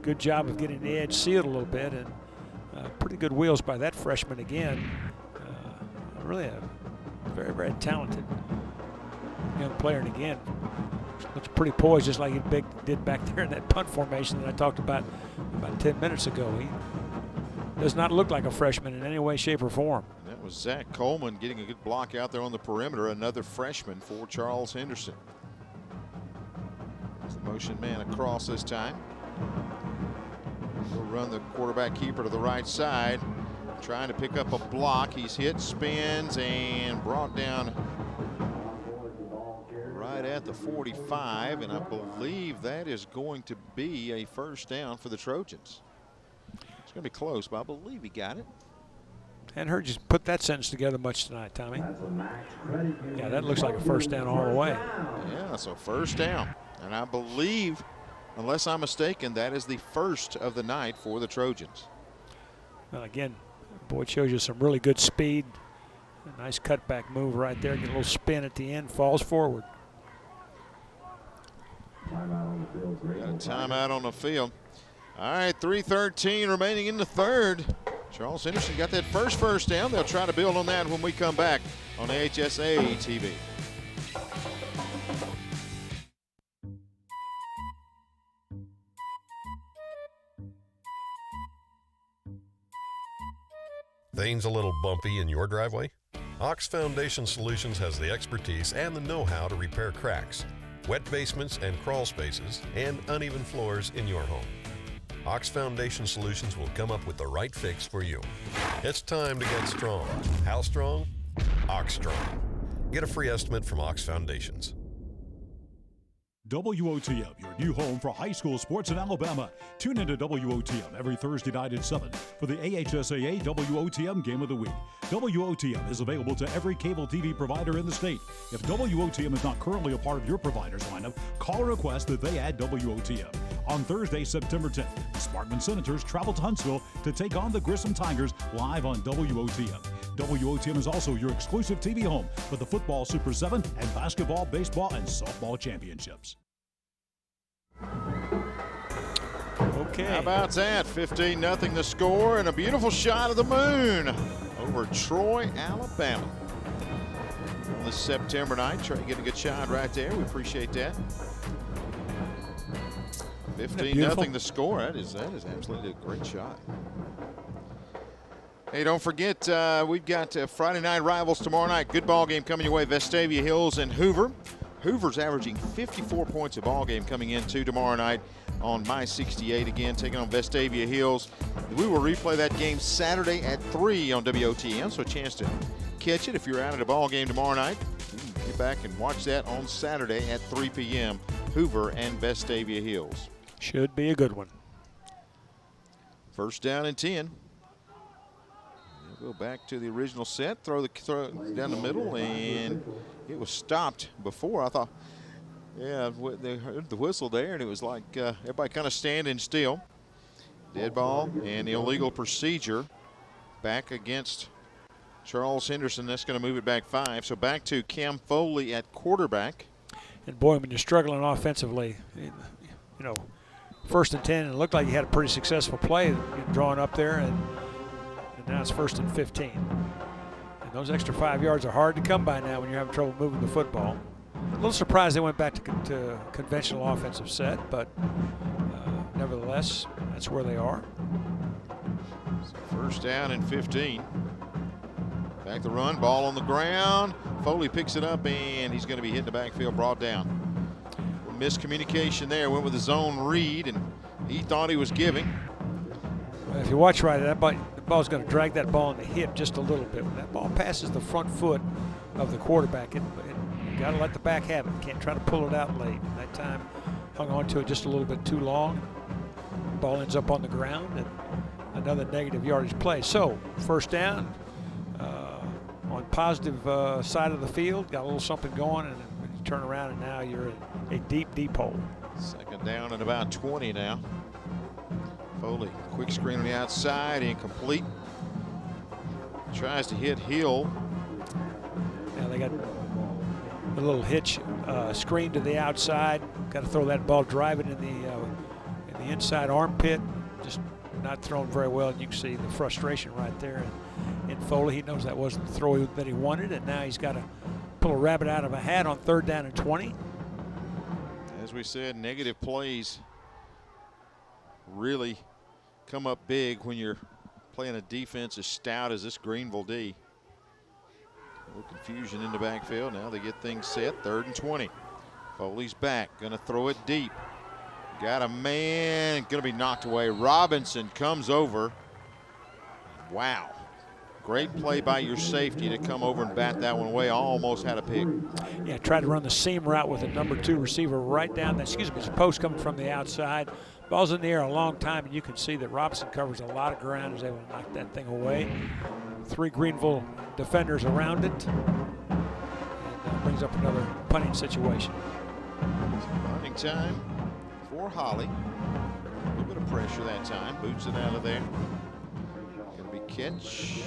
Good job of getting the edge sealed a little bit, and pretty good wheels by that freshman again. Really a very, very talented young player, and again, looks pretty poised, just like he did back there in that punt formation that I talked about 10 minutes ago. He does not look like a freshman in any way, shape, or form. That was Zach Coleman getting a good block out there on the perimeter, another freshman for Charles Henderson. There's the motion man across this time. He'll run the quarterback keeper to the right side, trying to pick up a block. He's hit, spins, and brought down right at the 45, and I believe that is going to be a first down for the Trojans. It's going to be close, but I believe he got it. Hadn't heard you put that sentence together much tonight, Tommy. Yeah, that looks like a first down all the way. Yeah, so first down, and I believe, unless I'm mistaken, that is the first of the night for the Trojans. Well, again, Boyd shows you some really good speed. A nice cutback move right there. Get a little spin at the end, falls forward. Got a timeout on the field. All right, 3:13 remaining in the third. Charles Henderson got that first down. They'll try to build on that when we come back on AHSAA TV. Things a little bumpy in your driveway? Ox Foundation Solutions has the expertise and the know-how to repair cracks, wet basements and crawl spaces, and uneven floors in your home. Ox Foundation Solutions will come up with the right fix for you. It's time to get strong. How strong? Ox Strong. Get a free estimate from Ox Foundations. WOTM, your new home for high school sports in Alabama. Tune into WOTM every Thursday night at 7 for the AHSAA WOTM Game of the Week. WOTM is available to every cable TV provider in the state. If WOTM is not currently a part of your provider's lineup, call or request that they add WOTM. On Thursday, September 10th, the Sparkman Senators travel to Huntsville to take on the Grissom Tigers live on WOTM. WOTM is also your exclusive TV home for the football Super 7 and basketball, baseball, and softball championships. Okay. How about that? 15-0 the score, and a beautiful shot of the moon over Troy, Alabama. On this September night, Trey getting a good shot right there. We appreciate that. 15-0 the score. That is absolutely a great shot. Hey, don't forget, we've got Friday night rivals tomorrow night. Good ball game coming your way, Vestavia Hills and Hoover. Hoover's averaging 54 points a ball game coming into tomorrow night on My 68 again, taking on Vestavia Hills. We will replay that game Saturday at 3 on WOTM, so a chance to catch it if you're out at a ball game tomorrow night. Get back and watch that on Saturday at 3 p.m. Hoover and Vestavia Hills. Should be a good one. First down and 10. We'll go back to the original set, throw down the middle, and it was stopped before. I thought, yeah, they heard the whistle there, and it was like everybody kind of standing still. Dead ball and the illegal procedure back against Charles Henderson. That's going to move it back 5. So back to Cam Foley at quarterback. And boy, when you're struggling offensively, you know, 1st and 10, and it looked like he had a pretty successful play drawn up there, and now it's 1st and 15. And those extra 5 yards are hard to come by now when you're having trouble moving the football. A little surprised they went back to conventional offensive set, but nevertheless, that's where they are. So 1st down and 15. Back the run, ball on the ground. Foley picks it up, and he's going to be hitting the backfield, brought down. Miscommunication there, went with his own read, and he thought he was giving. If you watch right, the ball's going to drag that ball in the hip just a little bit. When that ball passes the front foot of the quarterback, you got to let the back have it. You can't try to pull it out late. And that time, hung on to it just a little bit too long. Ball ends up on the ground, and another negative yardage play. So 1st down on positive side of the field, got a little something going, and you turn around, and now you're in a deep, deep hole. 2nd down and about 20 now. Foley, quick screen on the outside, incomplete. Tries to hit Hill. Now they got a little hitch screen to the outside. Got to throw that ball, drive it in the inside armpit. Just not thrown very well, and you can see the frustration right there. And in Foley, he knows that wasn't the throw that he wanted, and now he's got to pull a rabbit out of a hat on 3rd down and 20. As we said, negative plays really come up big when you're playing a defense as stout as this Greenville D. A little confusion in the backfield. Now they get things set. 3rd and 20. Foley's back, gonna throw it deep. Got a man, gonna be knocked away. Robinson comes over. Wow. Great play by your safety to come over and bat that one away. Almost had a pick. Yeah, tried to run the seam route with a number 2 receiver right down the, his post coming from the outside. Ball's in the air a long time, and you can see that Robinson covers a lot of ground, is able to knock that thing away. 3 Greenville defenders around it, and brings up another punting situation. Punting time for Holly. A little bit of pressure that time. Boots it out of there. Going to be catch.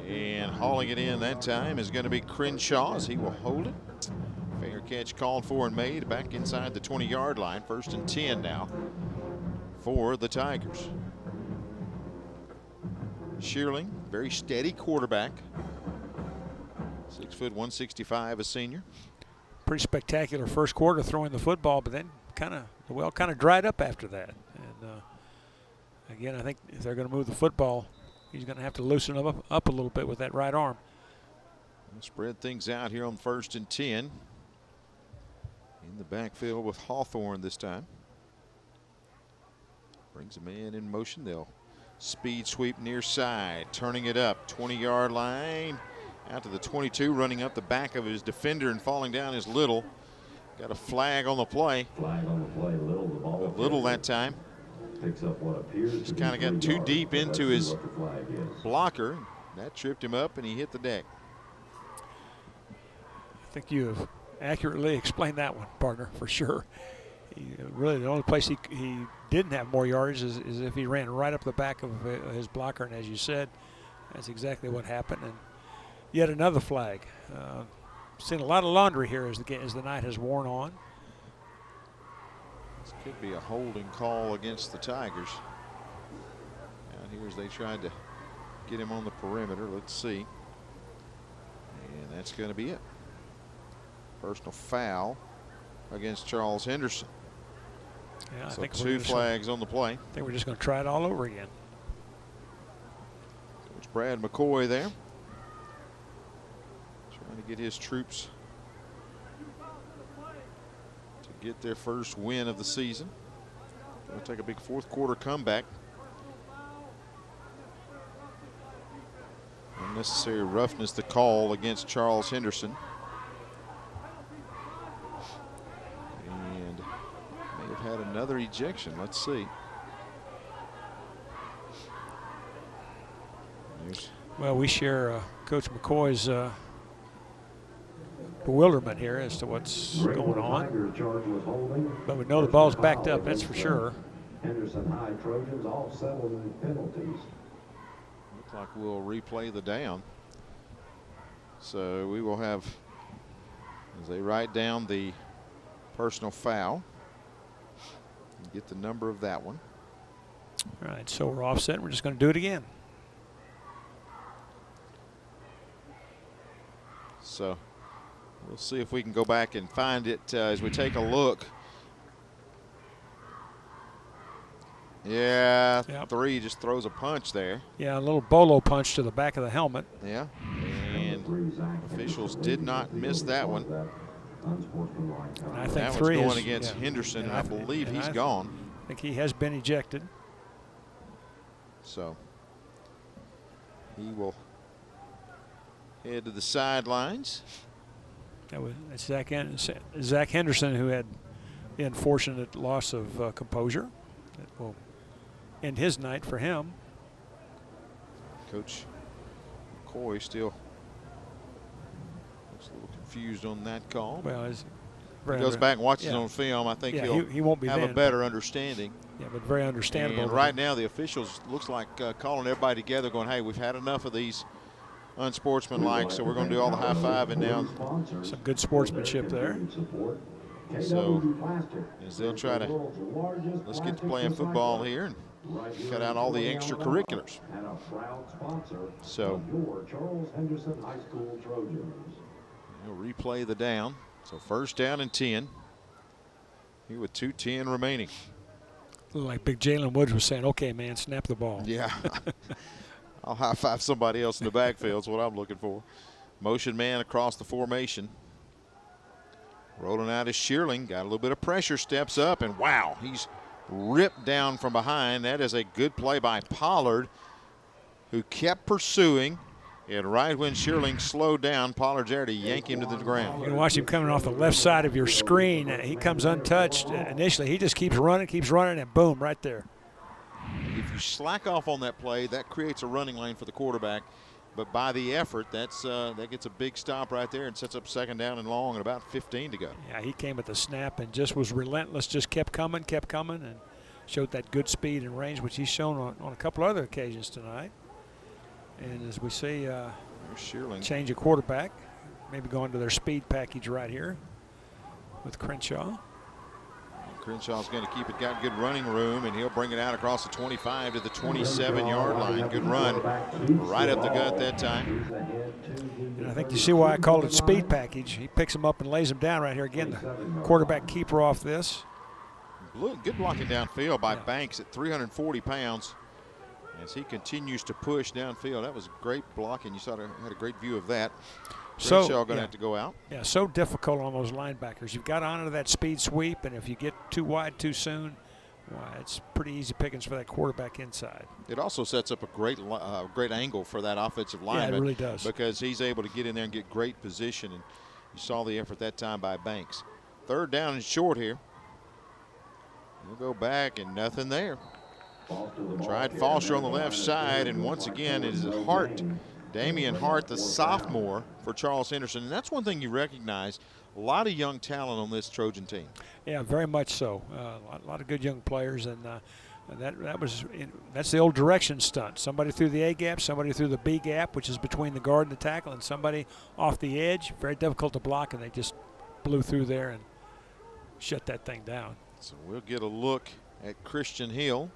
And hauling it in that time is going to be Crenshaw as he will hold it. Fair catch called for and made back inside the 20-yard line. 1st and 10 now for the Tigers. Shearling, very steady quarterback. 6 foot 165, a senior. Pretty spectacular first quarter throwing the football, but then the well kind of dried up after that. And again, I think if they're going to move the football, he's going to have to loosen up a little bit with that right arm. We'll spread things out here on 1st and 10. In the backfield with Hawthorne this time. Brings a man in motion. They'll speed sweep near side, turning it up, 20-yard line. Out to the 22, running up the back of his defender and falling down is Little. Got a flag on the play. Little that time. Just kind of got too deep into his blocker. That tripped him up and he hit the deck. I think you have accurately explained that one, partner, for sure. Really, the only place he didn't have more yardage is if he ran right up the back of his blocker, and as you said, That's exactly what happened. And yet another flag. Seen a lot of laundry here as the night has worn on. This could be a holding call against the Tigers. Out here as they tried to get him on the perimeter. Let's see. And that's going to be it. Personal foul against Charles Henderson. Yeah, I so think 2 flags on the play. I think we're just going to try it all over again. Coach Brad McCoy there, trying to get his troops to get their first win of the season. Going to take a big fourth quarter comeback. Unnecessary roughness the call against Charles Henderson. And may have had another ejection. Let's see. Well, we share Coach McCoy's bewilderment here as to what's going on. But we know the ball's backed up, that's for sure. Henderson High Trojans all settled in penalties. Looks like we'll replay the down. So we will have, as they write down the personal foul, get the number of that one. All right, so we're offset. We're just going to do it again. So we'll see if we can go back and find it as we take a look. Yeah, yep. 3 just throws a punch there. Yeah, a little bolo punch to the back of the helmet. Yeah, and officials did not miss that one. And I think that 3 one's going is, against Henderson, and I believe he's I gone. I think he has been ejected. So he will head to the sidelines. That was Zach Henderson, who had the unfortunate loss of composure. That will end his night for him. Coach McCoy still looks a little confused on that call. Well, he goes back and watches yeah. it on film. I think he won't be have then, a better understanding. Yeah, but very understandable. And right now the officials looks like calling everybody together going, hey, we've had enough of these unsportsmanlike, so we're going to do all the high-fiving now. Some good sportsmanship there. So as they'll try to, let's get to playing football here and cut out all the extracurriculars. So he'll replay the down. So first down and 10. Here with 2:10 remaining. Like Big Jalen Woods was saying, okay, man, snap the ball. Yeah. I'll high-five somebody else in the backfield is what I'm looking for. Motion man across the formation. Rolling out is Shearling. Got a little bit of pressure, steps up, and wow, he's ripped down from behind. That is a good play by Pollard, who kept pursuing. And right when Shearling slowed down, Pollard's there to yank him to the ground. You can watch him coming off the left side of your screen. He comes untouched initially. He just keeps running, and boom, right there. If you slack off on that play, that creates a running lane for the quarterback. But by the effort, that gets a big stop right there and sets up second down and long and about 15 to go. Yeah, he came at the snap and just was relentless, just kept coming, and showed that good speed and range, which he's shown on a couple other occasions tonight. And as we see, change of quarterback, maybe going to their speed package right here with Crenshaw. Crenshaw's going to keep it, got good running room, and he'll bring it out across the 25 to the 27-yard line. Good run right up the gut that time. And I think you see why I called it speed package. He picks him up and lays him down right here. Again, the quarterback keeper off this. Good blocking downfield by Banks at 340 pounds as he continues to push downfield. That was great blocking. You had a great view of that. Crenshaw going to have to go out. Yeah, so difficult on those linebackers. You've got to honor that speed sweep, and if you get too wide too soon, well, it's pretty easy pickings for that quarterback inside. It also sets up a great angle for that offensive lineman. Yeah, it really does. Because he's able to get in there and get great position, and you saw the effort that time by Banks. Third down and short here. We'll go back and nothing there. Tried Foster on the left side, and once again it is Hart. Damian Hart, the sophomore for Charles Henderson. And that's one thing you recognize, a lot of young talent on this Trojan team. Yeah, very much so. A lot of good young players. And That's the old direction stunt. Somebody through the A gap, somebody through the B gap, which is between the guard and the tackle, and somebody off the edge. Very difficult to block, and they just blew through there and shut that thing down. So we'll get a look at Christian Hill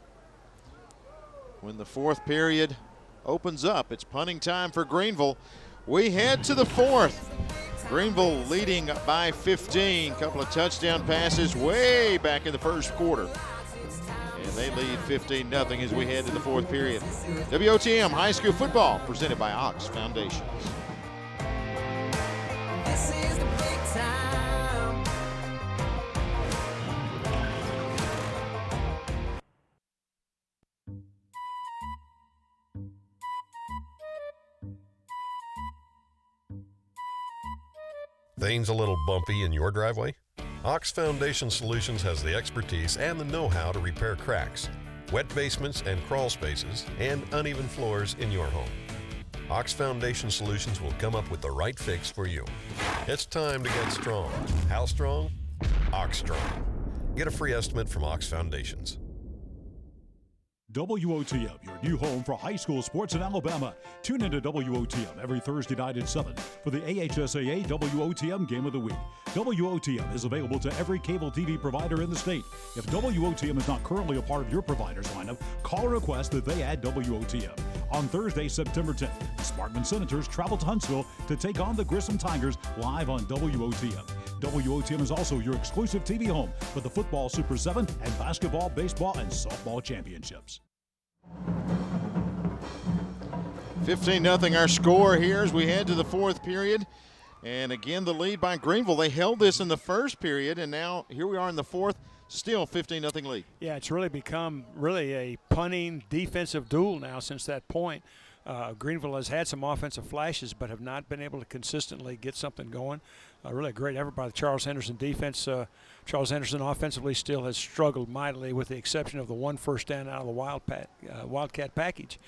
when the fourth period opens up. It's punting time for Greenville. We head to the fourth. Greenville leading by 15. Couple of touchdown passes way back in the first quarter. And they lead 15-0 as we head to the fourth period. WOTM High School Football presented by Ox Foundations. This is the big time. Things a little bumpy in your driveway? Ox Foundation Solutions has the expertise and the know-how to repair cracks, wet basements and crawl spaces, and uneven floors in your home. Ox Foundation Solutions will come up with the right fix for you. It's time to get strong. How strong? Ox Strong. Get a free estimate from Ox Foundations. WOTM, your new home for high school sports in Alabama. Tune into WOTM every Thursday night at 7 for the AHSAA WOTM Game of the Week. WOTM is available to every cable TV provider in the state. If WOTM is not currently a part of your provider's lineup, call or request that they add WOTM. On Thursday, September 10th, the Sparkman Senators travel to Huntsville to take on the Grissom Tigers live on WOTM. WOTM is also your exclusive TV home for the football Super 7 and basketball, baseball, and softball championships. 15-0 our score here as we head to the fourth period. And again, the lead by Greenville. They held this in the first period, and now here we are in the fourth, still 15-0 lead. Yeah, it's really become a punting defensive duel now since that point. Greenville has had some offensive flashes but have not been able to consistently get something going. Really a great effort by the Charles Henderson defense. Charles Henderson offensively still has struggled mightily with the exception of the one first down out of the Wildcat package.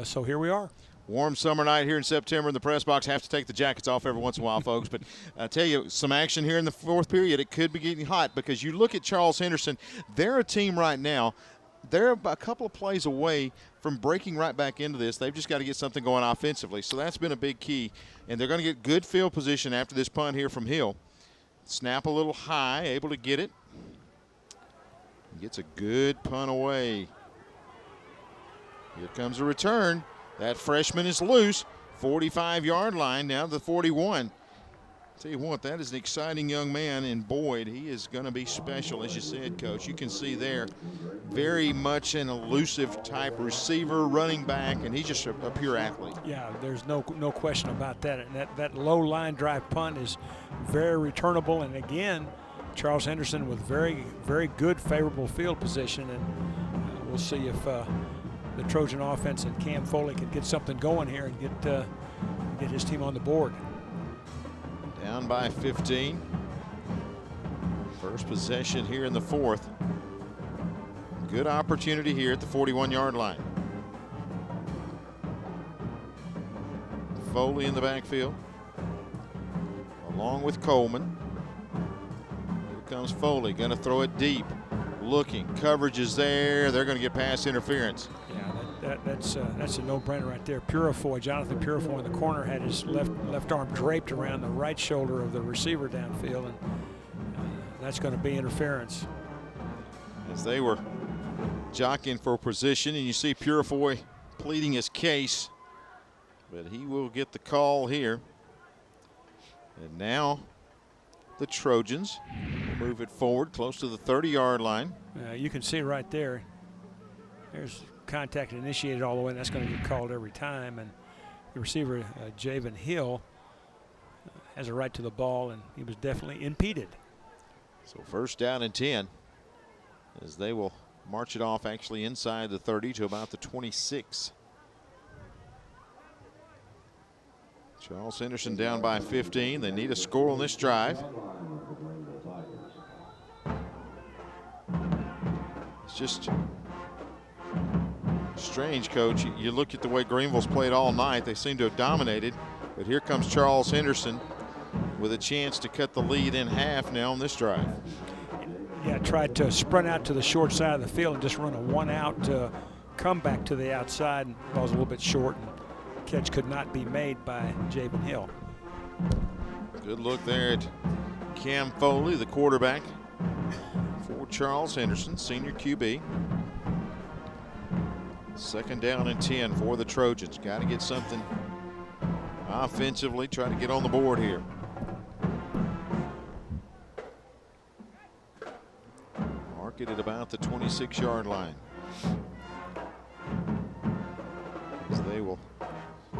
So here we are. Warm summer night here in September, and the press box have to take the jackets off every once in a while, folks. But I tell you, some action here in the fourth period. It could be getting hot because you look at Charles Henderson. They're a team right now. They're a couple of plays away from breaking right back into this. They've just got to get something going offensively. So that's been a big key. And they're going to get good field position after this punt here from Hill. Snap a little high, able to get it. Gets a good punt away. Here comes a return. That freshman is loose. 45-yard line, now to the 41. Tell you what, that is an exciting young man in Boyd. He is going to be special, as you said, Coach. You can see there, very much an elusive type receiver, running back, and he's just a pure athlete. Yeah, there's no question about that. And that low line drive punt is very returnable. And again, Charles Henderson with very, very good favorable field position. And we'll see if the Trojan offense and Cam Foley can get something going here and get his team on the board. Down by 15. First possession here in the fourth. Good opportunity here at the 41-yard line. Foley in the backfield, along with Coleman. Here comes Foley, going to throw it deep. Looking, coverage is there. They're going to get pass interference. Yeah, that's a no-brainer right there. Purifoy, Jonathan Purifoy in the corner had his left arm draped around the right shoulder of the receiver downfield, and that's going to be interference. As they were jockeying for position, and you see Purifoy pleading his case, but he will get the call here. And now the Trojans move it forward close to the 30-yard line. You can see right there, there's contact initiated all the way, and that's going to get called every time. And the receiver, Javen Hill, has a right to the ball, and he was definitely impeded. So first down and 10 as they will march it off actually inside the 30 to about the 26. Charles Henderson down by 15. They need a score on this drive. It's just strange, Coach. You look at the way Greenville's played all night. They seem to have dominated. But here comes Charles Henderson with a chance to cut the lead in half now on this drive. Yeah, tried to sprint out to the short side of the field and just run a one-out comeback to the outside, and ball's a little bit short, and catch could not be made by Jabin Hill. Good look there at Cam Foley, the quarterback for Charles Henderson, senior QB. 2nd down and 10 for the Trojans. Got to get something offensively, try to get on the board here. Mark it at about the 26-yard line. As they will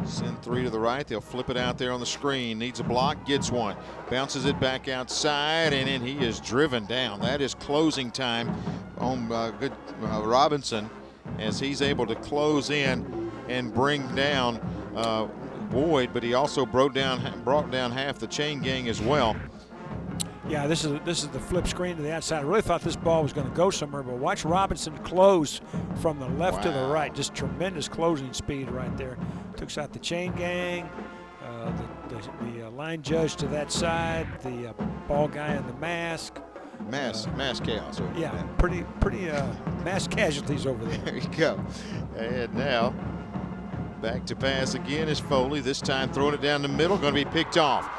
send 3 to the right. They'll flip it out there on the screen. Needs a block, gets one. Bounces it back outside, and then he is driven down. That is closing time on Robinson, as he's able to close in and bring down Boyd, but he also brought down half the chain gang as well. Yeah, this is the flip screen to the outside. I really thought this ball was going to go somewhere, but watch Robinson close from the left to the right. Just tremendous closing speed right there. Took out the chain gang, the line judge to that side, the ball guy in the mask. Mass chaos over yeah, there. pretty mass casualties over there. There you go. And now back to pass again is Foley. This time throwing it down the middle, going to be picked off.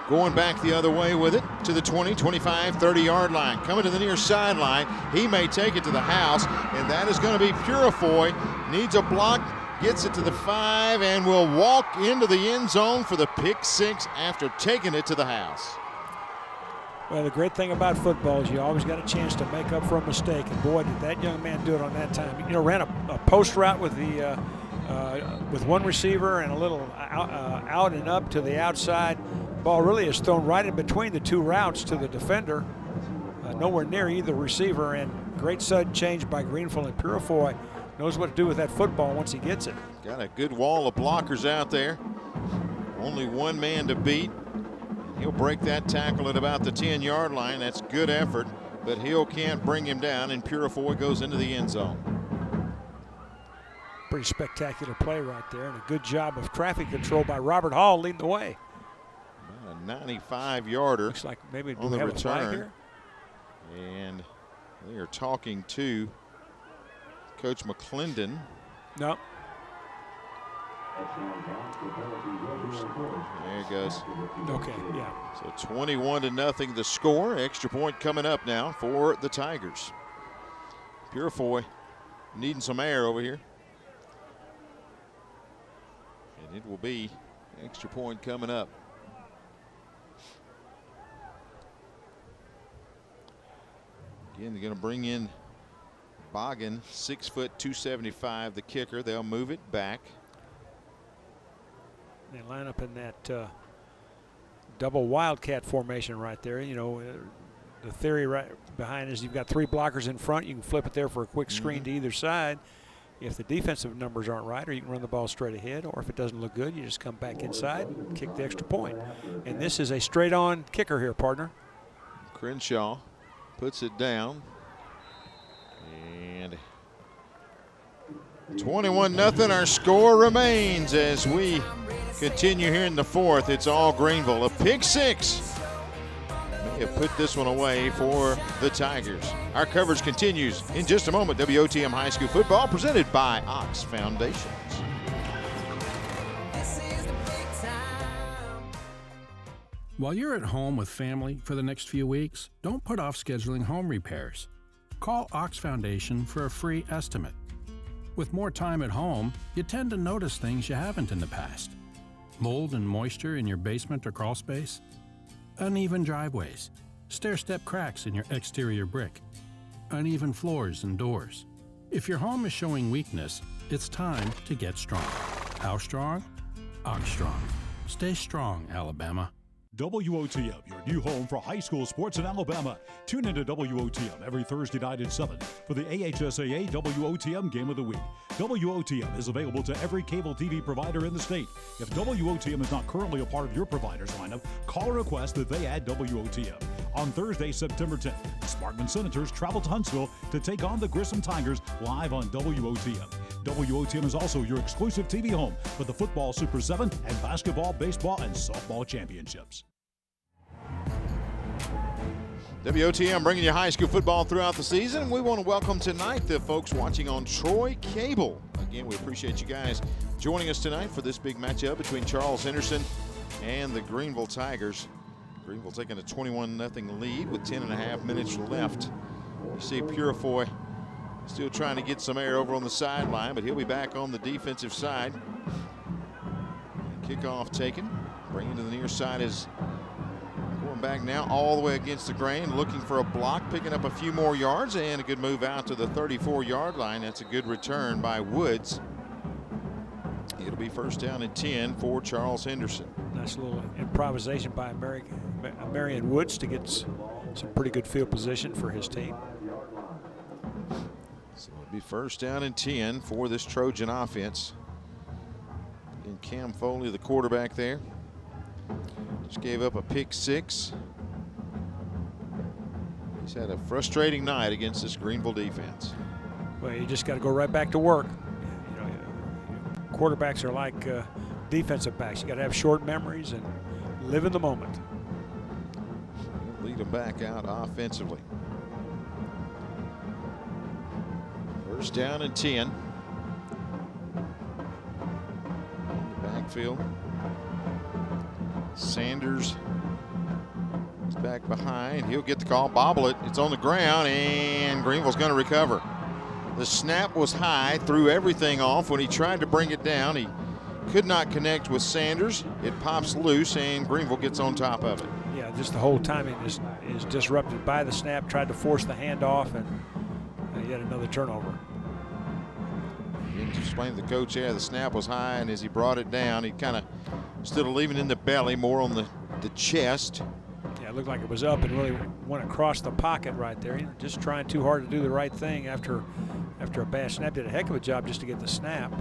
Going back the other way with it to the 20, 25, 30-yard line. Coming to the near sideline. He may take it to the house, and that is going to be Purifoy. Needs a block, gets it to the 5, and will walk into the end zone for the pick 6 after taking it to the house. Well, the great thing about football is you always got a chance to make up for a mistake, and boy, did that young man do it on that time. You know, ran a post route with the with one receiver and a little out and up to the outside. Ball really is thrown right in between the 2 routes to the defender, nowhere near either receiver, and great sudden change by Greenville, and Purifoy knows what to do with that football once he gets it. Got a good wall of blockers out there. Only one man to beat. He'll break that tackle at about the 10-yard line. That's good effort, but Hill can't bring him down, and Purifoy goes into the end zone. Pretty spectacular play right there, and a good job of traffic control by Robert Hall leading the way. A 95-yarder. Looks like maybe on the have a flag return. here. And they are talking to Coach McClendon. No. There it goes. Okay, yeah. So 21-0 the score. Extra point coming up now for the Tigers. Purifoy needing some air over here. And it will be extra point coming up. Again, they're going to bring in Boggin, 6 foot 275, the kicker. They'll move it back. They line up in that double wildcat formation right there. You know, the theory right behind is you've got 3 blockers in front. You can flip it there for a quick screen to either side. If the defensive numbers aren't right, or you can run the ball straight ahead, or if it doesn't look good, you just come back inside and kick the extra point. And this is a straight-on kicker here, partner. Crenshaw puts it down. And 21-0 our score remains as we continue here in the 4th. It's all Greenville. A pick 6 may have put this one away for the Tigers. Our coverage continues in just a moment. WOTM High School Football presented by Ox Foundations. While you're at home with family for the next few weeks, don't put off scheduling home repairs. Call Ox Foundation for a free estimate. With more time at home, you tend to notice things you haven't in the past. Mold and moisture in your basement or crawl space, uneven driveways, stair-step cracks in your exterior brick, uneven floors and doors. If your home is showing weakness, it's time to get strong. How strong? Ox Strong. Stay strong, Alabama. WOTM, your new home for high school sports in Alabama. Tune into WOTM every Thursday night at 7 for the AHSAA WOTM Game of the Week. WOTM is available to every cable TV provider in the state. If WOTM is not currently a part of your provider's lineup, call or request that they add WOTM. On Thursday, September 10th, the Sparkman Senators travel to Huntsville to take on the Grissom Tigers live on WOTM. WOTM is also your exclusive TV home for the football Super 7 and basketball, baseball, and softball championships. WOTM bringing you high school football throughout the season. We want to welcome tonight the folks watching on Troy Cable. Again, we appreciate you guys joining us tonight for this big matchup between Charles Henderson and the Greenville Tigers. Greenville taking a 21-0 lead with 10.5 minutes left. You see Purifoy still trying to get some air over on the sideline, but he'll be back on the defensive side. Kickoff taken. Bringing to the near side is going back now all the way against the grain, looking for a block, picking up a few more yards, and a good move out to the 34-yard line. That's a good return by Woods. It'll be first down and 10 for Charles Henderson. Nice little improvisation by Marion Woods to get some pretty good field position for his team. So it'll be first down and 10 for this Trojan offense. And Cam Foley, the quarterback there, just gave up a pick 6. He's had a frustrating night against this Greenville defense. Well, you just got to go right back to work. You know, quarterbacks are like defensive backs. You got to have short memories and live in the moment. Lead them back out offensively. First down and 10. The backfield. Sanders is back behind. He'll get the call, bobble it. It's on the ground, and Greenville's going to recover. The snap was high, threw everything off. When he tried to bring it down, he could not connect with Sanders. It pops loose, and Greenville gets on top of it. Yeah, just the whole timing is disrupted by the snap. Tried to force the handoff, and yet another turnover. He explained to the coach, yeah, the snap was high, and as he brought it down, he kind of instead of leaving it in the belly, more on the chest. Yeah, it looked like it was up and really went across the pocket right there. Just trying too hard to do the right thing after a bad snap. Did a heck of a job just to get the snap,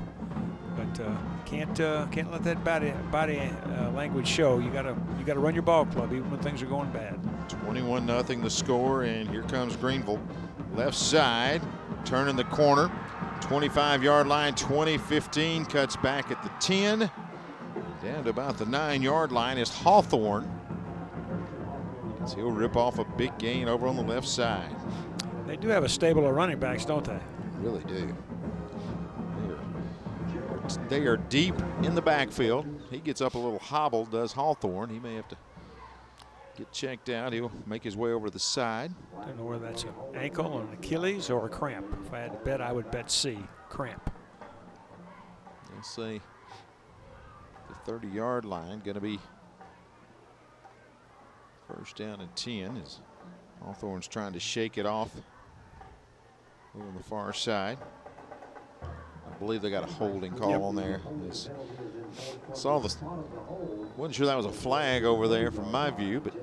but can't let that body language show. You gotta run your ball club even when things are going bad. 21-0 the score, and here comes Greenville. Left side, turning the corner, 25-yard line, 20-15, cuts back at the 10. Down to about the 9-yard line is Hawthorne. So he'll rip off a big gain over on the left side. They do have a stable of running backs, don't they? Really do. They are deep in the backfield. He gets up a little hobble, does Hawthorne. He may have to get checked out. He'll make his way over to the side. Don't know whether that's an ankle, an Achilles, or a cramp. If I had to bet, I would bet C, cramp. Let's see. The 30-yard line going to be first down and 10 as Hawthorne's trying to shake it off over on the far side. I believe they got a holding call on there. Saw this. Wasn't sure that was a flag over there from my view, but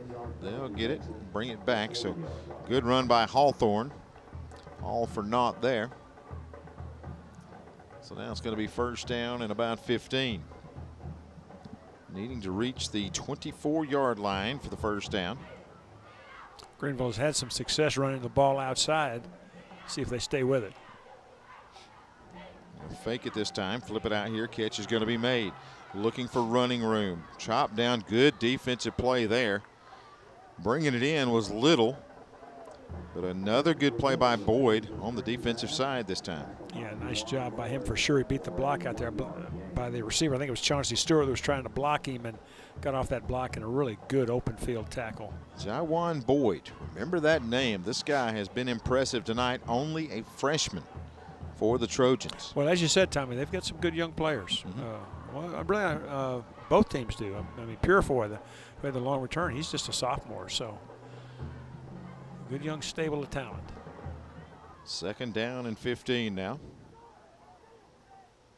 they'll get it, bring it back. So good run by Hawthorne. All for naught there. So now it's going to be first down and about 15. Needing to reach the 24-yard line for the first down. Greenville's had some success running the ball outside. See if they stay with it. They'll fake it this time, flip it out here. Catch is going to be made. Looking for running room. Chop down, good defensive play there. Bringing it in was Little, but another good play by Boyd on the defensive side this time. Yeah, nice job by him for sure. He beat the block out there by the receiver. I think it was Chauncey Stewart that was trying to block him and got off that block in a really good open field tackle. Jaiwan Boyd, remember that name. This guy has been impressive tonight. Only a freshman for the Trojans. Well, as you said, Tommy, they've got some good young players. Both teams do. I mean, Purifoy, who had the long return, he's just a sophomore, so good young stable of talent. Second down and 15 now.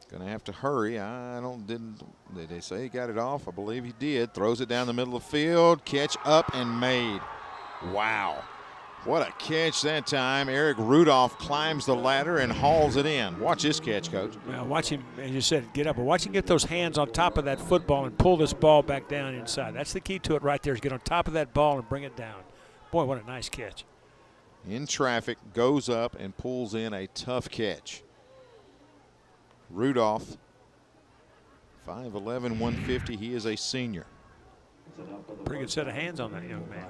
Going to have to hurry. Did they say he got it off? I believe he did. Throws it down the middle of the field. Catch up and made. Wow. What a catch that time. Eric Rudolph climbs the ladder and hauls it in. Watch this catch, Coach. Well, watch him, as you said, get up. But watch him get those hands on top of that football and pull this ball back down inside. That's the key to it right there, is get on top of that ball and bring it down. Boy, what a nice catch. In traffic, goes up and pulls in a tough catch. Rudolph, 5'11", 150. He is a senior. Pretty good set of hands on that young man.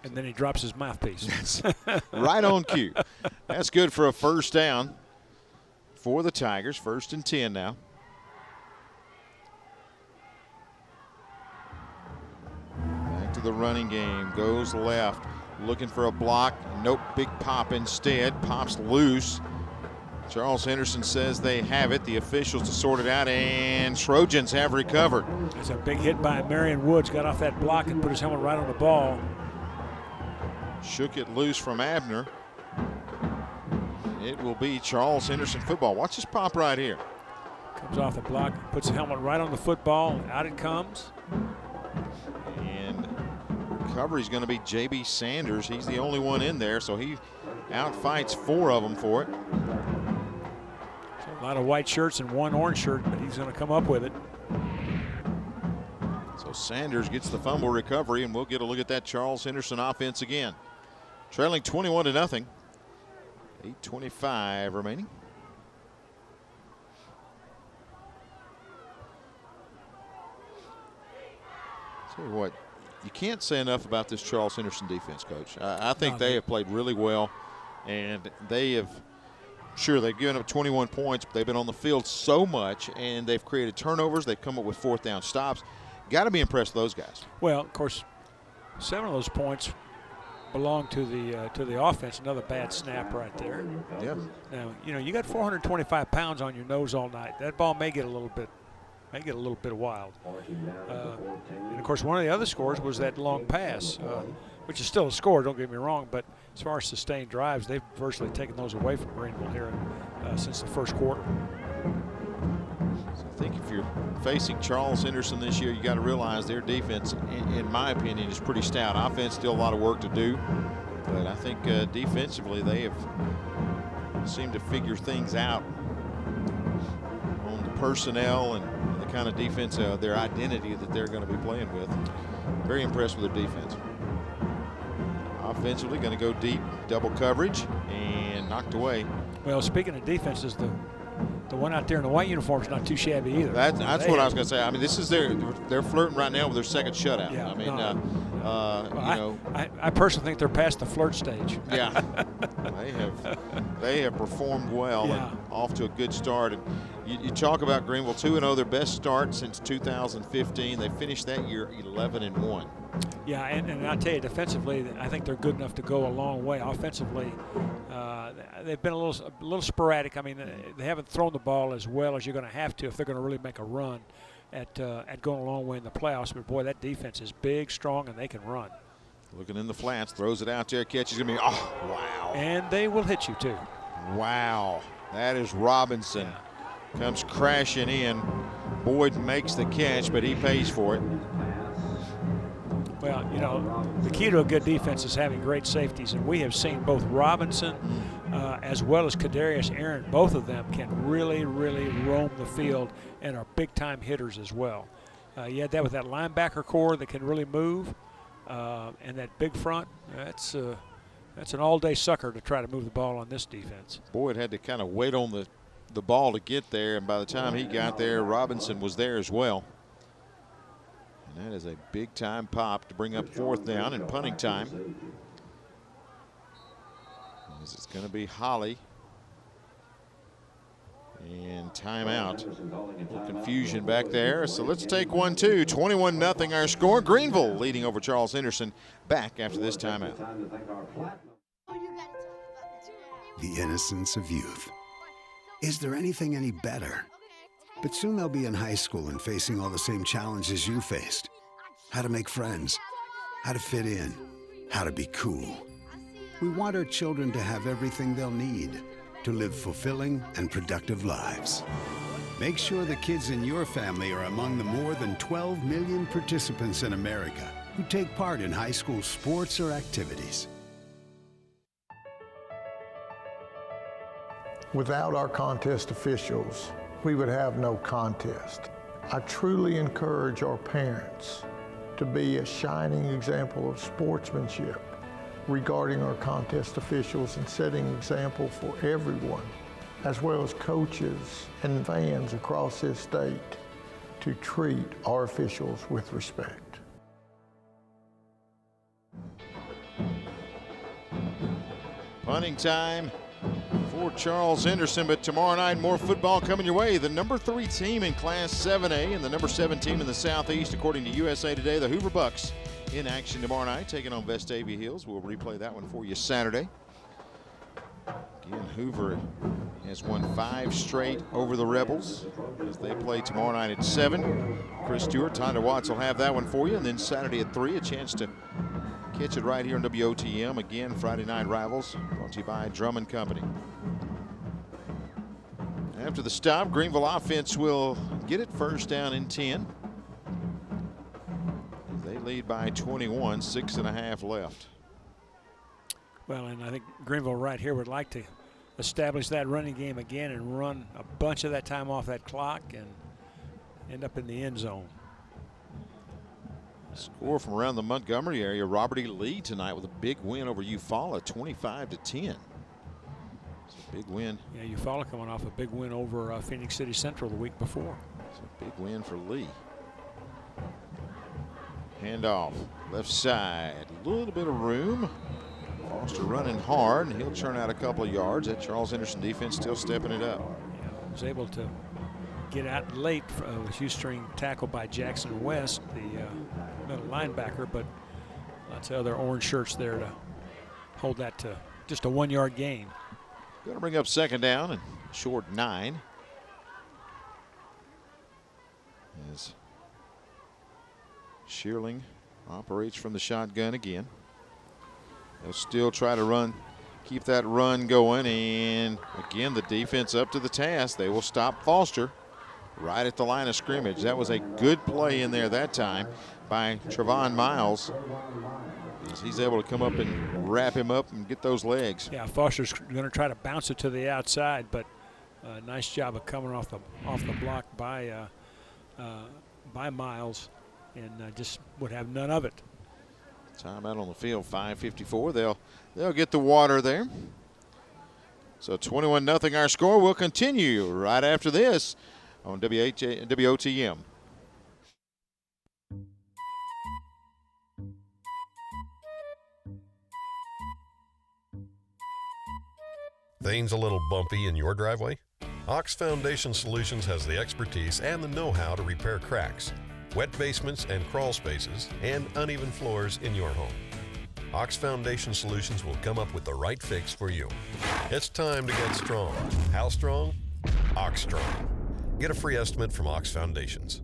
And then he drops his mouthpiece. Right on cue. That's good for a first down for the Tigers. 1st and 10 now. Back to the running game. Goes left. Looking for a block. Nope. Big pop instead. Pops loose. Charles Henderson says they have it. The officials to sort it out, and Trojans have recovered. It's a big hit by Marion Woods. Got off that block and put his helmet right on the ball. Shook it loose from Abner. It will be Charles Henderson football. Watch this pop right here. Comes off the block, puts the helmet right on the football. Out it comes. And recovery is going to be J.B. Sanders. He's the only one in there, so he outfights 4 of them for it. A lot of white shirts and 1 orange shirt, but he's going to come up with it. So Sanders gets the fumble recovery, and we'll get a look at that Charles Henderson offense again. Trailing 21-0. 8:25 remaining. Tell you what, you can't say enough about this Charles Henderson defense, Coach. I think they have played really well, and they have, sure, they've given up 21 points, but they've been on the field so much, and they've created turnovers. They've come up with 4th down stops. Got to be impressed with those guys. Well, of course, 7 of those points belong to the offense. Another bad snap right there. Yeah. Now, you know, you got 425 pounds on your nose all night. That ball may get a little bit wild. And of course, one of the other scores was that long pass, which is still a score. Don't get me wrong, but as far as sustained drives, they've virtually taken those away from Greenville here since the first quarter. So I think if you're facing Charles Henderson this year, you got to realize their defense, in my opinion, is pretty stout. Offense, still a lot of work to do, but I think defensively they have seemed to figure things out on the personnel and the kind of defense, their identity that they're going to be playing with. Very impressed with their defense. Offensively, going to go deep, double coverage, and knocked away. Well, speaking of defenses, the one out there in the white uniform is not too shabby either. That's what I was going to say. I mean, this is they're flirting right now with their second shutout. Yeah, I mean, well, you know, I personally think they're past the flirt stage. Yeah, they have performed well and off to a good start. And you talk about Greenville 2-0, their best start since 2015. They finished that year 11-1. Yeah, and I tell you, defensively, I think they're good enough to go a long way. Offensively, they've been a little sporadic. I mean, they haven't thrown the ball as well as you're going to have to if they're going to really make a run at going a long way in the playoffs. But boy, that defense is big, strong, and they can run. Looking in the flats, throws it out there, catch is going to be, oh, wow. And they will hit you too. Wow, that is Robinson. Yeah. Comes crashing in. Boyd makes the catch, but he pays for it. Well, you know, the key to a good defense is having great safeties, and we have seen both Robinson as well as Kadarius Aaron. Both of them can really, really roam the field and are big-time hitters as well. You had that with that linebacker core that can really move, and that big front. That's an all-day sucker to try to move the ball on this defense. Boyd had to kind of wait on the ball to get there, and by the time he got there, Robinson was there as well. And that is a big-time pop to bring up 4th down and punting time. As it's going to be Holly. And timeout. A little confusion back there. So let's take 1-2. 21-0 our score. Greenville leading over Charles Henderson. Back after this timeout. The innocence of youth. Is there anything any better? But soon they'll be in high school and facing all the same challenges you faced. How to make friends, how to fit in, how to be cool. We want our children to have everything they'll need to live fulfilling and productive lives. Make sure the kids in your family are among the more than 12 million participants in America who take part in high school sports or activities. Without our contest officials, we would have no contest. I truly encourage our parents to be a shining example of sportsmanship regarding our contest officials and setting example for everyone, as well as coaches and fans across this state, to treat our officials with respect. Punting time for Charles Henderson, but tomorrow night more football coming your way. The number 3 team in Class 7A and the number 7 team in the Southeast, according to USA Today, the Hoover Bucks, in action tomorrow night, taking on Vestavia Hills. We'll replay that one for you Saturday. Again, Hoover has won 5 straight over the Rebels as they play tomorrow night at 7. Chris Stewart, Tyler Watts will have that one for you, and then Saturday at 3, a chance to catch it right here on WOTM. Again, Friday Night Rivals, brought to you by Drummond Company. After the stop, Greenville offense will get it first down and 10. They lead by 21, 6.5 left. Well, and I think Greenville right here would like to establish that running game again and run a bunch of that time off that clock and end up in the end zone. Score from around the Montgomery area. Robert E. Lee tonight with a big win over Eufaula, 25-10. It's a big win. Yeah, Eufaula coming off a big win over Phoenix City Central the week before. It's a big win for Lee. Handoff, left side, a little bit of room. Foster running hard, and he'll churn out a couple of yards. That Charles Henderson defense still stepping it up. Yeah, was able to get out late with a shoestring tackle by Jackson West, the middle linebacker, but lots of other orange shirts there to hold that to just a 1-yard gain. Going to bring up second down and short 9. As Shearling operates from the shotgun again. They'll still try to run, keep that run going, and again the defense up to the task. They will stop Foster right at the line of scrimmage. That was a good play in there that time by Trevon Miles. He's able to come up and wrap him up and get those legs. Yeah, Foster's going to try to bounce it to the outside, but nice job of coming off the block by Miles, and just would have none of it. Time out on the field, 5:54. They'll get the water there. So 21-0 our score. Will continue right after this on WOTM. Things a little bumpy in your driveway? Ox Foundation Solutions has the expertise and the know-how to repair cracks, wet basements and crawl spaces, and uneven floors in your home. Ox Foundation Solutions will come up with the right fix for you. It's time to get strong. How strong? Ox Strong. Get a free estimate from Ox Foundations.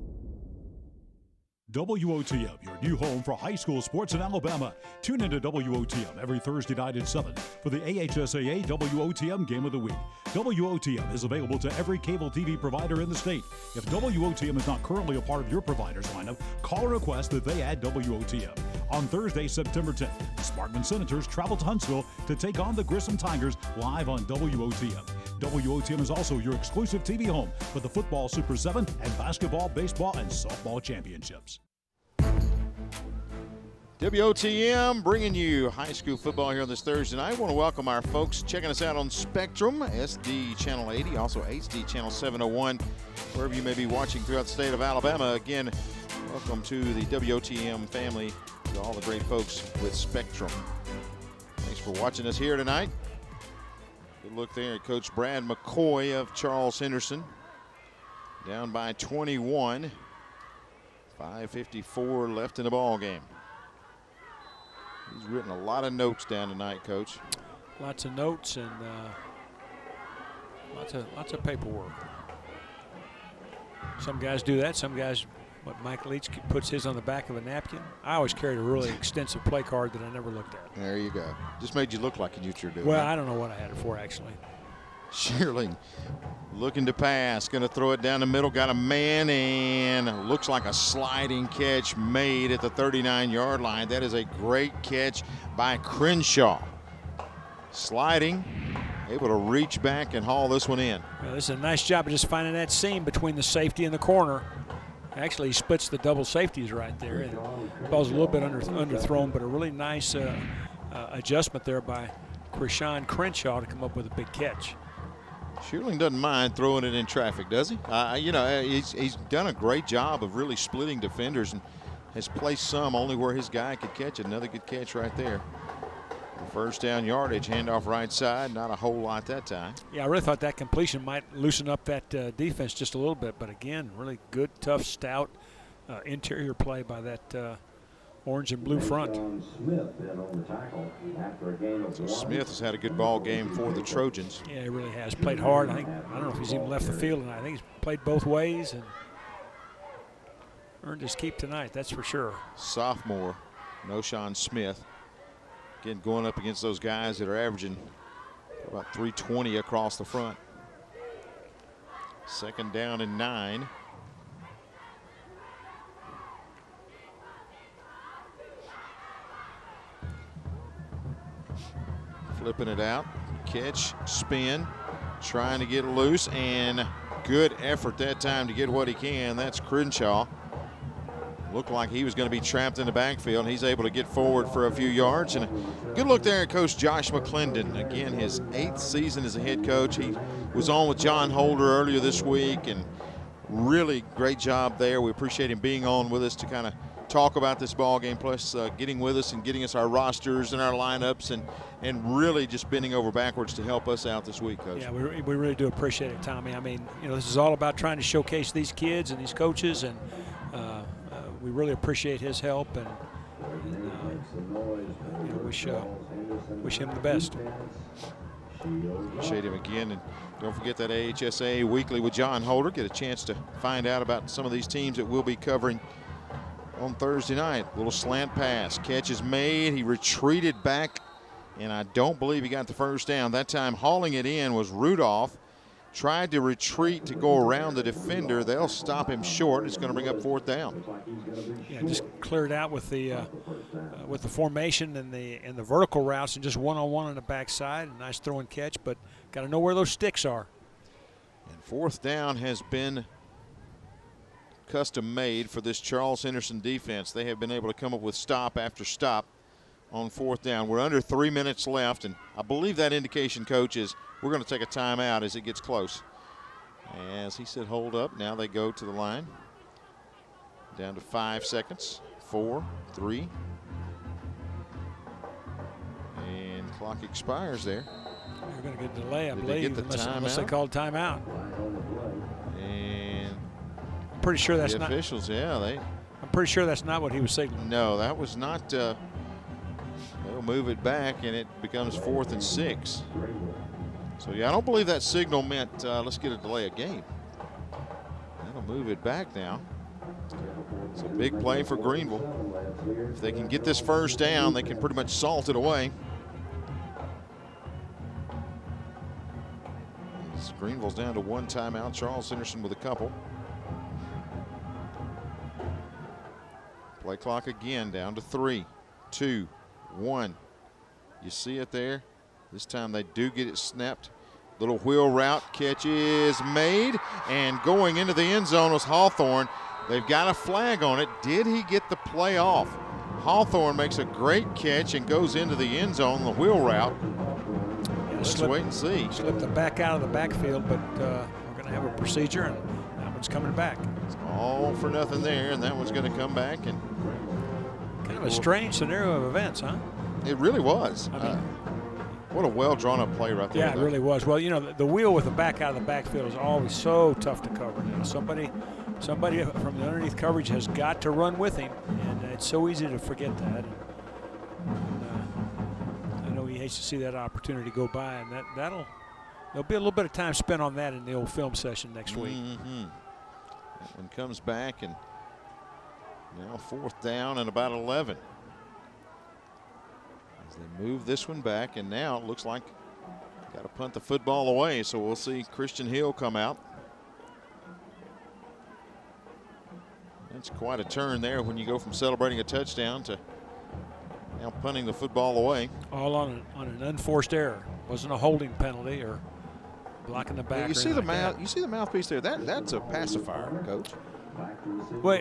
WOTM, your new home for high school sports in Alabama. Tune into WOTM every Thursday night at 7 for the AHSAA WOTM Game of the Week. WOTM is available to every cable TV provider in the state. If WOTM is not currently a part of your provider's lineup, call or request that they add WOTM. On Thursday, September 10th, the Sparkman Senators travel to Huntsville to take on the Grissom Tigers live on WOTM. WOTM is also your exclusive TV home for the football Super 7 and basketball, baseball, and softball championships. WOTM bringing you high school football here on this Thursday night. I want to welcome our folks checking us out on Spectrum, SD Channel 80, also HD Channel 701, wherever you may be watching throughout the state of Alabama. Again, welcome to the WOTM family, to all the great folks with Spectrum. Thanks for watching us here tonight. Good look there at Coach Brad McCoy of Charles Henderson. Down by 21. 5:54 left in the ball game. He's written a lot of notes down tonight, Coach. Lots of notes and lots of paperwork. Some guys do that. Some guys, Mike Leach puts his on the back of a napkin. I always carried a really extensive play card that I never looked at. There you go. Just made you look like you knew what you were doing. Well, I don't know what I had it for, actually. Shearling looking to pass, going to throw it down the middle, got a man, and looks like a sliding catch made at the 39-yard line. That is a great catch by Crenshaw. Sliding, able to reach back and haul this one in. Well, this is a nice job of just finding that seam between the safety and the corner. Actually, he splits the double safeties right there. And the ball's a little bit underthrown, but a really nice adjustment there by Krishan Crenshaw to come up with a big catch. Shearling doesn't mind throwing it in traffic, does he? He's done a great job of really splitting defenders and has placed some only where his guy could catch it. Another good catch right there. First down yardage, handoff right side, not a whole lot that time. Yeah, I really thought that completion might loosen up that defense just a little bit, but again, really good, tough, stout interior play by that orange and blue front. So Smith has had a good ball game for the Trojans. Yeah, he really has played hard. I don't know if he's even left the field, and I think he's played both ways and earned his keep tonight, that's for sure. Sophomore, Noshawn Smith. Again, going up against those guys that are averaging about 320 across the front. Second down and 9. Flipping it out, catch, spin, trying to get loose, and good effort that time to get what he can. That's Crenshaw. Looked like he was going to be trapped in the backfield, and he's able to get forward for a few yards. And a good look there at Coach Josh McClendon. Again, his 8th season as a head coach. He was on with John Holder earlier this week, and really great job there. We appreciate him being on with us to kind of talk about this ball game, plus getting with us and getting us our rosters and our lineups, and really just bending over backwards to help us out this week, Coach. Yeah, we really do appreciate it, Tommy. I mean, this is all about trying to showcase these kids and these coaches, and we really appreciate his help, and wish him the best. Appreciate him again, and don't forget that AHSA Weekly with John Holder. Get a chance to find out about some of these teams that we'll be covering on Thursday night. Little slant pass, catch is made, he retreated back, and I don't believe he got the first down. That time hauling it in was Rudolph. Tried to retreat to go around the defender. They'll stop him short. It's going to bring up 4th down. Yeah, just cleared out with the formation and the vertical routes, and just one-on-one on the backside. A nice throw and catch, but got to know where those sticks are. And 4th down has been custom made for this Charles Henderson defense. They have been able to come up with stop after stop on 4th down. We're under 3 minutes left, and I believe that indication, Coach, is we're going to take a timeout as it gets close. As he said, hold up. Now they go to the line. Down to 5 seconds. 4, 3. And clock expires there. They're going to get a delay, I Did believe, they get the unless they call timeout. And I'm pretty sure that's the not. Officials, yeah, I'm pretty sure that's not what he was signaling. No, that was not. They'll move it back, and it becomes 4th and 6. So, yeah, I don't believe that signal meant let's get a delay of game. That'll move it back now. It's a big play for Greenville. If they can get this first down, they can pretty much salt it away. As Greenville's down to 1 timeout. Charles Henderson with a couple. Play clock again down to 3, 2, 1. You see it there. This time they do get it snapped. Little wheel route, catch is made, and going into the end zone was Hawthorne. They've got a flag on it. Did he get the play off? Hawthorne makes a great catch and goes into the end zone, the wheel route. Let's wait and see. Slipped the back out of the backfield, but we're going to have a procedure, and that one's coming back. It's all for nothing there, and that one's going to come back. And kind of a strange scenario of events, huh? It really was. What a well drawn up play right there. Yeah, it really was. Well, the wheel with the back out of the backfield is always so tough to cover. Somebody from the underneath coverage has got to run with him, and it's so easy to forget that. I know he hates to see that opportunity go by, and there'll be a little bit of time spent on that in the old film session next week. That one comes back, and now 4th down and about 11. As they move this one back, and now it looks like got to punt the football away, so we'll see Christian Hill come out. That's quite a turn there when you go from celebrating a touchdown to now punting the football away. All on an unforced error. Wasn't a holding penalty or blocking the back. You see the mouthpiece there. That's a pacifier, Coach. Well,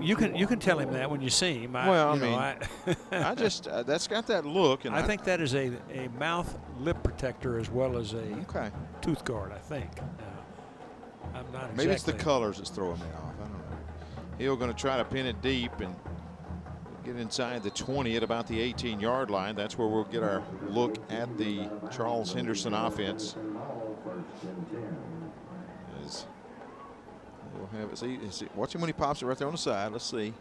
you can tell him that when you see him. I just that's got that look, and I think that is a mouth lip protector as well as a tooth guard. I think. I'm not exactly. Maybe it's the colors that's throwing me off. I don't know. Hill going to try to pin it deep, and Get inside the 20 at about the 18-yard line. That's where we'll get our look at the Charles Henderson offense. As we'll have it. See, watch him when he pops it right there on the side. Let's see.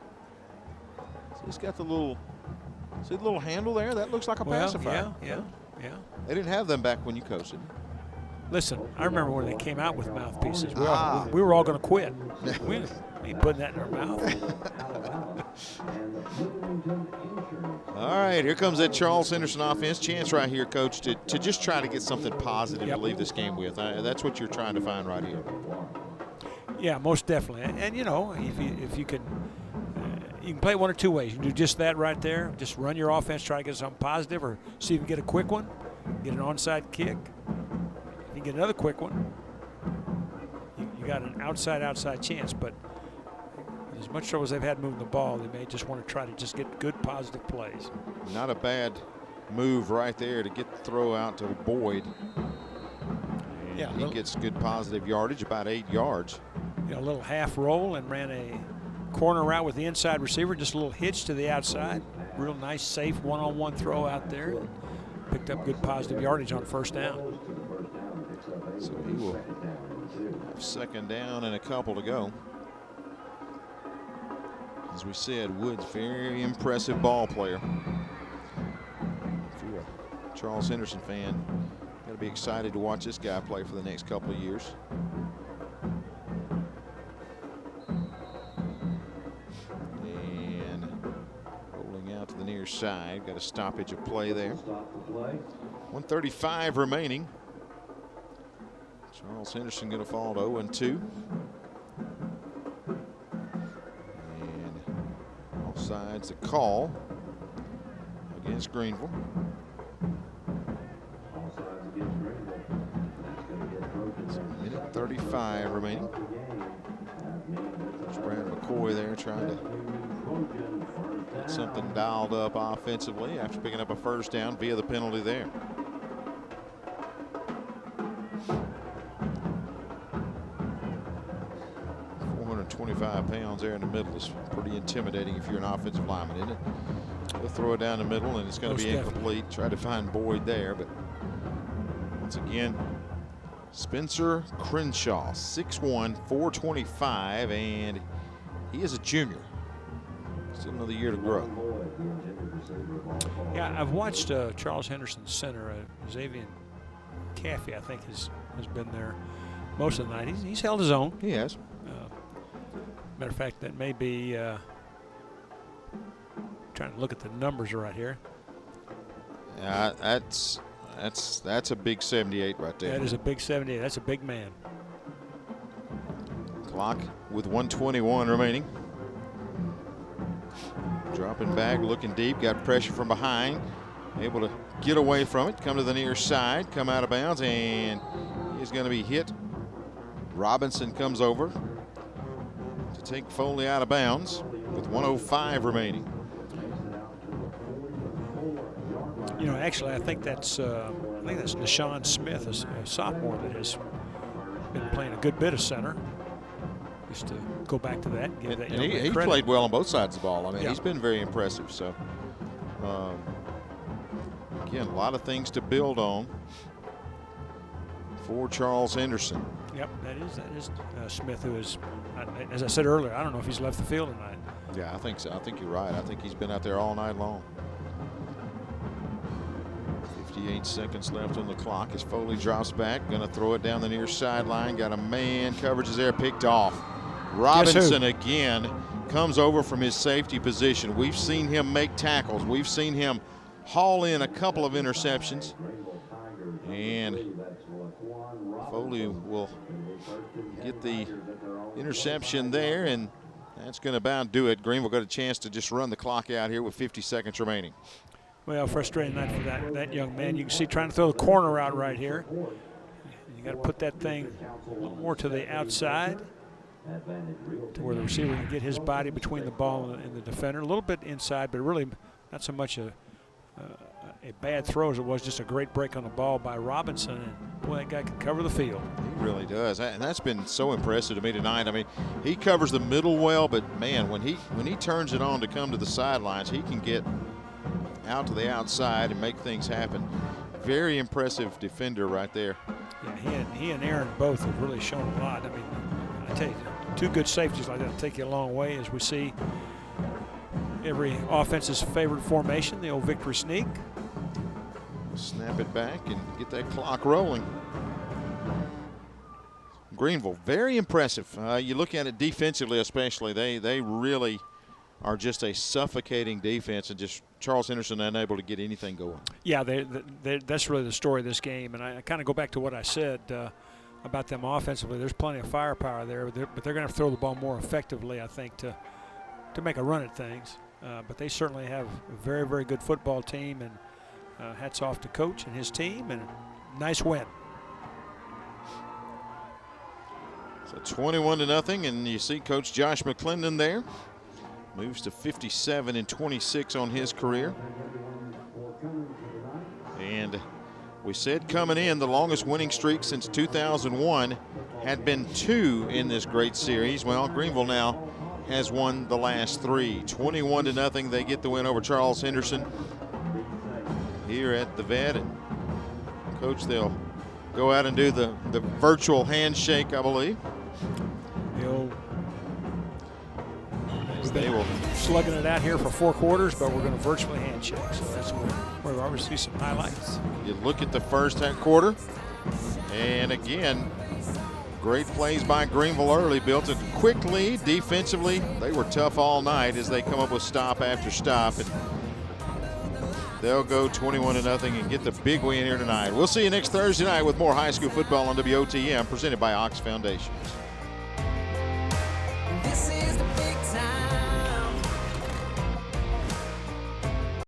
He's got the little, see the little handle there? That looks like a pacifier. Yeah. They didn't have them back when you coasted. Listen, I remember when they came out with mouthpieces. We were all going to quit. We ain't putting that in our mouth. All right, here comes that Charles Henderson offense. Chance right here, Coach, to just try to get something positive to leave this game with. That's what you're trying to find right here. Yeah, most definitely. And you know, if you can, you can play one or two ways. You can do just that right there. Just run your offense, try to get something positive, or see if you can get a quick one, get an onside kick. If you get another quick one, you got an outside chance. But as much trouble as they've had moving the ball, they may just want to try to just get good positive plays. Not a bad move right there to get the throw out to Boyd. Yeah, he gets good positive yardage, about 8 yards. You know, a little half roll and ran a corner route with the inside receiver, just a little hitch to the outside. Real nice, safe one-on-one throw out there. Picked up good positive yardage on first down. So he will have second down and a couple to go. As we said, Woods, very impressive ball player. If you're a Charles Henderson fan, got to be excited to watch this guy play for the next couple of years. And rolling out to the near side, got a stoppage of play there. 1:35 remaining. Charles Henderson going to fall to 0-2. Offsides, the call against Greenville. It's a minute 35 remaining. There's Brad McCoy there trying to get something dialed up offensively after picking up a first down via the penalty there. £425 there in the middle is pretty intimidating if you're an offensive lineman, isn't it? They'll throw it down the middle and it's going to be incomplete. Try to find Boyd there, but once again, Spencer Crenshaw, 6'1", 425, and he is a junior. Still another year to grow. Yeah, I've watched Charles Henderson center. Xavier Caffey, I think, has been there most of the night. He's held his own. He has. Matter of fact, that may be trying to look at the numbers right here. That's a big 78 right there. That is a big 78. That's a big man. Clock with 1:21 remaining. Dropping back, looking deep, got pressure from behind. Able to get away from it, come to the near side, come out of bounds, and he's going to be hit. Robinson comes over to take Foley out of bounds with 1:05 remaining. You know, actually, I think that's Deshaun Smith, a sophomore that has been playing a good bit of center. Just to go back to that, and give that young man he credit. played well on both sides of the ball. I mean, yeah. He's been very impressive. So, again, a lot of things to build on for Charles Henderson. Yep, that is Smith, who is, as I said earlier, I don't know if he's left the field tonight. Yeah, I think so. I think you're right. I think he's been out there all night long. 58 seconds left on the clock as Foley drops back. Going to throw it down the near sideline. Got a man. Coverage is there. Picked off. Robinson again comes over from his safety position. We've seen him make tackles. We've seen him haul in a couple of interceptions. And Foley will get the interception there, and that's going to about do it. Greenville got a chance to just run the clock out here with 50 seconds remaining. Well, frustrating night for that young man. You can see trying to throw the corner out right here. You got to put that thing a little more to the outside to where the receiver can get his body between the ball and the defender. A little bit inside, but really not so much a a bad throw as it was just a great break on the ball by Robinson, and boy, that guy can cover the field. He really does, and that's been so impressive to me tonight. I mean, he covers the middle well, but man, when he turns it on to come to the sidelines, he can get out to the outside and make things happen. Very impressive defender right there. Yeah, he and Aaron both have really shown a lot. I mean, I tell you, two good safeties like that will take you a long way, as we see every offense's favorite formation, the old victory sneak. Snap it back and get that clock rolling. Greenville, very impressive. You look at it defensively especially, they really are just a suffocating defense, and just Charles Henderson unable to get anything going. Yeah, that's really the story of this game, and I kind of go back to what I said about them offensively. There's plenty of firepower there, but they're going to throw the ball more effectively, I think, to make a run at things. But they certainly have a very, very good football team, and hats off to Coach and his team, and a nice win. So 21-0, and you see Coach Josh McClendon there. Moves to 57 and 26 on his career. And we said coming in, the longest winning streak since 2001 had been 2 in this great series. Well, Greenville now has won the last 3. 21-0, they get the win over Charles Henderson here at the Vet. And Coach, they'll go out and do the virtual handshake, I believe. We've been slugging it out here for 4 quarters, but we're going to virtually handshake. So that's where we always see some highlights. You look at the first quarter, and again, great plays by Greenville early, built a quick lead defensively. They were tough all night as they come up with stop after stop, and they'll go 21-0 and get the big win here tonight. We'll see you next Thursday night with more high school football on WOTM, presented by Ox Foundation. This is the